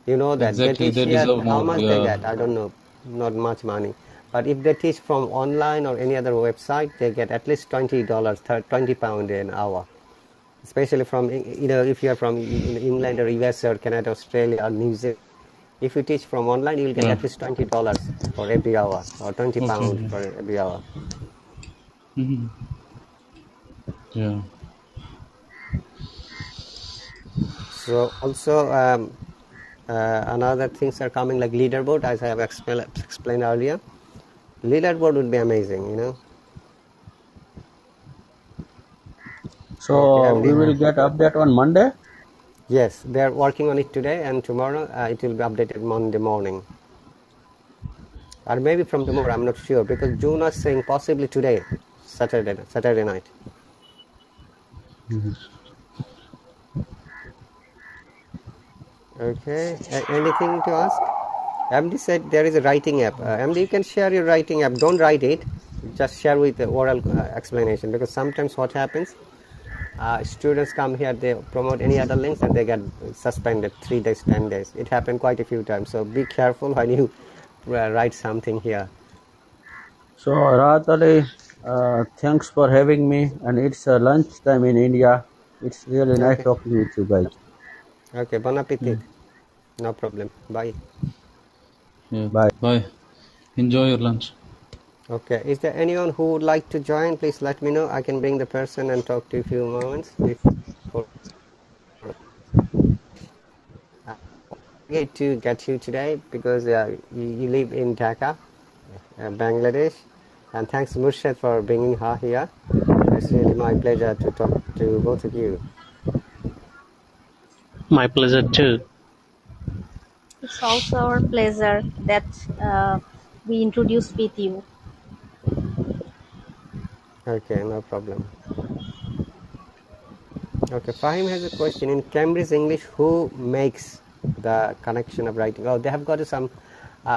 You know that they
exactly.
teach
They
here,
deserve
how
more.
much they
Yeah.
get, I don't know, not much money. But if they teach from online or any other website, they get at least $20, £20 an hour. Especially from, if you are from England or US or Canada, Australia or New Zealand. If you teach from online, you will get
Yeah.
at least $20 for every hour or 20
Okay.
pounds
Yeah.
for every hour.
Mhm. Yeah.
So also another things are coming like leaderboard, as I have explained earlier. Leaderboard would be amazing. Okay,
So we
MD.
will get update on Monday.
Yes, they are working on it today, and tomorrow it will be updated Monday morning, or maybe from tomorrow. I'm not sure because June was saying possibly today, Saturday night. Okay, anything to ask? MD said there is a writing app. MD, you can share your writing app. Don't write it, just share with the oral explanation because sometimes what happens, students come here, they promote any other links and they get suspended 3 days, 10 days. It happened quite a few times. So be careful when you write something here.
So Rahat Ali, thanks for having me. And it's lunchtime in India. It's really nice
Okay.
talking with you guys.
Okay. Bon
Yeah.
appetit. No problem. Bye.
Yeah.
Bye.
Bye. Enjoy your lunch.
Okay. Is there anyone who would like to join? Please let me know. I can bring the person and talk to you a few moments before I get to get you today because you live in Dhaka, Bangladesh. And thanks Murshid for bringing her here. It's really my pleasure to talk to both of you.
My pleasure too.
It's also our pleasure that we introduce with you.
Okay, no problem. Okay, Fahim has a question. In Cambridge English, who makes the connection of writing? Oh, they have got some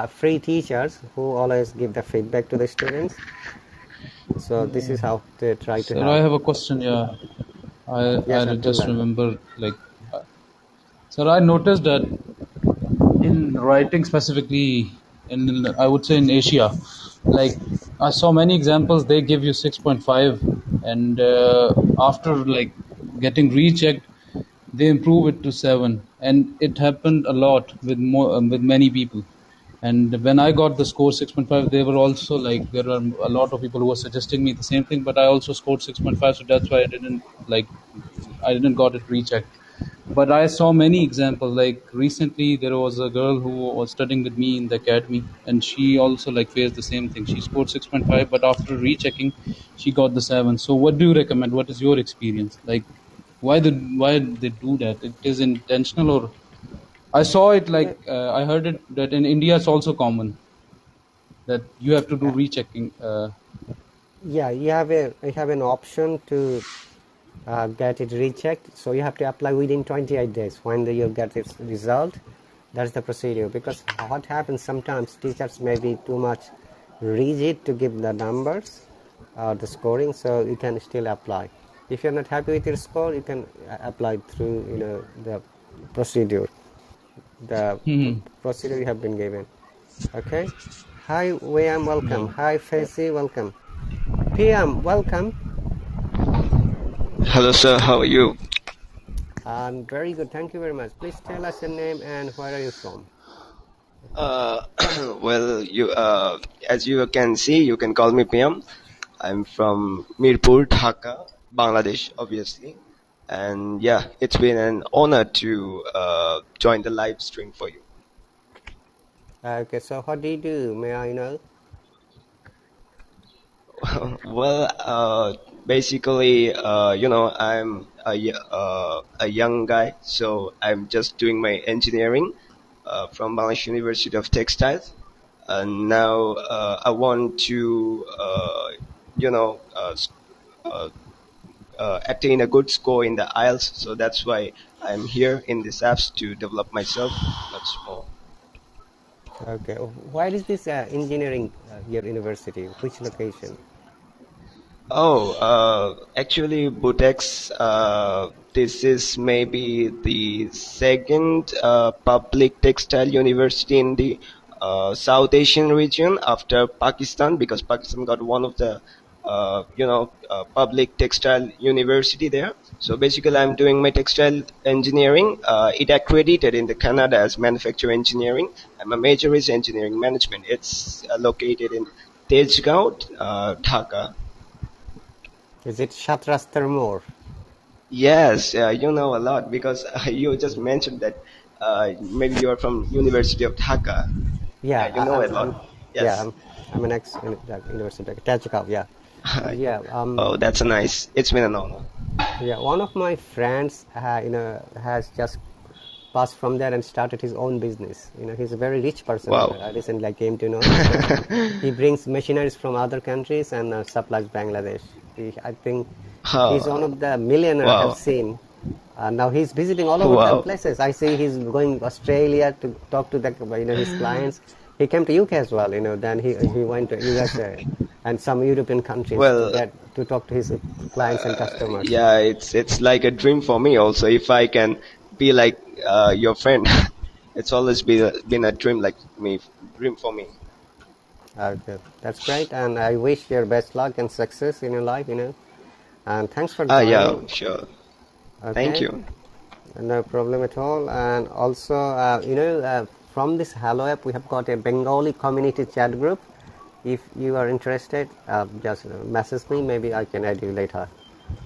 free teachers who always give the feedback to the students. So this is how they try to
Sir, I
help.
have a question. Yeah, I
Yes,
just
Abdullah.
remember uh, sir, I noticed that in writing specifically in I would say in Asia, like I saw many examples. They give you 6.5, and after like getting rechecked, they improve it to 7, and it happened a lot with more with many people. And when I got the score 6.5, they were also like there are a lot of people who were suggesting me the same thing, but I also scored 6.5, so that's why I didn't got it rechecked. But I saw many examples. Like recently, there was a girl who was studying with me in the academy, and she also like faced the same thing. She scored 6.5, but after rechecking, she got the 7. So, what do you recommend? What is your experience? Like, why did they do that? It is intentional, or I saw it
Yeah,
like I heard it that in India it's also common that you have to do rechecking.
yeah, you have an option to get it rechecked. So you have to apply within 28 days when you get its result. That's the procedure. Because what happens sometimes, teachers may be too much rigid to give the numbers or the scoring, so you can still apply. If you're not happy with your score, you can apply through the procedure, the procedure you have been given. Okay. Hi, William, welcome.
Yeah.
Hi, Faisy, welcome. PM, welcome.
Hello, sir. How are you?
Very good. Thank you very much. Please tell us your name and where are you from?
Uh, well, as you can see, you can call me PM. I'm from Mirpur, Dhaka, Bangladesh, obviously. And yeah, it's been an honor to join the live stream for you.
Okay, so what do you do? May I know?
Well, basically, I'm a young guy, so I'm just doing my engineering from Bangladesh University of Textiles. And now I want to, attain a good score in the Ielts. So that's why I'm here in this apps to develop myself much more.
Okay, where is this engineering your university? Which location?
Oh, actually, Butex, this is maybe the second public textile university in the South Asian region after Pakistan, because Pakistan got one of the, public textile university there. So basically, I'm doing my textile engineering. It accredited in the Canada as manufacturing engineering, and my major is engineering management. It's located in Tejgaon, Dhaka.
Is it Shatrastar More?
Yes, you know a lot because you just mentioned that maybe you're from University of Dhaka. Yeah,
Yeah,
you know a lot.
yeah,
Yes.
I'm an ex university, Tajikov, yeah. Yeah,
Oh, that's nice. It's been an honor.
yeah, one of my friends, has just passed from there and started his own business. He's a very rich person there.
Wow.
I recently came to know. He brings machineries from other countries and supplies Bangladesh. I think he's one
Oh,
of the millionaire I have
wow.
seen. Now he's visiting all over the
Wow.
places. I see he's going Australia to talk to his clients. He came to UK as well. Then he went to USA, and some European countries to
Well,
get to talk to his clients and customers.
yeah, it's like a dream for me also. If I can be like your friend, it's always been a dream for me.
Okay, that's great, and I wish you best luck and success in your life. And thanks for
Ah, yeah,
joining.
sure. Thank
Okay,
you.
no problem at all. And also, from this Hello app, we have got a Bengali community chat group. If you are interested, just message me. Maybe I can add you later.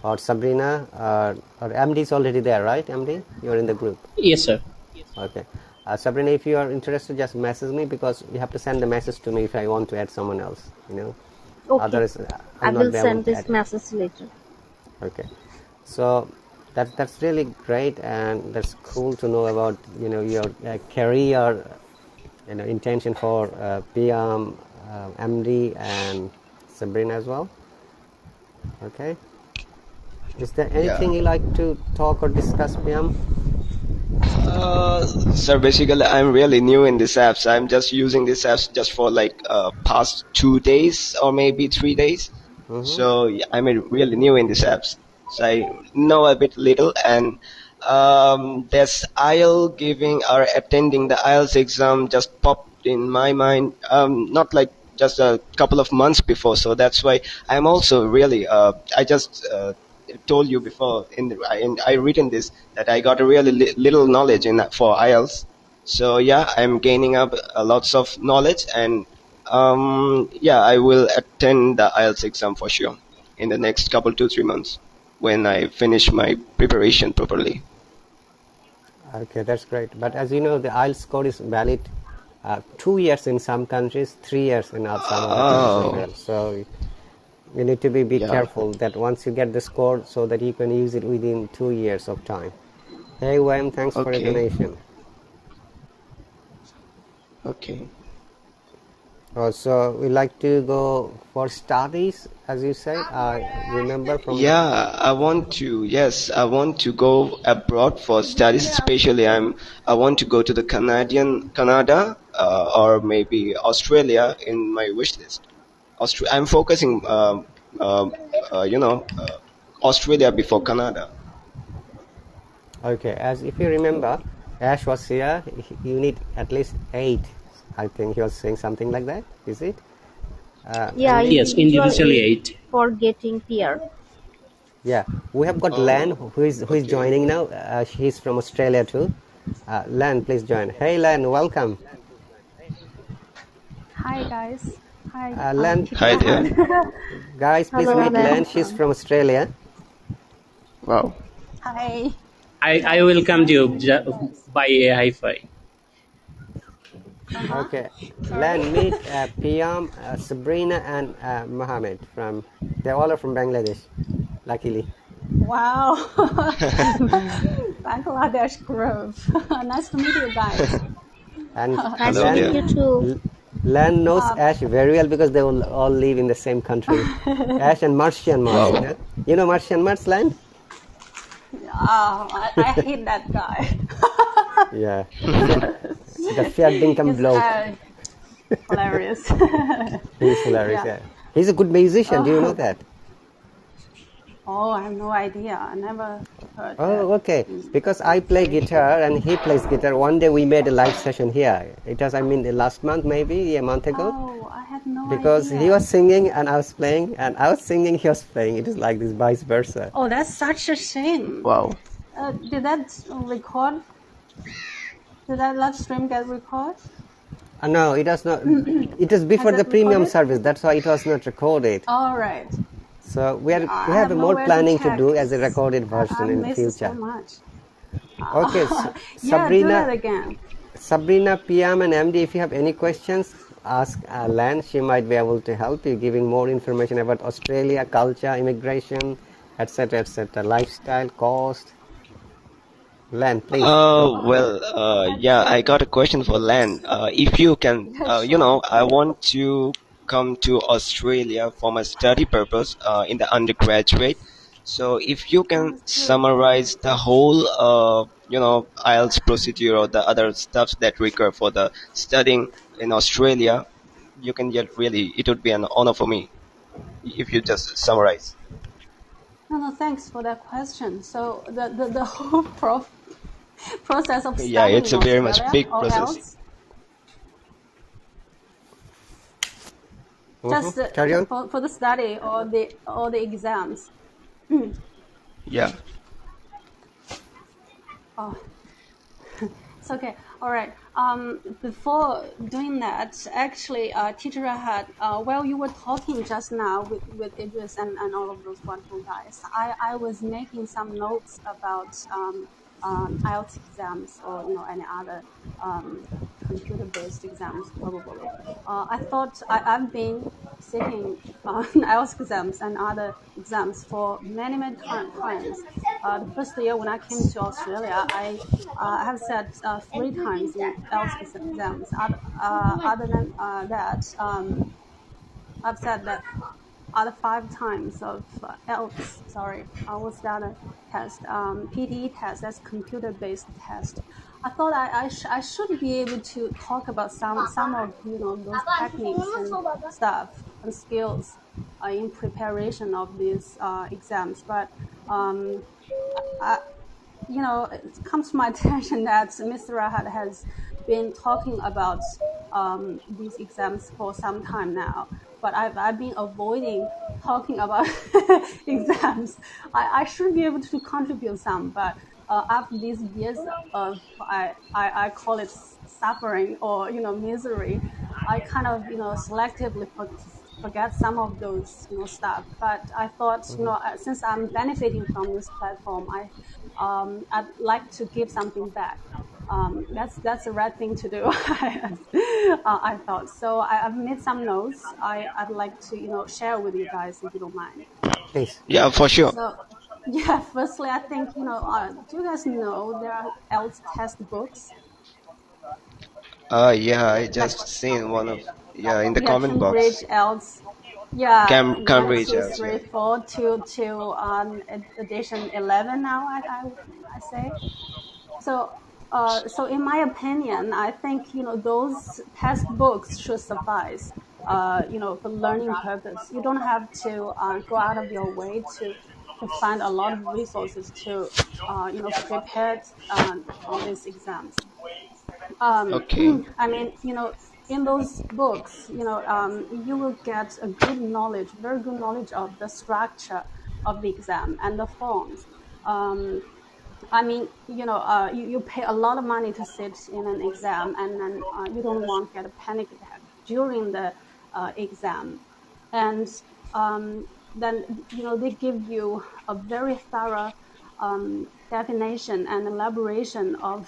Or Sabrina, or MD is already there, right? MD, you're in the group.
Yes, sir.
Okay. Sabrina, if you are interested, just message me because you have to send the message to me if I want to add someone else.
Okay,
Others,
I
I'll not
will
be able
send
to
this
add.
message later.
Okay. So that's really great, and that's cool to know about your career, intention for PM, MD, and Sabrina as well. Okay. Is there
Yeah.
anything you like to talk or discuss, PM?
Sir, basically, I'm really new in these apps. I'm just using these apps just for like past 2 days or maybe 3 days.
Mm-hmm.
So yeah, I'm really new in these apps. So I know a bit little, and there's IELTS giving or attending the IELTS exam just popped in my mind. Not like just a couple of months before. So that's why I'm also really. I just told you before I written this that I got a really little knowledge in for IELTS. So yeah, I'm gaining up lots of knowledge, and yeah, I will attend the IELTS exam for sure in the next couple 2-3 months when I finish my preparation properly.
Okay, that's great. But as you know, the IELTS score is valid 2 years in some countries, 3 years in some other countries as
Oh,
well. So you need to be
yeah.
careful that once you get the score so that you can use it within 2 years of time. Hey, Wayne, thanks for your
Okay.
donation.
Okay.
So we like to go for studies, as you said. I remember from the.
Yeah, yes, I want to go abroad for studies, especially I want to go to the Canada, or maybe Australia in my wish list. I'm focusing, you know, Australia before Canada.
Okay, as if you remember, Ash was here. You need at least 8. I think he was saying something like that. Is it?
Yeah,
MD?
Yes,
individual
individually
aid
8.
for getting PR.
Yeah, we have got Lan,
Oh,
who is
okay.
joining now. He's from Australia too. Lan, please join. Hey, Lan, welcome.
Hi guys. Hi,
Lan,
Hi
Tiffany.
there.
guys, please
Hello,
meet Lan.
Len.
She's from Australia.
Wow.
Hi.
I
Nice,
will come to
nice to
you
meet you.
by a hi-fi.
Uh-huh.
Okay,
Sorry.
Lan, meet Piyam, Sabrina, and Mohammed from. They all are from Bangladesh. Luckily,
Wow. Bangladesh group. Nice to meet you guys.
and
Nice to
Hello
meet
there.
you too.
Lan knows
Um,
Ash very well because they all live in the same country. Ash and Martian Mars.
Wow.
You know Martian Mars, Lan?
I hate that guy.
Yeah, the fair dinkum
He's
bloke.
hilarious.
He's hilarious.
Yeah.
Yeah, he's a good musician. Do you know
Oh,
that?
oh, I have no idea. I never heard that.
Oh, okay. Because I play guitar and he plays guitar. One day we made a live session here. It was, the last month, maybe a month ago.
Oh, I had no
Because he
idea.
was singing and I was playing, and I was singing, he was playing. It is like this, vice versa.
Oh, that's such a shame.
Wow.
Did that record? Did that live stream get recorded?
No, it was not. It was
Has
before the
it
premium
recorded?
service. That's why it was not recorded.
All right.
So we
I
have
have
a more
nowhere to
planning to
check.
do as a recorded
I
version in the
missed so
future.
much.
Okay, so
Yeah, do that
Sabrina,
again.
PM, and MD, if you have any questions, ask Lan. She might be able to help you, giving more information about Australia, culture, immigration, etc., lifestyle, cost. Lan, please.
Well, yeah, I got a question for Len. If you can,
Sure.
I want to come to Australia for my study purpose in the undergraduate. So if you
Oh,
can
that's good.
summarize the whole, IELTS procedure or the other stuff that require for the studying in Australia, you can get really, it would be an honor for me. if you just summarize.
No, thanks for that question. So the whole process of
Yeah,
studying
it's
in
a very much
Australia
big
or
process.
else, just
Carry on.
for the study or the exams.
Yeah.
Oh, it's okay. All right. Before doing that, actually, teacher had, while you were talking just now with Idris and all of those wonderful guys, I was making some notes about IELTS exams or, any other computer-based exams, probably. I thought I've been sitting on IELTS exams and other exams for many, many times. The first year when I came to Australia, I have sat 3 times in IELTS exams. Other than that, I've said that other 5 times of IELTS. Sorry, what's the other test? PTE test. That's computer-based test. I thought I should be able to talk about some of those techniques and stuff and skills in preparation of these exams, but I, it comes to my attention that Mr. Rahat has been talking about these exams for some time now, but I've been avoiding talking about exams. I should be able to contribute some, but after these years of I call it suffering or misery, I kind of selectively forget some of those stuff. But I thought since I'm benefiting from this platform, I'd like to give something back. That's the right thing to do. I thought so. I've made some notes. I'd like to share with you guys if you don't mind.
Please.
Yeah, for sure.
So yeah, firstly, I think do you guys know there are IELTS test books
Yeah, I
like
just seen one of, yeah, in the
yeah,
comment
Cambridge
box.
IELTS. Yeah, one,
Cambridge
two,
out,
three,
yeah.
four, to edition 11 now. I say. So, so in my opinion, I think those textbooks should suffice. For learning purpose, you don't have to go out of your way to find a lot of resources to prepare on these exams. Um,
Okay.
I mean, in those books, you will get a good knowledge, very good knowledge of the structure of the exam and the forms. I mean, you pay a lot of money to sit in an exam, and then you don't want to get a panic attack during the exam. And then, they give you a very thorough definition and elaboration of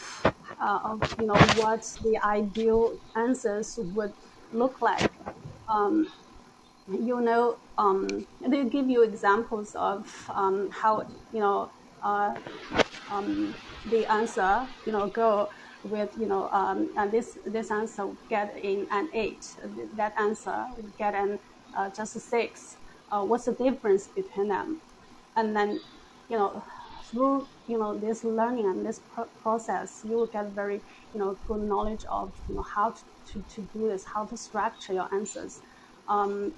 what the ideal answers would look like. Um, they give you examples of how uh, the answer go with and this answer would get in an 8, that answer would get an just a 6. What's the difference between them? And then through this learning and this process, you will get very good knowledge of how to do this, how to structure your answers. And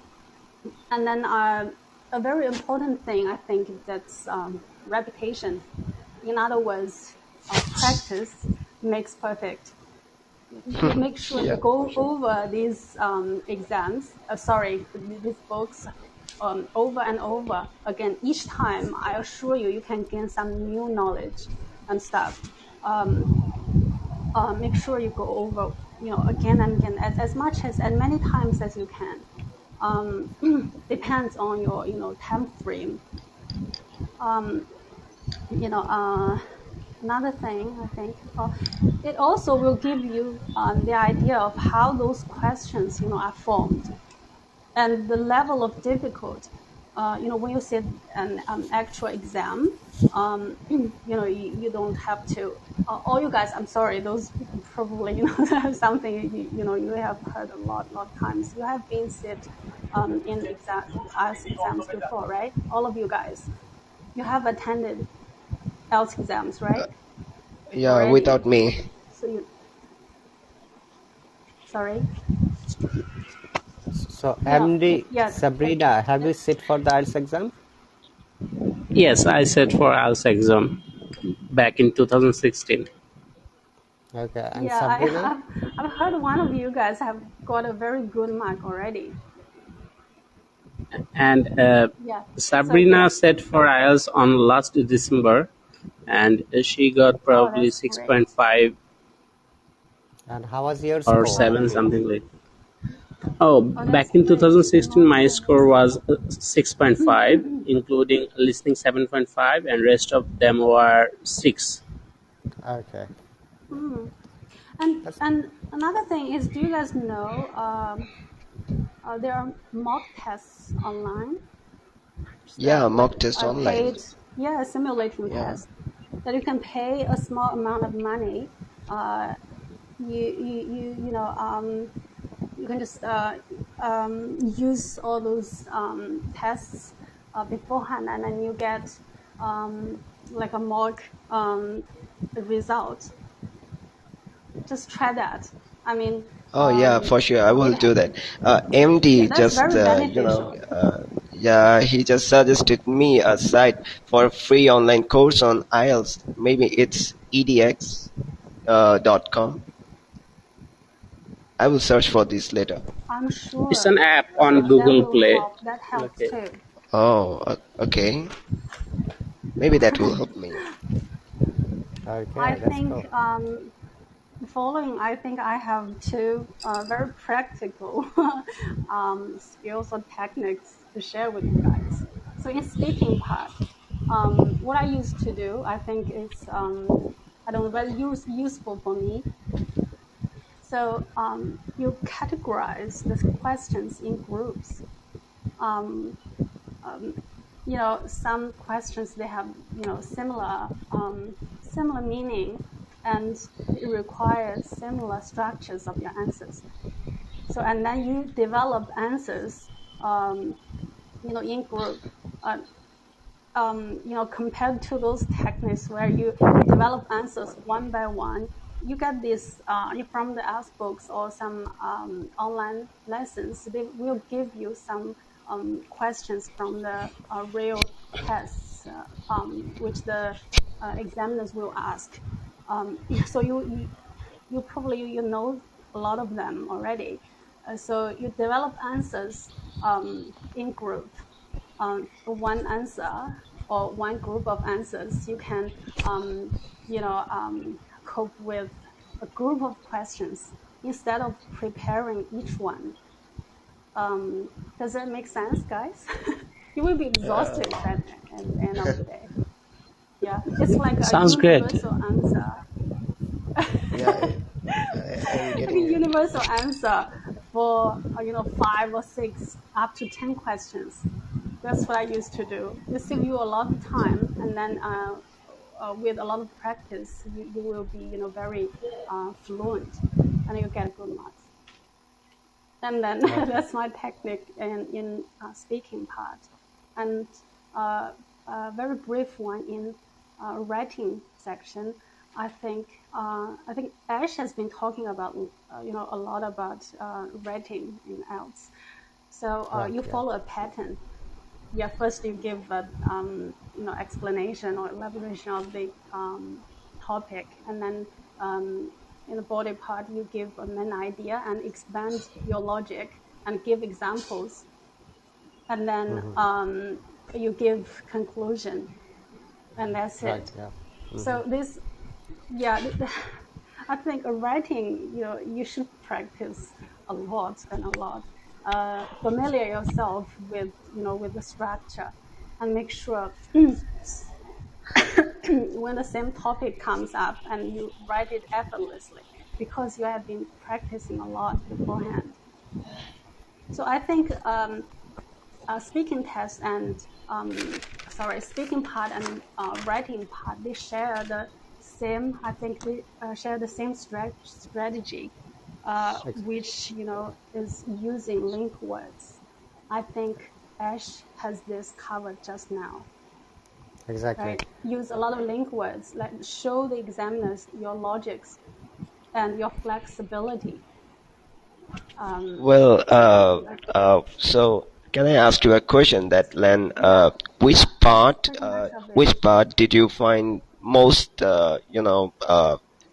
then a very important thing, I think, that's repetition. In other words, practice makes perfect. You make sure you
Yeah, for
go
sure.
over these these books over and over again. Each time, I assure you, you can gain some new knowledge and stuff. Um, make sure you go over, again and again, as much as many times as you can. Depends on your, time frame. Um, you know, uh, Another thing, I think, it also will give you the idea of how those questions, are formed and the level of difficult. When you sit an actual exam, you don't have to. All you guys, I'm sorry, those probably something you have heard a lot times. You have been sit in IELTS exams before, right? All of you guys, you have attended IELTS exams, right?
Yeah,
Already.
without me.
So sorry.
So,
Yeah,
MD
yeah.
Sabrina, have you sit for the IELTS exam?
Yes, I sat for IELTS exam back in 2016.
Okay, and
Yeah,
Sabrina?
I've heard one of you guys have got a very good mark already.
And
Yeah. So
Sabrina
yeah.
sat for IELTS on last December, and she got
Oh,
probably
that's great.
6.5
And how was your
or
score,
7,
MD?
something like. Oh,
Oh, that's
back in
great.
2016, my score
Congratulations.
was 6.5, including listening 7.5, and rest of them were 6.
Okay,
Mm.
that's
And another thing is, do you guys know there are mock tests online
Yeah,
that
mock test online.
paid, yeah, simulation
Yeah.
test that you can pay a small amount of money. Uh, you know you can just use all those tests beforehand, and then you get like a mock result. Just try that. I mean,
Oh yeah, for sure. I will
it
do that.
yeah,
MD
that's
just,
very beneficial.
yeah, he just suggested me a site for a free online course on IELTS. Maybe it's edx.com. I will search for this later.
I'm
It's
sure
an app on
that
Google
will
Play.
help. That helps
Okay.
too.
Oh, okay. Maybe that will help me.
I
okay. That's
think
cool.
following, I think I have two very practical skills or techniques to share with you guys. So in speaking part, what I used to do, I think it's I don't know, very useful for me. So you categorize the questions in groups. Um, some questions, they have similar meaning, and it requires similar structures of your answers. So and then you develop answers in group. Uh, compared to those techniques where you develop answers one by one, you get this from the ask books or some online lessons. They will give you some questions from the real tests, which the examiners will ask. So you probably know a lot of them already. So you develop answers in group. One answer or one group of answers, you can cope with a group of questions instead of preparing each one. Does that make sense, guys? You will be exhausted at the end of the day. Yeah, it's like a
Sounds great.
universal answer.
Yeah, I'm
Like a
getting it.
universal answer for 5 or 6 up to 10 questions. That's what I used to do. It saves you a lot of time, and then with a lot of practice, you will be very fluent, and you get good marks. And then
Okay.
that's my technique in speaking part, and a very brief one in writing section. I think Ash has been talking about a lot about writing in IELTS. So
Right.
you
Yeah.
follow a pattern. Yeah, first you give a explanation or elaboration of the topic, and then in the body part you give a main idea and expand your logic and give examples, and then you give conclusion, and that's
Right.
it.
Yeah.
So this, yeah, I think writing, you should practice a lot and a lot. Familiar yourself with, with the structure, and make sure when the same topic comes up and you write it effortlessly because you have been practicing a lot beforehand. So I think speaking test and speaking part and writing part, they share the same. I think they share the same strategy,
Ex-
which is using link words. I think Ash has this covered just now,
exactly.
right? Use a lot of link words, like show the examiners your logics and your flexibility.
Well,
Like
so can I ask you a question that Len,
yeah,
which
that's
part,
pretty much of it.
which part did you find most,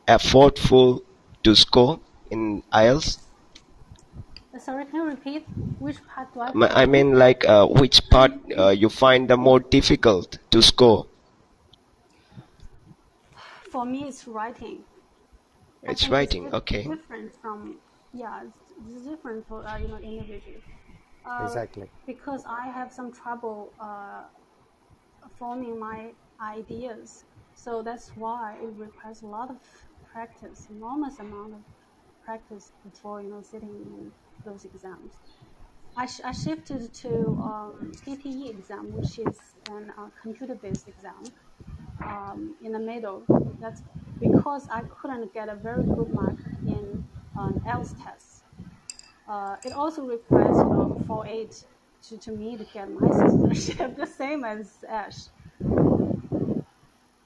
effortful to score in IELTS?
Sorry, can you repeat? Which part do I
I
find?
mean, like, which part you find the more difficult to score?
For me, it's writing. I
It's
think it's
writing, okay.
different from, yeah, it's different for individuals.
Exactly.
Because I have some trouble forming my ideas, so that's why it requires a lot of practice, enormous amount of practice before sitting in those exams. I shifted to PTE exam, which is an computer-based exam in the middle. That's because I couldn't get a very good mark in an IELTS test. It also requires 4.8 to me to get my citizenship, the same as Ash.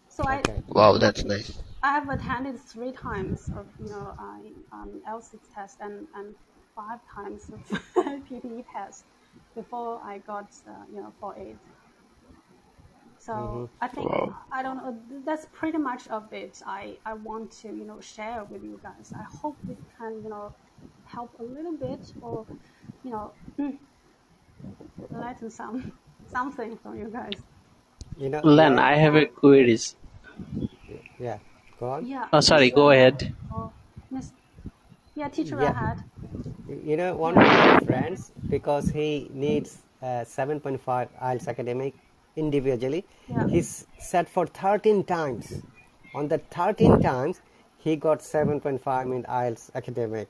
So
Okay.
Wow, that's nice.
I have attended 3 times of L6 test and 5 times of PTE test before I got 4.8.
Mm-hmm.
So I think
Wow.
I don't know. That's pretty much of it. I want to share with you guys. I hope it can help a little bit or you know enlighten something from you guys.
Len,
Len.
I have a queries.
Yeah. Go on.
Yeah,
Oh,
Miss
sorry, go ahead.
or Miss teacher
Yeah.
ahead.
One
Yeah.
of my friends, because he needs 7.5 IELTS academic individually,
Yeah.
he's set for 13 times. On the 13 times, he got 7.5 in IELTS academic.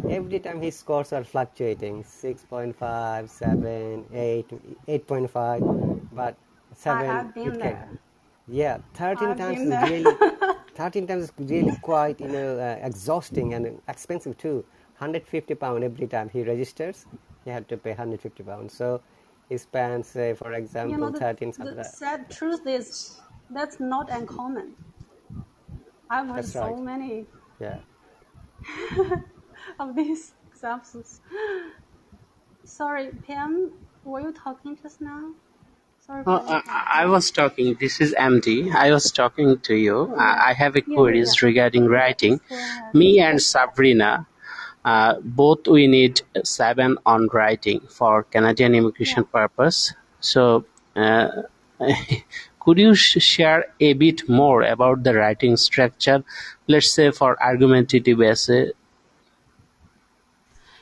Every time his scores are fluctuating 6.5, 7, 8, 8.5, but 7
I've been
it can.
there.
Yeah, 13
I've
times
been
is
there.
really 13 times is really quite exhausting and expensive too. 150 pound every time he registers, he had to pay 150 pounds. So he spends, say, for example,
The
13
the
something.
sad truth is that's not uncommon. I've heard
That's
so
right.
many
Yeah.
of these examples. Sorry, Pam, were you talking just now? Sorry for
I
interrupting.
was talking. This is MD. I was talking to you.
Yeah,
I have a
yeah.
queries regarding writing.
Please go ahead.
Me and Sabrina, both we need 7 on writing for Canadian
Yeah,
immigration purpose. So, uh, could you share a bit more about the writing structure? Let's say for argumentative essay.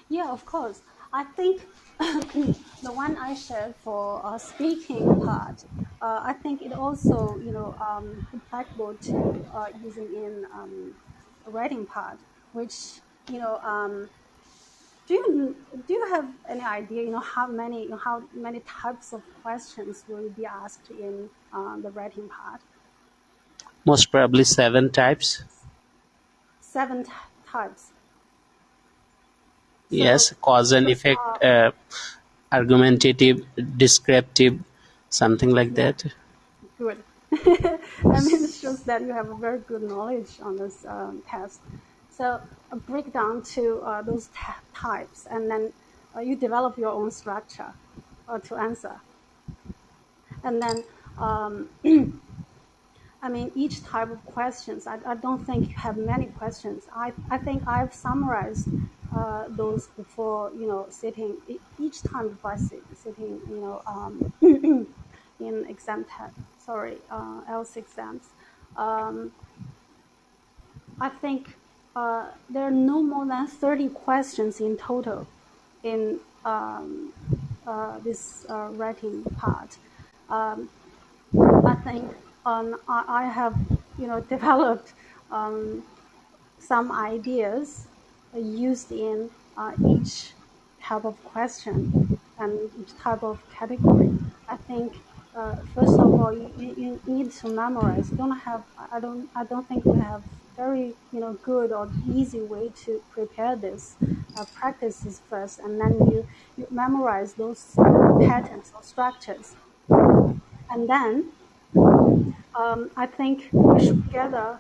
yeah, of course. I think the one I shared for speaking part, I think it also, applicable to using in writing part, which, do you have any idea, how many types of questions will be asked in the writing part?
Most probably 7 types.
7 types. So,
Yes, cause and
uh,
effect, argumentative, descriptive, something like
yeah,
that.
good. I mean, it shows that you have a very good knowledge on this test. So, a breakdown to those types, and then you develop your own structure to answer. And then, I mean, each type of questions, I don't think you have many questions. I think I've summarized those before, sitting, each time before I sitting, in else exams. I think there are no more than 30 questions in total in this writing part. I think I have, developed some ideas used in each type of question and each type of category. I think first of all, you need to memorize. You don't have. I don't think you have very good or easy way to prepare this. Practice this first, and then you memorize those patterns or structures, and then I think you should gather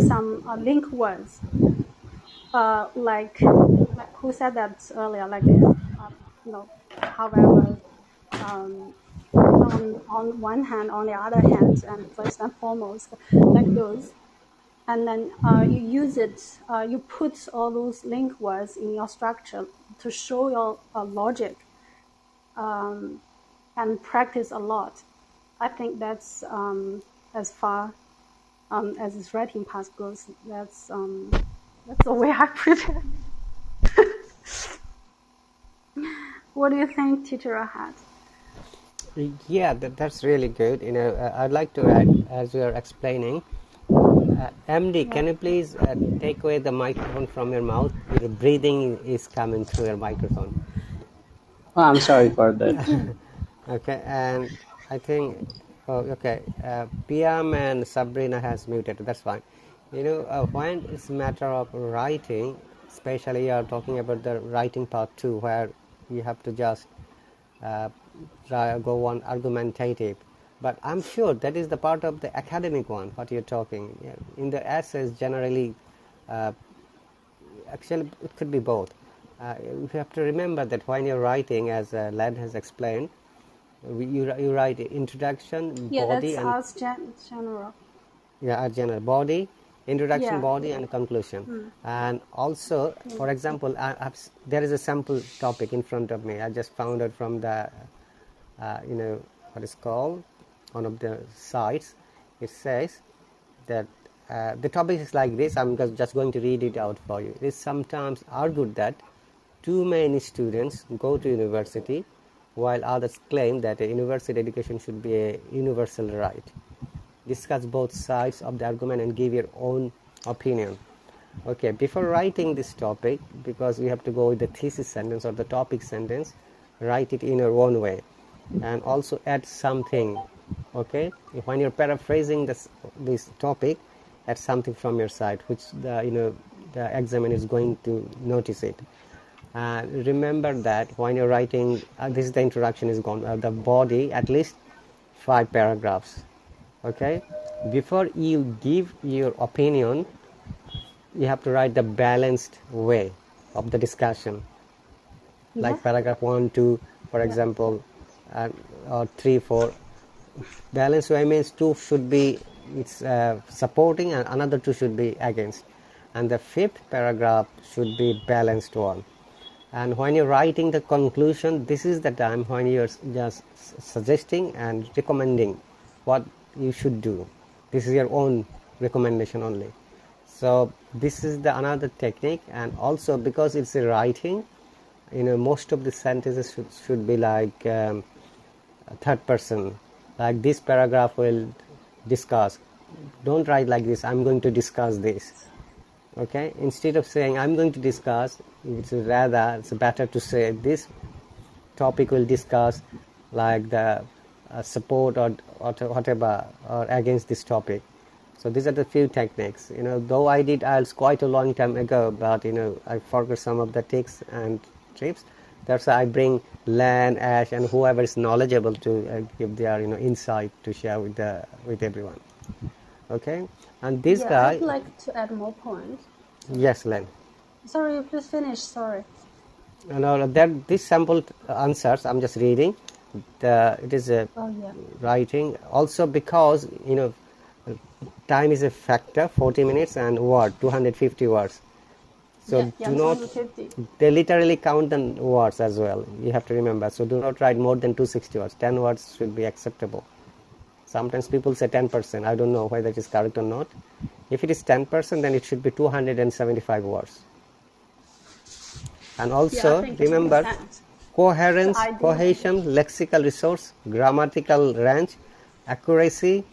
some link words, like like who said that earlier, like this, however, on one hand, on the other hand, and first and foremost, like those. And then you use it, you put all those link words in your structure to show your logic, and practice a lot. I think that's as far as this writing part goes. That's the way I prepare. What do you think, Teacher Rahat?
Yeah, that's really good. I'd like to add, as you are explaining, MD,
Yeah.
can you please take away the microphone from your mouth? Your breathing is coming through your microphone.
Oh, I'm sorry for that.
Okay, and I think, okay, Piam and Sabrina has muted. That's fine. When it's a matter of writing, especially you are talking about the writing part too, where you have to just go on argumentative. But I'm sure that is the part of the academic one, what you're talking. Yeah. In the essays, generally, actually, it could be both. You have to remember that when you're writing, as Len has explained, you write introduction,
Yeah,
body,
that's
and
us general.
yeah, general body, introduction,
Yeah.
body, and conclusion. And also, for
Mm.
example, there is a sample topic in front of me. I just found it from the what is called one of the sites. It says that the topic is like this. I'm just going to read it out for you. It is sometimes argued that too many students go to university, while others claim that a university education should be a universal right. Discuss both sides of the argument and give your own opinion. Okay, before writing this topic, because we have to go with the thesis sentence or the topic sentence, write it in your own way and also add something. Okay, when you're paraphrasing this topic, add something from your side, which the examiner is going to notice it. Remember that when you're writing, this is the introduction is gone, the body, at least 5 paragraphs. Okay, before you give your opinion, you have to write the balanced way of the discussion,
Yeah.
like paragraph 1 2, for example, or 3 4. Balanced way means 2 should be supporting and another 2 should be against, and the 5th paragraph should be balanced one. And when you're writing the conclusion, this is the time when you're just suggesting and recommending what you should do. This is your own recommendation only. So this is the another technique. And also, because it's a writing, most of the sentences should be like third person, like this paragraph will discuss. Don't write like this, I'm going to discuss this. Okay, instead of saying I'm going to discuss, it's better to say this topic will discuss, like the support or whatever or against this topic. So these are the few techniques. Though I did IELTS quite a long time ago, but I forgot some of the tricks and tips. That's why I bring Lan, Ash, and whoever is knowledgeable to give their insight to share with everyone. Okay, and this
Yeah,
guy,
I'd like to add more points.
yes, Len.
Sorry, please finish. Sorry.
No, that these sample answers I'm just reading. It is a
Oh yeah.
writing also, because time is a factor, 40 minutes, and word 250 words. So
Yeah,
do not,
250.
they literally count the words as well, you have to remember. So do not write more than 260 words. 10 words should be acceptable. Sometimes people say 10%. I don't know whether it is correct or not. If it is 10%, then it should be 275 words. And
Yeah, I
also
think it makes
remember
sense. So
coherence,
I did.
cohesion, lexical resource, grammatical range, accuracy,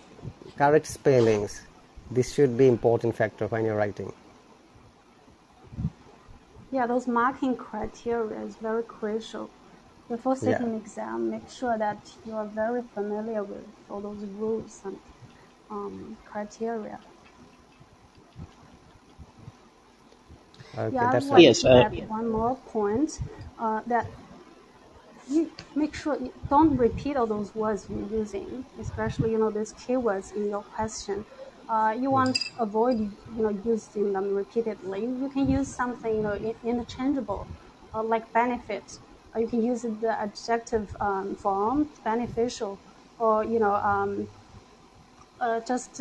correct spellings. This should be important factor when you're writing.
Yeah, those marking criteria is very crucial. Before
Yeah.
sitting exam, make sure that you are very familiar with all those rules and criteria.
Okay,
Yeah, I would
that's right.
like
Yes,
to add one more point, that you make sure you don't repeat all those words you're using, especially these keywords in your question. you want to avoid using them repeatedly. You can use something interchangeable, like benefit. You can use the adjective form, beneficial, or just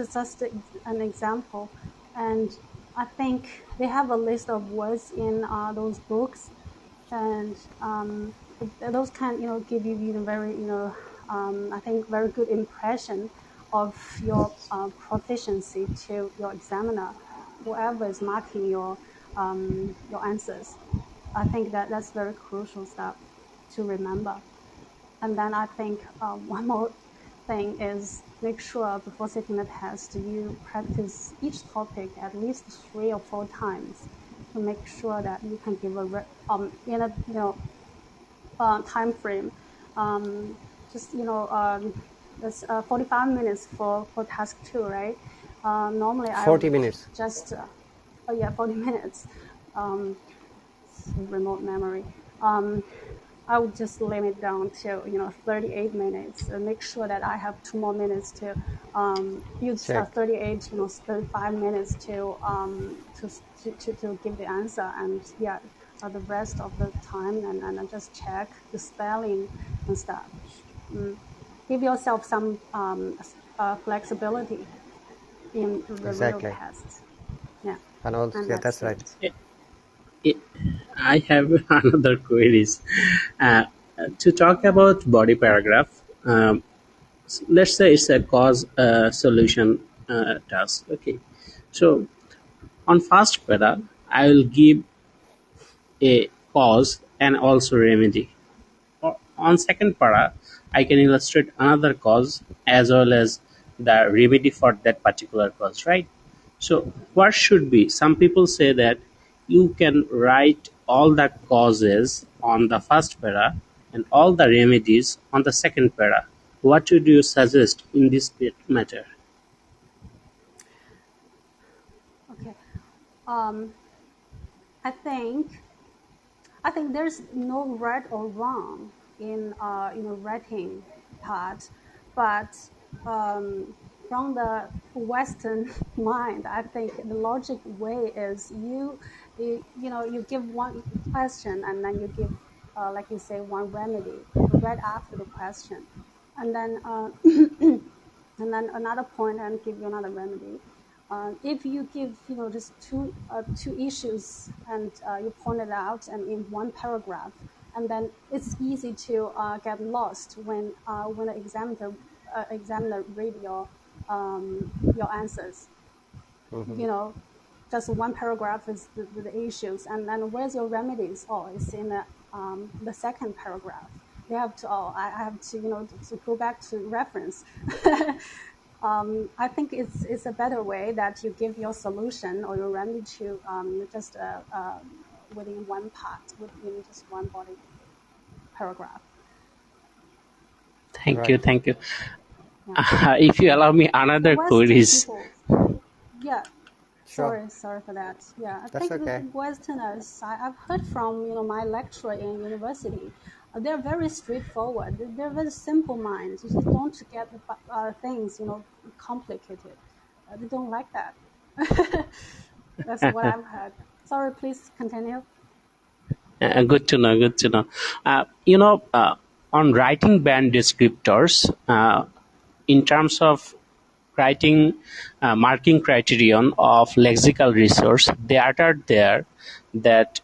an example. And I think they have a list of words in those books, and those can give you very I think very good impression of your proficiency to your examiner, whoever is marking your answers. I think that's very crucial stuff to remember. And then I think one more thing is make sure before sitting the test you practice each topic at least 3 or 4 times to make sure that you can give in a time frame. Just it's 45 minutes for task 2, right? Normally I
40
would
minutes.
just 40 minutes. Remote memory. I would just limit down to 38 minutes and make sure that I have 2 more minutes to use
Check.
35 minutes to give the answer, and the rest of the time and I just check the spelling and stuff. Give yourself some flexibility in the real
Exactly.
tests. Yeah,
And also,
and
yeah,
that's
that's right.
it.
I have another queries. Uh, to talk about body paragraph, let's say it's a cause solution task. Okay, so on first para, I will give a cause and also remedy. On second para, I can illustrate another cause as well as the remedy for that particular cause, right? So what should be? Some people say that you can write all the causes on the first para and all the remedies on the second para. What would you suggest in this matter?
Okay. Um, I think there's no right or wrong in writing part, but from the Western mind, I think the logic way is you give one question and then you give like you say one remedy right after the question, and then and then another point and give you another remedy. If you give just two issues and you point it out and in one paragraph, and then it's easy to get lost when the examiner read your answers. Just one paragraph is the issues, and then where's your remedies? Oh, it's in the second paragraph. They have to. Oh, I have to to go back to reference. I think it's a better way that you give your solution or your remedy to just within one part, within just one body paragraph.
Thank you,
Right.
thank you.
Yeah.
If you allow me
The
another
Western
queries,
people, yeah.
Sure.
Sorry for that. Yeah, I
That's
think the
okay.
Westerners, I've heard from my lecturer in university, they're very straightforward. They're very simple minds. You just don't get things complicated. They don't like that. That's what I've heard. Sorry, please continue.
good to know, good to know. On writing band descriptors, in terms of writing marking criterion of lexical resource, they are there that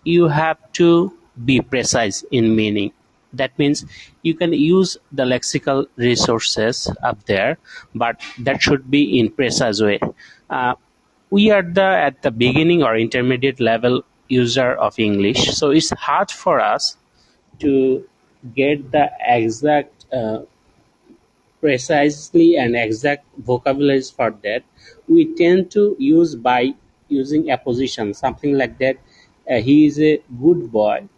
you have to be precise in meaning. That means you can use the lexical resources up there, but that should be in precise way. Uh, we are at the beginning or intermediate level user of English, so it's hard for us to get the exact precisely and exact vocabularies for that. We tend to use by using apposition, something like that. He is a good boy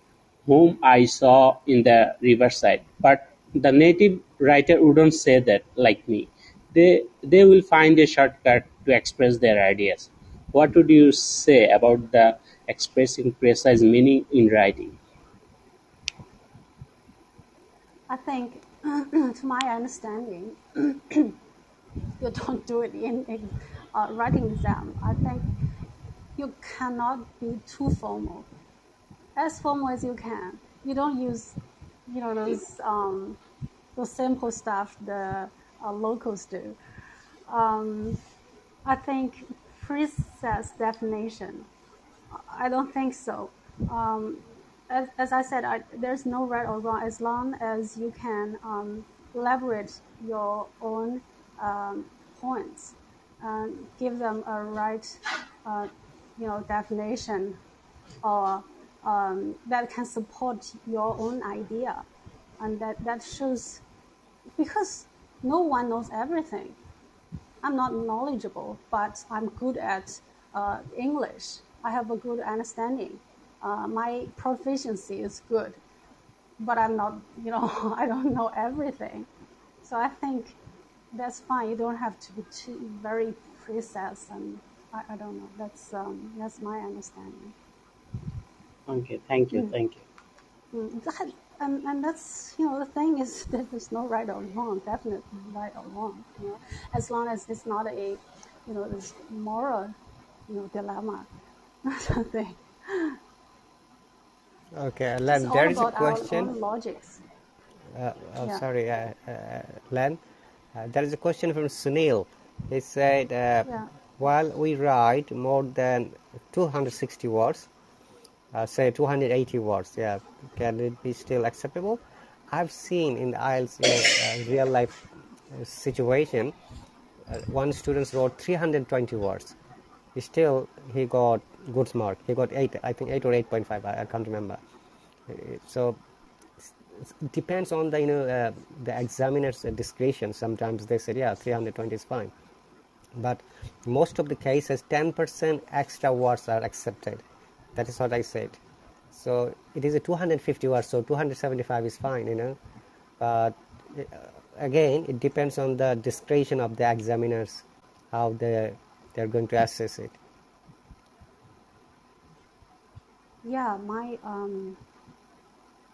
whom I saw in the riverside. But the native writer wouldn't say that like me. They will find a shortcut to express their ideas. What would you say about the expressing precise meaning in writing?
I think, to my understanding, you don't do it in writing exam. I think you cannot be too formal, as formal as you can. You don't use, those simple stuff the locals do. I think precise definition. I don't think so. Um, as I said, there's no right or wrong as long as you can leverage your own points and give them a right, definition, or that can support your own idea, and that shows, because no one knows everything. I'm not knowledgeable, but I'm good at English. I have a good understanding. My proficiency is good, but I'm not, I don't know everything. So I think that's fine. You don't have to be too very precise, and I don't know. That's my understanding.
Okay, thank you, thank you.
And that's, the thing is that there's no right or wrong, definitely right or wrong, as long as it's not a, this moral, dilemma, something.
Okay,
It's
Len,
all
there is a
about our
question.
own logics. Yeah.
Sorry, Len. There is a question from Sunil. He said,
Yeah.
while we write more than 260 words, say 280 words, yeah, can it be still acceptable? I've seen in the IELTS, real life situation, one student wrote 320 words. He got good mark. He got 8, I think 8 or 8.5. I can't remember. So it depends on the the examiner's discretion. Sometimes they said, yeah, 320 is fine, but most of the cases 10% extra words are accepted. That is what I said. So it is a 250 words, so 275 is fine, but again it depends on the discretion of the examiners, how they're going to assess it.
Yeah, my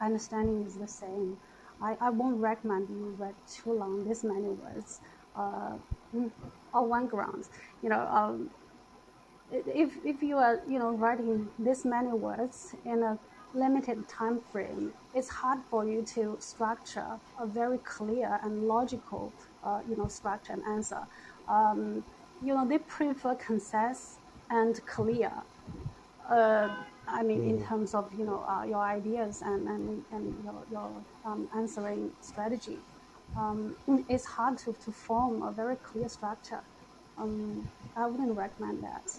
understanding is the same. I won't recommend you read too long, this many words, on one ground. If you are writing this many words in a limited time frame, it's hard for you to structure a very clear and logical structure and answer. They prefer concise and clear. I mean, in terms of your ideas and your answering strategy, it's hard to form a very clear structure. I wouldn't recommend that.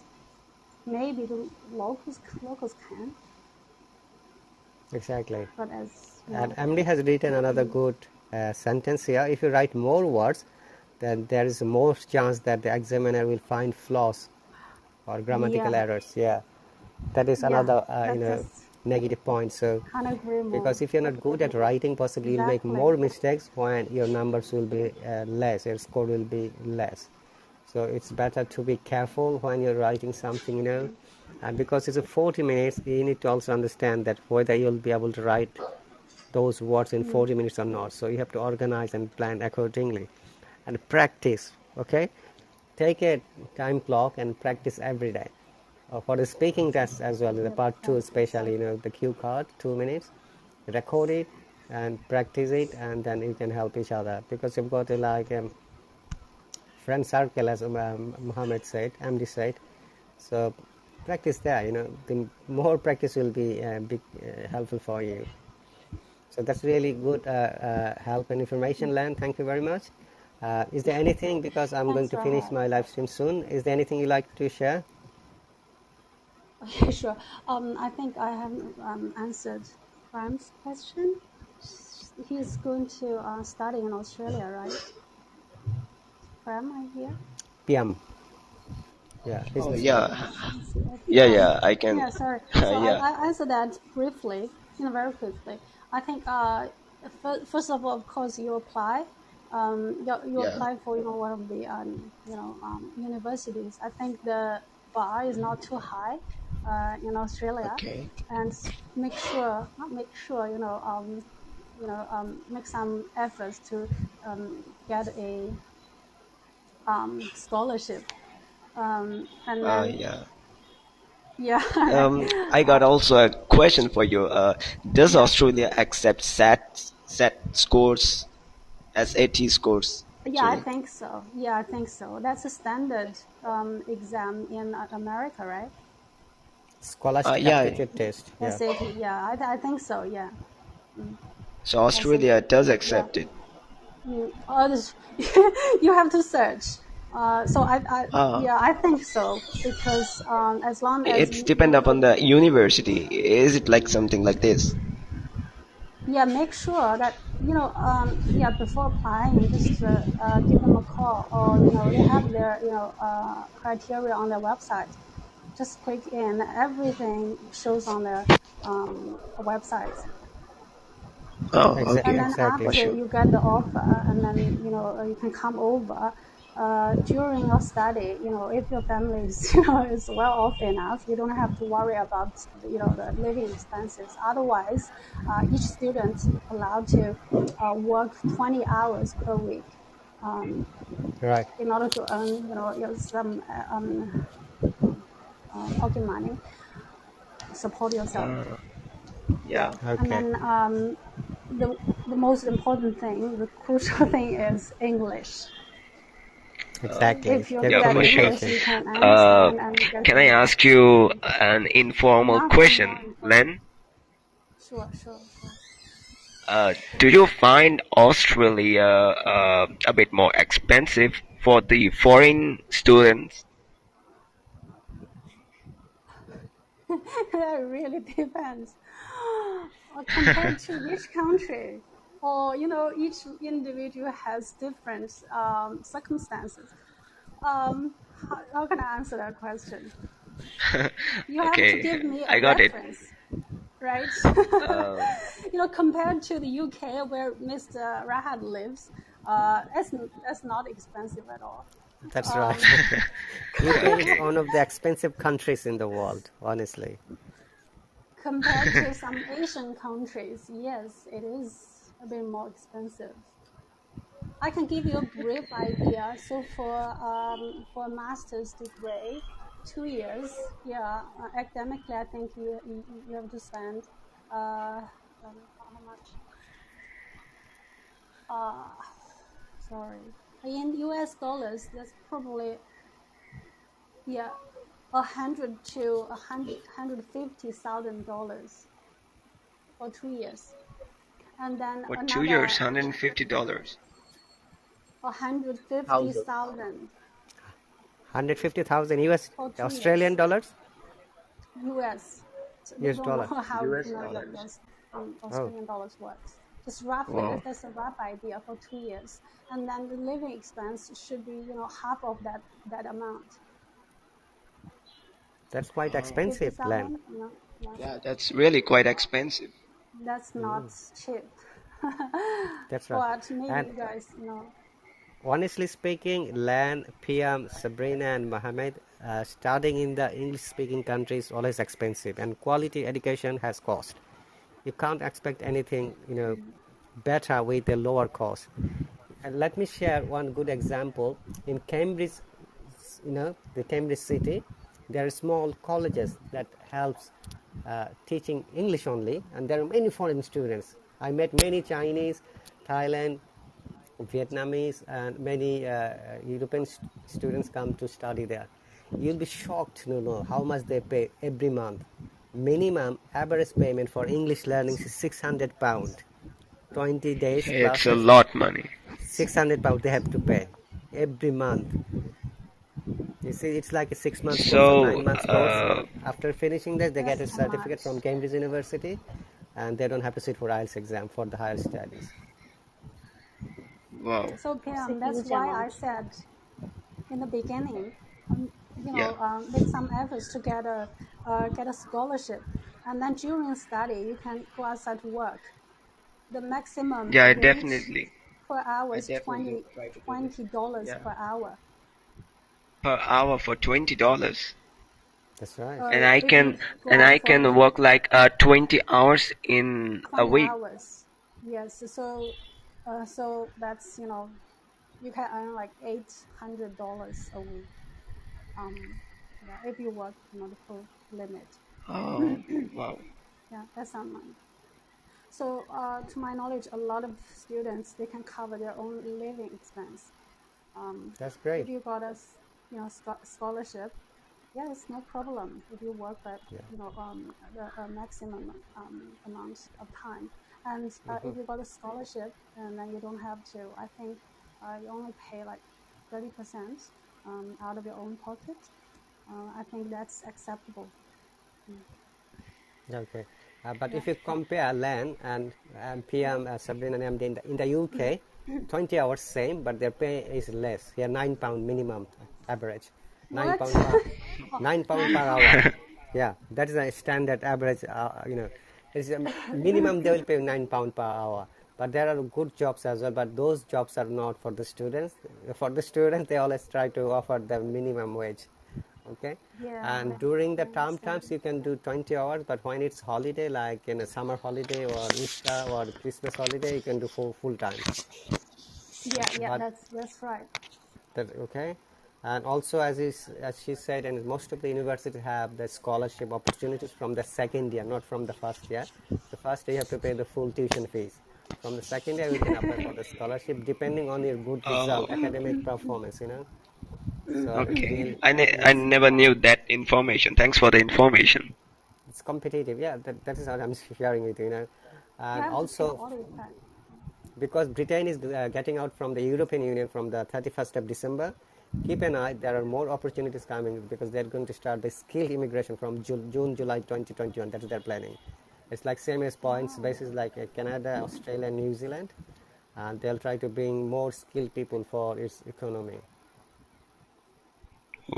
Maybe the locals can,
Exactly.
but as
And Emily has written another good sentence here. If you write more words, then there is more chance that the examiner will find flaws or grammatical
yeah,
errors. Yeah, that is
yeah,
another
that's
negative point. So
can't agree more.
because if you're not good at writing, possibly you'll make
Exactly.
more mistakes when your numbers will be less, your score will be less. So it's better to be careful when you're writing something. And because it's a 40 minutes, you need to also understand that whether you'll be able to write those words in 40 minutes or not. So you have to organize and plan accordingly and practice. Okay, take a time clock and practice every day. For the speaking test as well, the part 2 especially, the cue card, 2 minutes, record it and practice it, and then you can help each other, because you've got a friend circle, as Muhammad said, MD said. So practice there. The more practice will be helpful for you. So that's really good help and information, Len. Thank you very much. Is there anything, because I'm going
Thanks,
to finish
Rahad.
my live stream soon, is there anything you'd like to share?
Okay, sure. I think I have answered Prime's question. He's going to study in Australia, right? Prime, I hear.
PM. Yeah,
Oh
business PM.
yeah,
PM.
I can.
Yeah, sorry. So
Yeah,
I answered that briefly, very quickly. I think first of all, of course, you apply. You
yeah.
apply for one of the universities. I think the bar is not too high in Australia,
Okay.
and make sure not make sure make some efforts to get a scholarship. And then
Yeah.
yeah,
I got also a question for you. Does
yeah,
Australia accept SAT scores, SAT scores,
yeah. I
actually?
think so. Yeah, I think so. That's a standard exam in America, right?
Scholastic
Yeah.
aptitude test. Yeah.
SAT. Yeah, I think so. Yeah. Mm.
So
SAT.
Australia does
Yeah.
accept it.
You have to search. So
Uh,
yeah, I think so because as long as
it's depend
you
upon the university. Is it like something like this?
yeah, make sure that yeah, before applying, just give them a call, or they have their criteria on their website. Just click in, everything shows on their website.
Oh,
And
okay,
then
Exactly.
for
after
sure.
you get the offer, and then you can come over during your study. If your family is is well off enough, you don't have to worry about the living expenses. Otherwise, each student allowed to work 20 hours per week
Right.
in order to earn some pocket money, support yourself.
Yeah.
Yeah. And
Okay.
then the most important thing, the crucial thing is English.
Exactly.
If you're
Their
good
Yeah,
at
for sure.
English,
communication.
you can
Uh,
understand and get
can I
the
ask you an informal
nothing more
question,
important.
Len?
Sure, sure, sure.
Do you find Australia a bit more expensive for the foreign students?
That really depends. Compared to which country, or each individual has different circumstances. How can I answer that question? You have to
Okay,
give me a
I got it.
reference, right?
Uh,
Compared to the UK where Mr. Rahat lives, that's not expensive at all.
That's right.
Um,
UK is
okay.
one of the expensive countries in the world, honestly.
compared to some Asian countries, yes, it is a bit more expensive. I can give you a brief idea. So for a master's degree, 2 years, yeah, academically, I think you have to spend how much? Uh, sorry, in US dollars, that's probably yeah, 100 to 150,000 dollars for 2 years, and then
For 2 years,
another
$150.
150,000
150,000 US
for two
Australian
years.
dollars?
US. So
US
don't know
dollar.
how
US dollars.
those
Oh,
Australian dollars works. Just roughly,
Wow.
that's a rough idea for 2 years, and then the living expense should be half of that amount.
that's quite
Oh,
expensive, Len.
50,000, yeah,
yeah, that's really quite expensive.
that's not cheap.
That's right.
But maybe
And
you guys
honestly speaking, Lan, Piam, Sabrina, and Mohammed, studying in the English-speaking countries is always expensive, and quality education has cost. You can't expect anything, better with a lower cost. And let me share one good example. In Cambridge, the Cambridge city, there are small colleges that helps teaching English only, and there are many foreign students. I met many Chinese, Thailand, Vietnamese, and many European students come to study there. You'll be shocked to know how much they pay every month. Minimum average payment for English learning is £600. 20 days
It's a
classes,
lot money.
£600 they have to pay every month. You see, it's like a 6 months course or
So,
9 months course. After finishing that, they get
that's
a
too
certificate
much.
from Cambridge University, and they don't have to sit for IELTS exam for the higher studies.
wow.
So
It's a
PM, that's
huge
why I
amount.
said in the beginning,
Yeah.
make some efforts to get a scholarship, and then during study you can go outside to work. The maximum
Yeah,
wage
definitely.
per hour
I
is
definitely try to do this.
$20
Yeah.
per hour.
Per hour for $20.
That's right.
And
If you
I
go for
can work like 20 hours in a
20
week.
hours, yes. So that's You can earn like $800 a week. Yeah, if you work, the full limit.
Oh, wow.
Yeah, that's some money. So, to my knowledge, a lot of students they can cover their own living expense.
That's
If
great.
you got a scholarship, yeah, it's no problem if you work at
Yeah.
the maximum amount of time. And
Hmm.
if you got a scholarship, and then you don't have to. I think you only pay like 30% out of your own pocket. I think that's acceptable. Mm.
Okay. But
Yeah.
if you compare LAN and PM, Sabrina named in the UK, 20 hours same, but their pay is less. Here, £9 minimum average, nine
What?
pound per
Oh,
£9 per hour.
£9.
Yeah, that is a standard average. It's a minimum they will pay £9 per hour. But there are good jobs as well. But those jobs are not for the students. For the students, they always try to offer the minimum wage. Okay,
Yeah,
and during
I
the term times
understand.
you can do 20 hours, but when it's holiday like in a summer holiday or Easter or Christmas holiday, you can do full time.
Yeah, yeah,
But
that's right.
that okay, and also as she said, and most of the universities have the scholarship opportunities from the second year, not from the first year. The first year you have to pay the full tuition fees. From the second year you can apply for the scholarship depending on your good result,
Oh,
academic performance. So it
okay.
will
I
yes.
never knew that information. Thanks for the information.
It's competitive. Yeah, that is what I'm sharing with
You
and
have to take
also
all the effect.
because Britain is getting out from the European Union from the 31st of December, keep an eye, there are more opportunities coming because they're going to start the skilled immigration from June, July 2021. That is their planning. It's like same as points
Oh,
basis like Canada, Australia, New Zealand, and they'll try to bring more skilled people for its economy.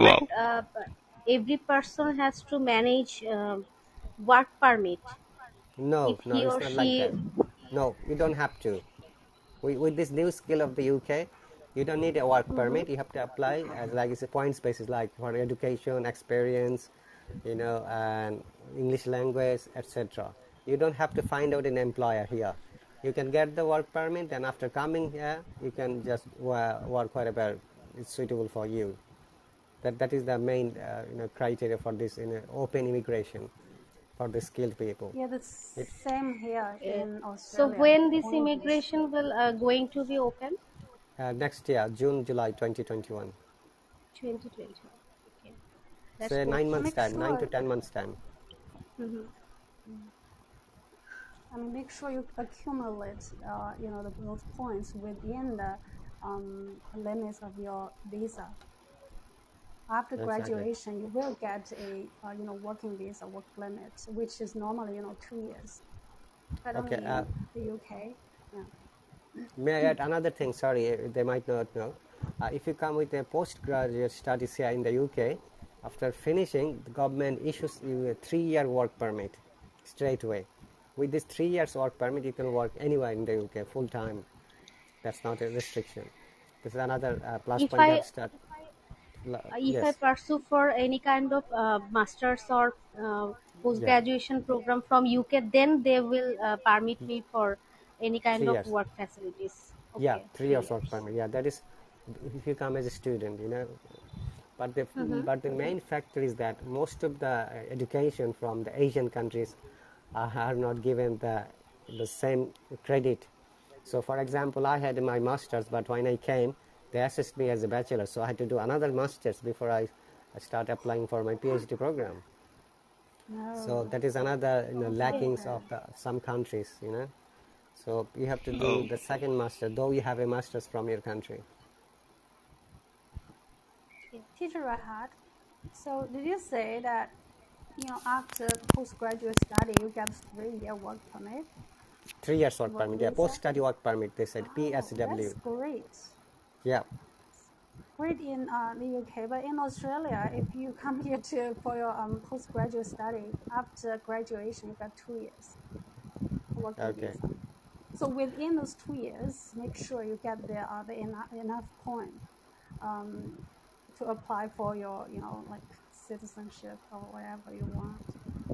But
Wow.
every person has to manage work permit
No,
if
no,
he
it's
or
not like
she.
that. No, you don't have to. With this new skill of the UK, you don't need a work
mm-hmm.
permit. You have to apply as like it's a points basis, like for education, experience, and English language, etc. You don't have to find out an employer here. You can get the work permit, and after coming here, you can just work wherever is suitable for you. That is the main criteria for this open immigration for the skilled people.
Yeah, the
It,
same here in
So
Australia.
when this
Only this.
immigration will going to be open?
next year, June, July 2021.
2021. Okay, that's
Say
good.
9 months
Make
time, nine to
sure.
10 months time.
Hmm.
I mean, make sure you accumulate, those points within the limits of your visa. After
Exactly.
graduation, you will get a working visa, work permit, which is normally 2 years, but
Okay.
only in the UK. Yeah.
May I add another thing? Sorry, they might not know. If you come with a postgraduate studies here in the UK, after finishing, the government issues you a 3-year work permit straight away. With this 3 years work permit, you can work anywhere in the UK full time. That's not a restriction. This is another plus
If
point they have
I
start.
if I
Yes,
pursue for any kind of masters or post
yeah,
graduation program from UK, then they will permit me for any kind
three
of
years.
work facilities.
Yeah,
Okay,
three
three
years work
years.
permit. Yeah, that is if you come as a student. But
Mm-hmm.
the main factor is that most of the education from the Asian countries are not given the same credit. So, for example, I had my masters, but when I came, they assessed me as a bachelor, so I had to do another masters before I start applying for my PhD program. So
No.
that is another lackings
Okay.
of some countries. So you have to do
Oh,
the second master, though you have a master's from your country.
Yeah. Teacher Rahat. So did you say that after postgraduate study you get 3 year work permit,
3 years work
work
permit, yeah,
visa?
post-study work permit, they said,
Oh, that's
PSW.
great.
Yeah,
Great in the UK, but in Australia, if you come here for your postgraduate study, after graduation, you got 2 years working
okay,
visa. So within those 2 years, make sure you get the enough point um, to apply for your, like citizenship or whatever you want,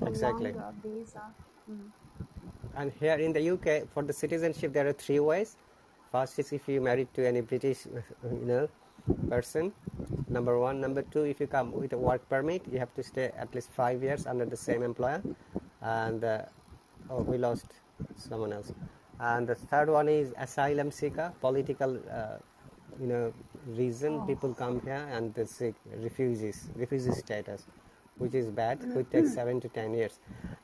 a
exactly.
longer visa. Mm.
And here in the UK, for the citizenship, there are 3 ways. First is if you married to any British, person. Number one. Number two, if you come with a work permit, you have to stay at least 5 years under the same employer. And oh, we lost someone else. And the third one is asylum seeker, political, reason people come here and they seek refugee status, which is bad, which takes 7 to 10 years.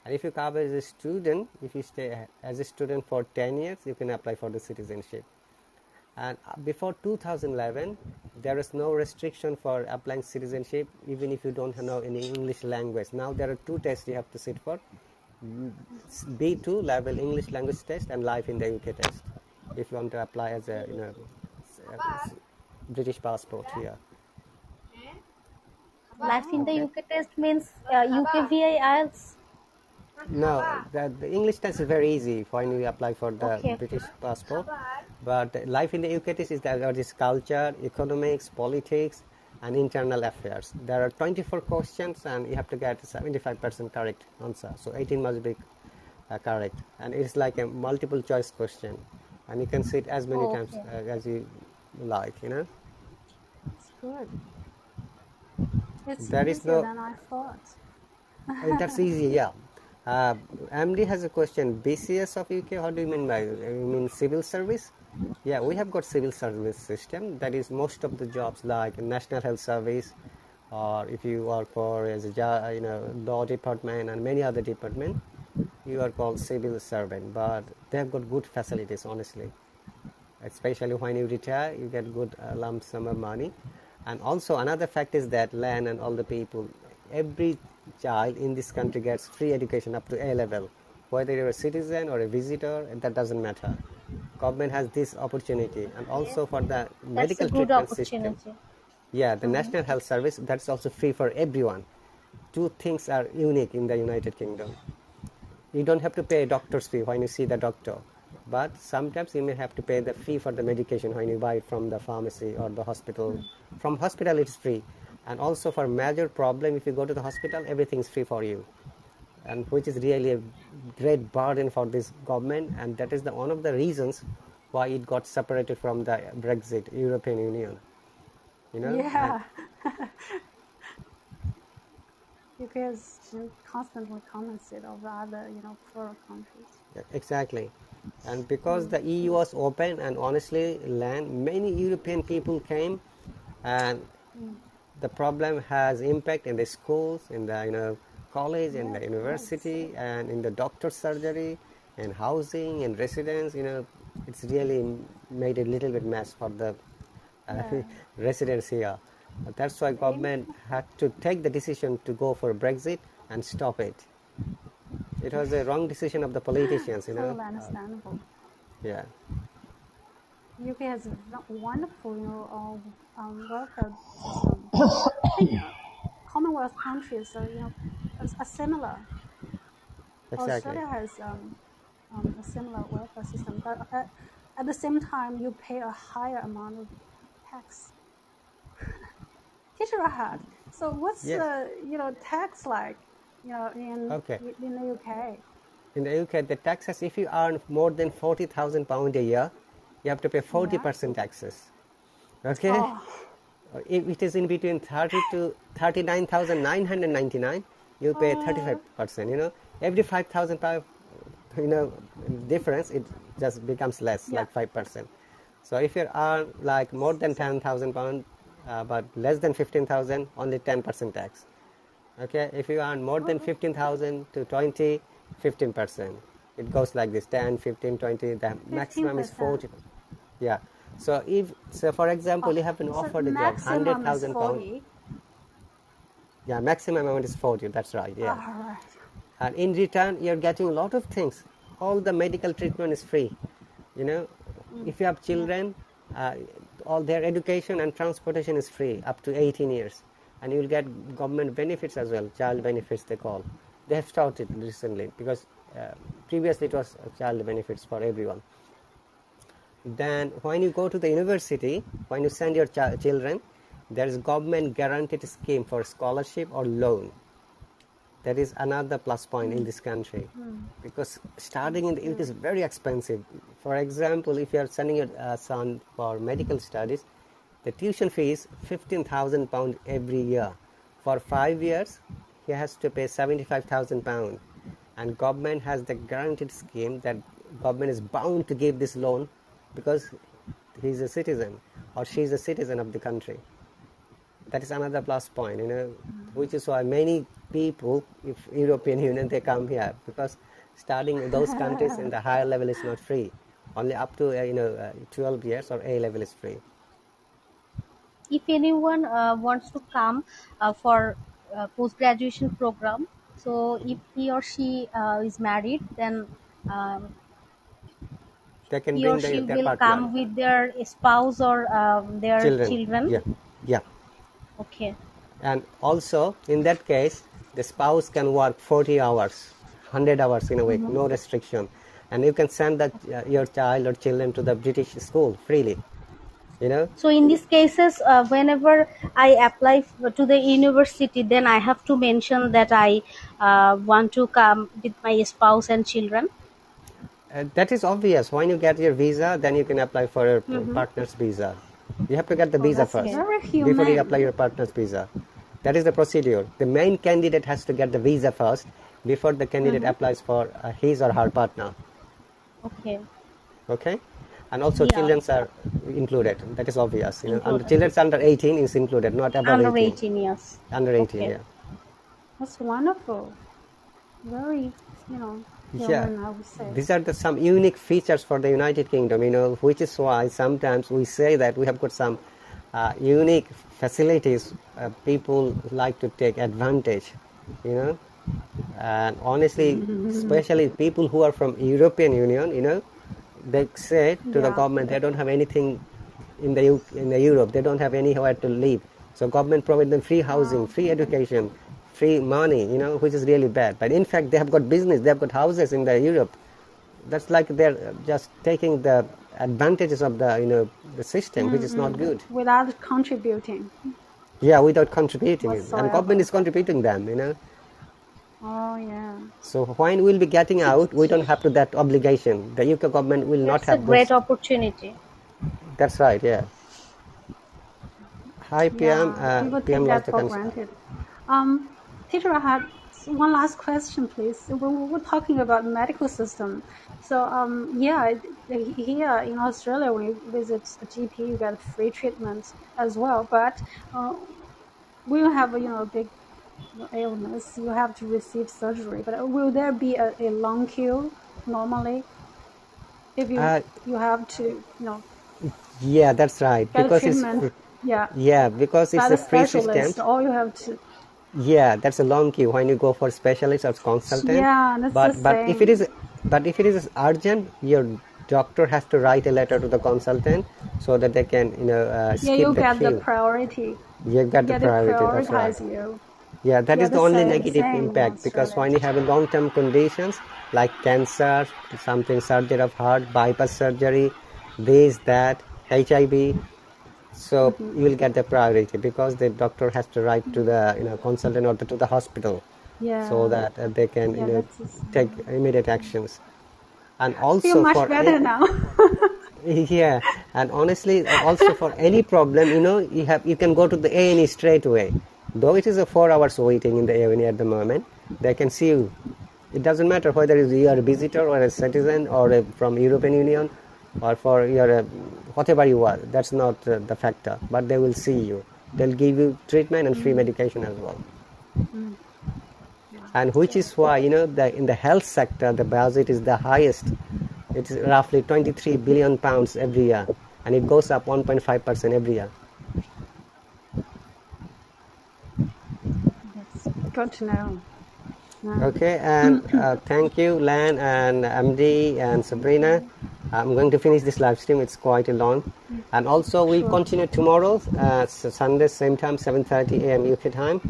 And if you come as a student, if you stay as a student for 10 years, you can apply for the citizenship. And before 2011, there is no restriction for applying citizenship, even if you don't know any English language. Now there are 2 tests you have to sit for: B2 level English language test and life in the UK test, if you want to apply as a British passport here.
Life in the
Okay.
UK test means UKVI IELTS.
No, the English test is very easy when you apply for the
Okay.
British passport. But life in the UK test is that is culture, economics, politics, and internal affairs. There are 24 questions, and you have to get 75% correct answer. So 18 must be correct, and it's like a multiple choice question, and you can sit as many times
Okay.
as you like.
It's good. It's
There is
easier
no.
than I thought.
That's easy, yeah. MD has a question. BCS of UK, what do you mean by? You mean civil service? Yeah, we have got civil service system. That is most of the jobs like National Health Service, or if you work for as a law department and many other department, you are called civil servant. But they have got good facilities, honestly. Especially when you retire, you get good lump sum of money. And also another fact is that land and all the people, every child in this country gets free education up to A level. Whether you're a citizen or a visitor, that doesn't matter. Government has this opportunity. And also for the
That's a
medical
good
treatment system,
opportunity.
yeah, the National Health Service, that's also free for everyone. 2 things are unique in the United Kingdom. You don't have to pay a doctor's fee when you see the doctor, but sometimes you may have to pay the fee for the medication when you buy it from the pharmacy or the hospital. From hospital it's free, and also for major problem, if you go to the hospital, everything is free for you, and which is really a great burden for this government, and that is one of the reasons why it got separated from the Brexit, European Union. And
Yeah. UK is constantly commented over other, poorer countries.
exactly. And because the EU was open and honestly land, many European people came, and the problem has impact in the schools, in the college, in the
Yes, yes.
university, and in the doctor's surgery, and housing and residence. It's really made a little bit mess for the
Yeah.
residents here. That's why
Same.
government had to take the decision to go for Brexit and stop it. It was a wrong decision of the politicians.
Totally understandable.
Yeah.
UK has a wonderful, welfare system. Commonwealth countries are similar.
Exactly.
Australia has a similar welfare system, but at the same time, you pay a higher amount of tax. Teacher had. So what's
Yes.
the tax like? In
Okay.
the UK.
In the UK, the taxes, if you earn more than £40,000 a year, you have to pay
Yeah.
40% taxes. Okay?
Oh.
If it is in between 30 to 39,999, you pay 35%. Every 5,000 difference, it just becomes less,
Yeah.
like 5%. So if you earn like more than £10,000, but less than 15,000, only 10% tax. Okay, if you earn more than 15,000 to 20, 15%. It goes like this: 10, 15, 20. The maximum is 40.
15%.
Yeah. So for example, you have been
So
offered a job,
maximum is
£100,000.
40.
Yeah, maximum amount is 40. That's right.
All
Yeah.
right.
And in return, you're getting a lot of things. All the medical treatment is free. If you have children, all their education and transportation is free up to 18 years, and you'll get government benefits as well, child benefits they call. They have started recently, because previously it was child benefits for everyone. Then when you go to the university, when you send your children, there is government guaranteed scheme for scholarship or loan. That is another plus point in this country, because studying in the UK is very expensive. For example, if you are sending your son for medical studies, the tuition fee is £15,000 every year. For 5 years, he has to pay £75,000, and government has the guaranteed scheme that government is bound to give this loan because he's a citizen or she's a citizen of the country. That is another plus point, which is why many people, if European Union, they come here, because studying in those countries in the higher level is not free. Only up to 12 years or A level is free.
If anyone wants to come for post-graduation program, so if he or she is married, then um,
They can
he or
bring
she
their
will
partner,
come with their spouse or their
children.
children.
Yeah.
Okay.
And also, in that case, the spouse can work 40 hours, 100 hours in a week, no restriction. And you can send that your child or children to the British school freely,
So in these cases, whenever I apply to the university, then I have to mention that I want to come with my spouse and children.
That is obvious. When you get your visa, then you can apply for your partner's visa. You have to get the
Oh,
visa
that's
first
very
before you apply
humane.
your partner's visa. That is the procedure. The main candidate has to get the visa first before the candidate applies for his or her partner.
Okay.
Okay? And also
Yeah,
children are included. That is obvious. Under
included.
children under 18 is included, not above
Under
18.
18 years.
Under 18,
Okay.
yeah.
That's wonderful. Very,
Yeah,
human, I would say.
these are some unique features for the United Kingdom, which is why sometimes we say that we have got some unique facilities people like to take advantage, and honestly, especially people who are from European Union, they say to the
Yeah.
government they don't have anything in the Europe, they don't have anywhere to live. So government provide them free housing,
Wow.
free education, free money, which is really bad. But in fact, they have got business, they have got houses in the Europe. That's like they're just taking the advantages of the system, which is not good.
Without contributing
Yeah, without contributing it, and government
whatsoever.
is contributing them.
Oh, yeah.
So when we'll be getting out, we don't have to that obligation. The UK government will not
That's a
have those.
great opportunity.
That's right. Yeah. Hi, PM.
Yeah, people take
PM lost
that
the
for
concern.
granted. Teacher, I had one last question, please. We're talking about medical system. So, yeah, here in Australia, when you visit a GP, you get free treatment as well. But when you have a big illness, you have to receive surgery. But will there be a long queue normally if you have to
Yeah, that's right.
get a
Because it's
treatment? Yeah,
because
by
it's
the
a free system.
specialist, or you have to.
Yeah, that's a long queue when you go for specialist or consultant.
Yeah, that's the
But if it
same.
is urgent, your doctor has to write a letter to the consultant so that they can
Yeah,
skip
you
the
get the
queue.
priority.
You get the
Yeah, they
priority. That's right.
prioritize you.
Yeah, that
Yeah,
is the
the
only
same,
negative
same in
impact, because
Australia.
when you have a long-term conditions like cancer, something surgery of heart, bypass surgery, this, that, HIV, so you will get the priority because the doctor has to write to the consultant or to the hospital so
Yeah,
that they can
yeah, that's the
take
same.
immediate actions. And
I feel
also
much
for
better now.
yeah, and honestly, also for any problem, you can go to the A&E straight away. Though it is a 4 hours waiting in the A&E at the moment, they can see you. It doesn't matter whether you are a visitor or a citizen or from European Union or for your whatever you are. That's not the factor, but they will see you. They'll give you treatment and free medication as well. And which is why in the health sector the budget is the highest. It is roughly 23 billion pounds every year, and it goes up 1.5% every year.
That's good to know.
Okay, and thank you, Lan and MD and Sabrina. I'm going to finish this live stream. It's quite long. And also, we'll
Sure.
continue tomorrow, Sunday, same time, 7:30 a.m. UK time.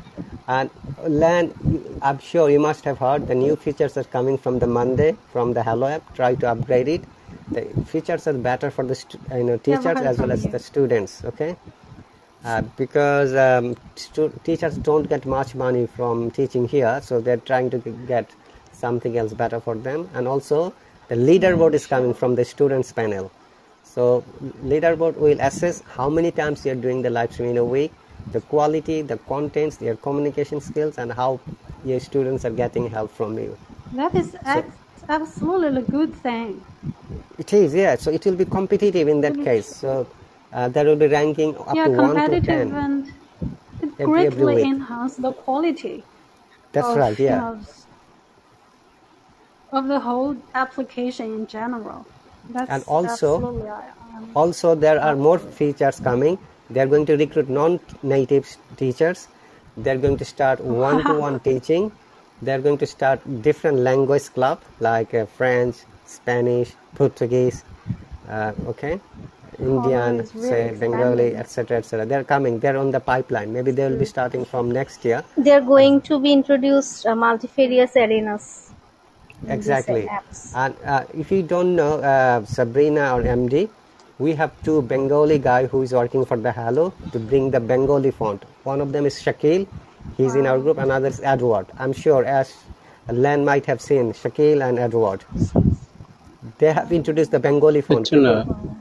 And Lan, I'm sure you must have heard the new features are coming from the Monday from the Hello app. Try to upgrade it. The features are better for the
Never
teachers
heard
as well
from
as
you.
the students. Okay. because teachers don't get much money from teaching here, so they're trying to get something else better for them. And also the leaderboard is coming from the students panel. So leaderboard will assess how many times you're doing the live stream in a week, the quality, the contents, their communication skills, and how your students are getting help from you.
That is
So
absolutely a good thing.
it is, yeah. So it will be competitive in that case. So there will be ranking up
Yeah,
to 1 to
competitive,
10
and it
every
greatly
week.
enhance the quality
That's
of,
right, yeah.
Of the whole application in general.
And
That's
also
absolutely.
there are more
Absolutely.
features coming. They're going to recruit non-native teachers. They're going to start
Wow.
one-to-one teaching. They're going to start different language club like French, Spanish, Portuguese, okay,
Although
Indian,
it's really
say Bengali,
expanding.
etc., etc. They're coming. They're on the pipeline. Maybe they will be starting from next year.
They're going to be introduced multifarious arenas in these
Exactly.
apps.
And if you don't know Sabrina or MD, we have two Bengali guy who is working for the Hello to bring the Bengali font. One of them is Shakil. He's in our
Wow.
group. Another is Edward. I'm sure as Len might have seen Shakil and Edward. They have introduced the Bengali
Good
font.
to know.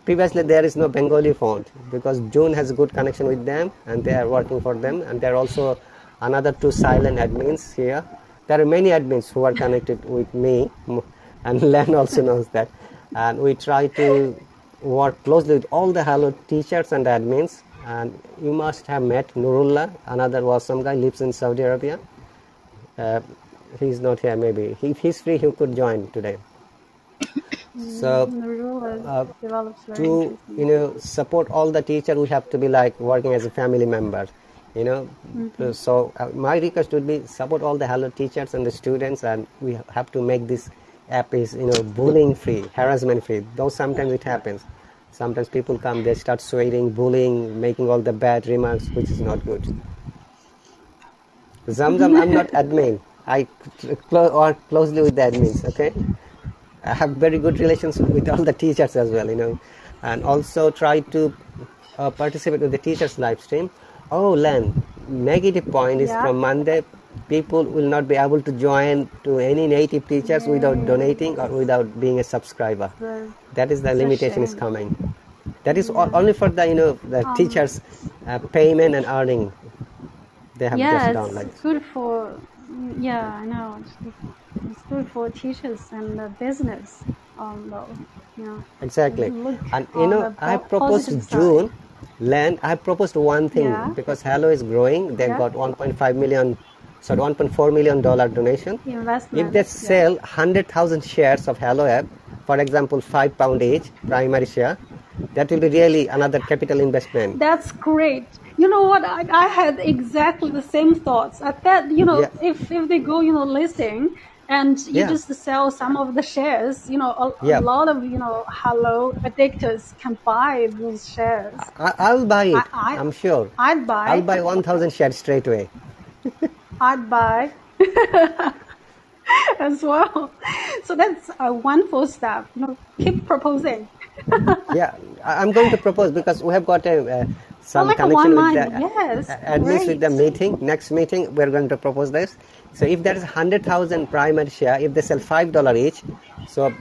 Previously there is no Bengali font because June has a good connection with them and they are working for them, and there are also another two silent admins here. There are many admins who are connected with me, and Len also knows that, and we try to work closely with all the Hello teachers and admins. And you must have met Nurullah, another awesome guy, lives in Saudi Arabia. uh, he's not here, maybe if he's free he could join today. So
The rule develops very
to
interesting.
support all the teachers, we have to be like working as a family member, you know. So my request would be support all the Hello teachers and the students, and we have to make this app is bullying free, harassment free, though sometimes it happens. Sometimes people come, they start swearing, bullying, making all the bad remarks, which is not good. Zamzam, I'm not admin. I work closely with the admins, okay. I have very good relations with all the teachers as well, and also try to participate with the teachers live stream. Oh, Len, negative point is
Yeah.
from Monday, people will not be able to join to any native teachers without donating or without being a subscriber. That is the
It's a
limitation is
shame.
coming. That is
Yeah.
only for the teachers payment and earning. They have
Yeah,
just done like
it's good for. Yeah, I know. It's good for teachers and the business. Though,
exactly.
look
And
on the
I
positive
proposed
side.
June land. I proposed one thing
Yeah.
because Hello is growing. They
Yeah.
got 1.5 million, sorry, 1.4 million dollar donation. If they
Investment. Yeah.
sell 100,000 shares of Hello app, for example, £5 each primary share, that will be really another capital investment.
That's great. You know what? I had exactly the same thoughts. I bet
Yeah,
if they go listing and you
yeah,
just sell some of the shares, a
yeah.
lot of Hello addictors can buy those shares.
I'll buy
I,
it.
I
I'm sure.
I'd
I'll
buy.
buy 1,000 shares straight away.
I'd buy as well. So that's a wonderful step. Keep proposing.
Yeah, I'm going to propose because we have got
Well,
some
like a
connection
one
with the
mind. Yes,
admins with the
great.
meeting. Next meeting, we're going to propose this. So if there is 100,000 primary share, if they sell $5 each, so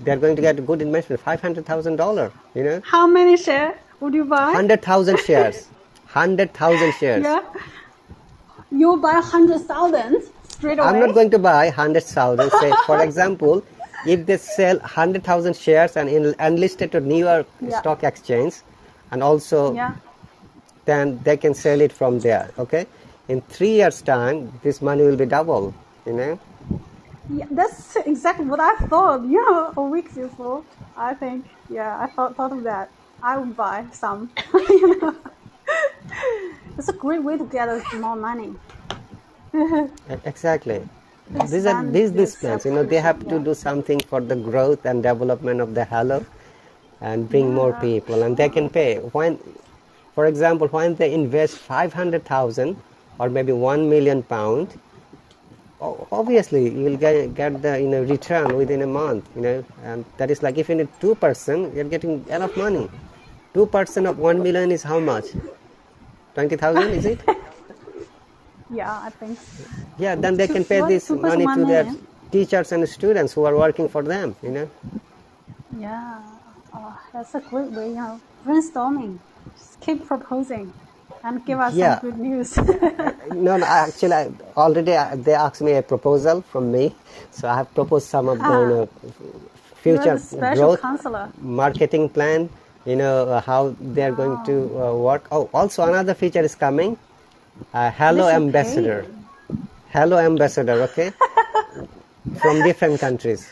they're going to get a good investment, $500,000.
How many shares would you buy?
100,000 shares, 100,000 shares.
Yeah, you buy 100,000 straight
I'm
away.
not going to buy 100,000. Say, for example, if they sell 100,000 shares and enlisted to New York
Yeah,
Stock Exchange, and also
yeah,
then they can sell it from there. Okay, in 3 years' time, this money will be double.
yeah. That's exactly what I thought. A week before. I think. Yeah, I thought of that. I would buy some. It's a great way to get us more money.
Exactly. These are
Expand
business
this
plans. They
application.
have to
Yeah.
do something for the growth and development of the Hello, and bring more
Yeah,
people, and they
sure.
can pay when, for example, when they invest 500,000 or maybe £1 million. Obviously you will get the return within a month, and that is like if you need 2%, you're getting enough money. 2% of 1 million is how much? 20,000, is it?
Yeah, I think so.
Yeah, then they can pay this
2%
money
1
to their
million.
teachers and students who are working for them, you know.
Yeah, that's a great way, brainstorming. Just keep proposing and give us some
Yeah,
good news.
no, actually, already they asked me a proposal from me, so I have proposed some of the
You're
future
the special
growth
counselor.
marketing plan. How they are going to work. Oh, also another feature is coming.
They
Hello
should pay
ambassador,
you.
hello ambassador. Okay, from different countries.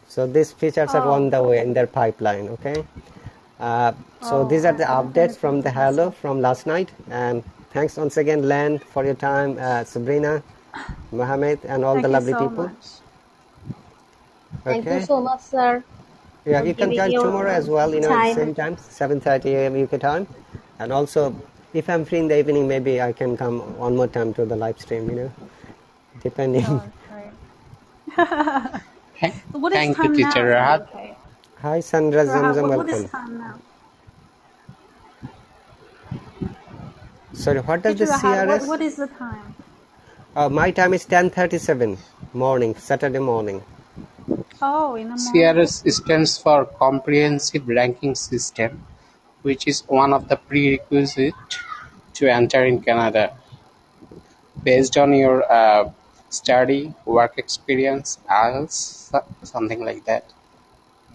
So these features are on
Oh,
the way in their pipeline. Okay. So these are the
very
updates from
good.
the
That's
Hello
so.
from last night. And thanks once again, Len, for your time, Sabrina, Mohammed, and all the
Thank you
lovely
so
people.
much.
Thank you
Okay.
so much, sir,
Yeah,
for
you can
giving
join
your
tomorrow as well,
time.
same time, 7:30 a.m. UK time. And also, if I'm free in the evening, maybe I can come one more time to the live stream, depending.
Oh, great.
Thank,
So what is
thank you,
time
Teacher
now in
Rahat.
UK?
Hi, Sandra
Rahat,
Zamzam,
what is
welcome.
time now?
Sorry, what does the
Teacher Rahat,
CRS?
what is the time?
My time is 10:37 morning, Saturday morning.
Oh, in the morning.
CRS stands for Comprehensive Ranking System, which is one of the prerequisites to enter in Canada. Based on your study, work experience, IELTS, something like that.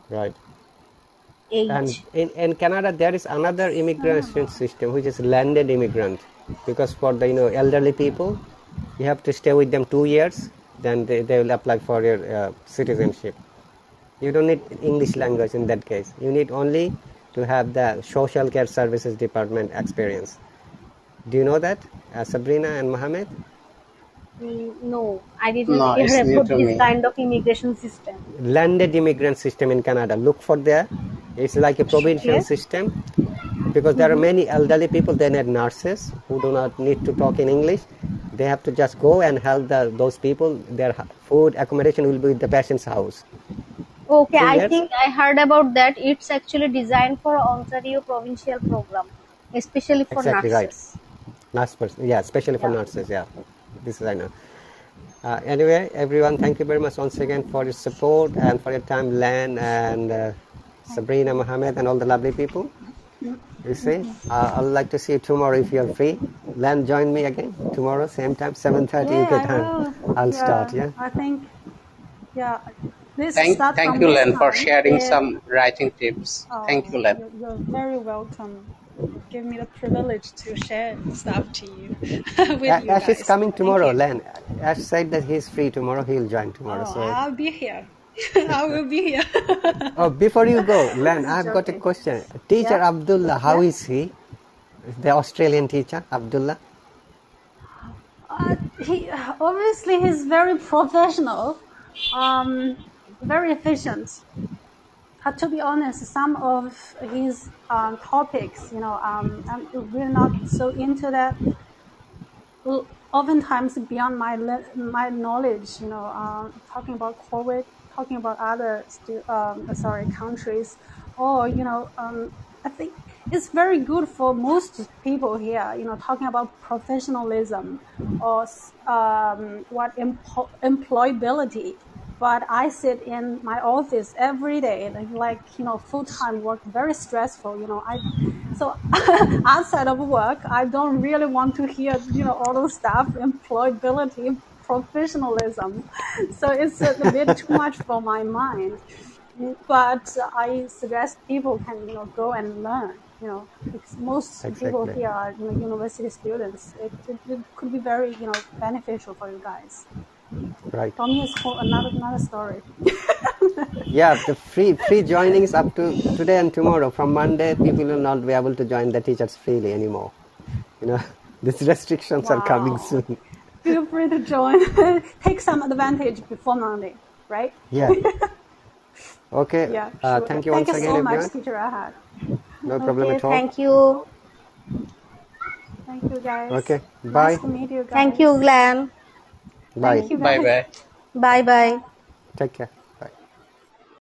Right. And
Age.
in Canada, there is another immigration
Oh,
system, which is landed immigrant. Because for the elderly people, you have to stay with them 2 years, then they will apply for your citizenship. You don't need English language in that case. You need only to have the social care services department experience. Do you know that, Sabrina and Mohammed?
No, I didn't
No,
hear
it's new
about
to
this
me.
kind of immigration system.
Landed immigrant system in Canada. Look for there. It's like a provincial
Okay.
system, because there are many elderly people. They need nurses who do not need to talk in English. They have to just go and help those people. Their food accommodation will be in the patient's house.
Okay,
two
I
years
think I heard about that. It's actually designed for Ontario provincial program, especially for
Exactly right.
nurses.
Nurse person, yeah, especially for
Yeah.
nurses. Yeah, this is I know. Anyway, everyone, thank you very much once again for your support and for your time, Len and
thank
Sabrina,
you.
Mohammed, and all the lovely people. You see, I'd like to see you tomorrow if you're free. Len, join me again tomorrow, same time, 7:30
Yeah,
UK
I
time.
will.
I'll start.
Yeah,
Yeah.
I think, yeah, let's start
Thank
from
you,
this
Len, for
time.
sharing some writing tips. Thank you,
Oh,
Len.
you're very welcome. You give me the privilege to share stuff to you with you
Ash is
guys.
coming
Thank
tomorrow,
you.
Len. Ash said that he's free tomorrow. He'll join tomorrow.
Oh,
So,
I'll be here. I will be here.
oh, before you go, Len,
Just
I've got a
joking.
question. Teacher
Yeah,
Abdullah, how
yeah.
is he? The Australian teacher, Abdullah?
He obviously he's very professional, very efficient. To be honest, some of his topics, I'm really not so into that. Oftentimes beyond my knowledge, talking about COVID, talking about other countries, or I think it's very good for most people here, talking about professionalism or what employability. But I sit in my office every day, like full time work, very stressful. So outside of work, I don't really want to hear, all those stuff, employability, professionalism. So it's a bit too much for my mind. But I suggest people can, go and learn, because most people
Exactly.
here are, university students. It could be very, beneficial for you guys.
Right.
For me, it's another story.
Yeah, the free joining is up to today and tomorrow. From Monday, people will not be able to join the teachers freely anymore. These restrictions are coming
Wow.
soon.
Feel free to join. Take some advantage before Monday, right?
Yeah. Okay.
Yeah, sure.
Thank you
Thank
once
you
again,
so much,
everyone.
Teacher Ahad.
No problem
Okay,
at all.
thank you.
Thank you, guys.
Okay.
Nice
Bye.
to meet you
Thank
guys.
you, Glenn.
Bye.
Thank you,
Bye
guys.
bye.
Bye bye.
Bye.
Take care.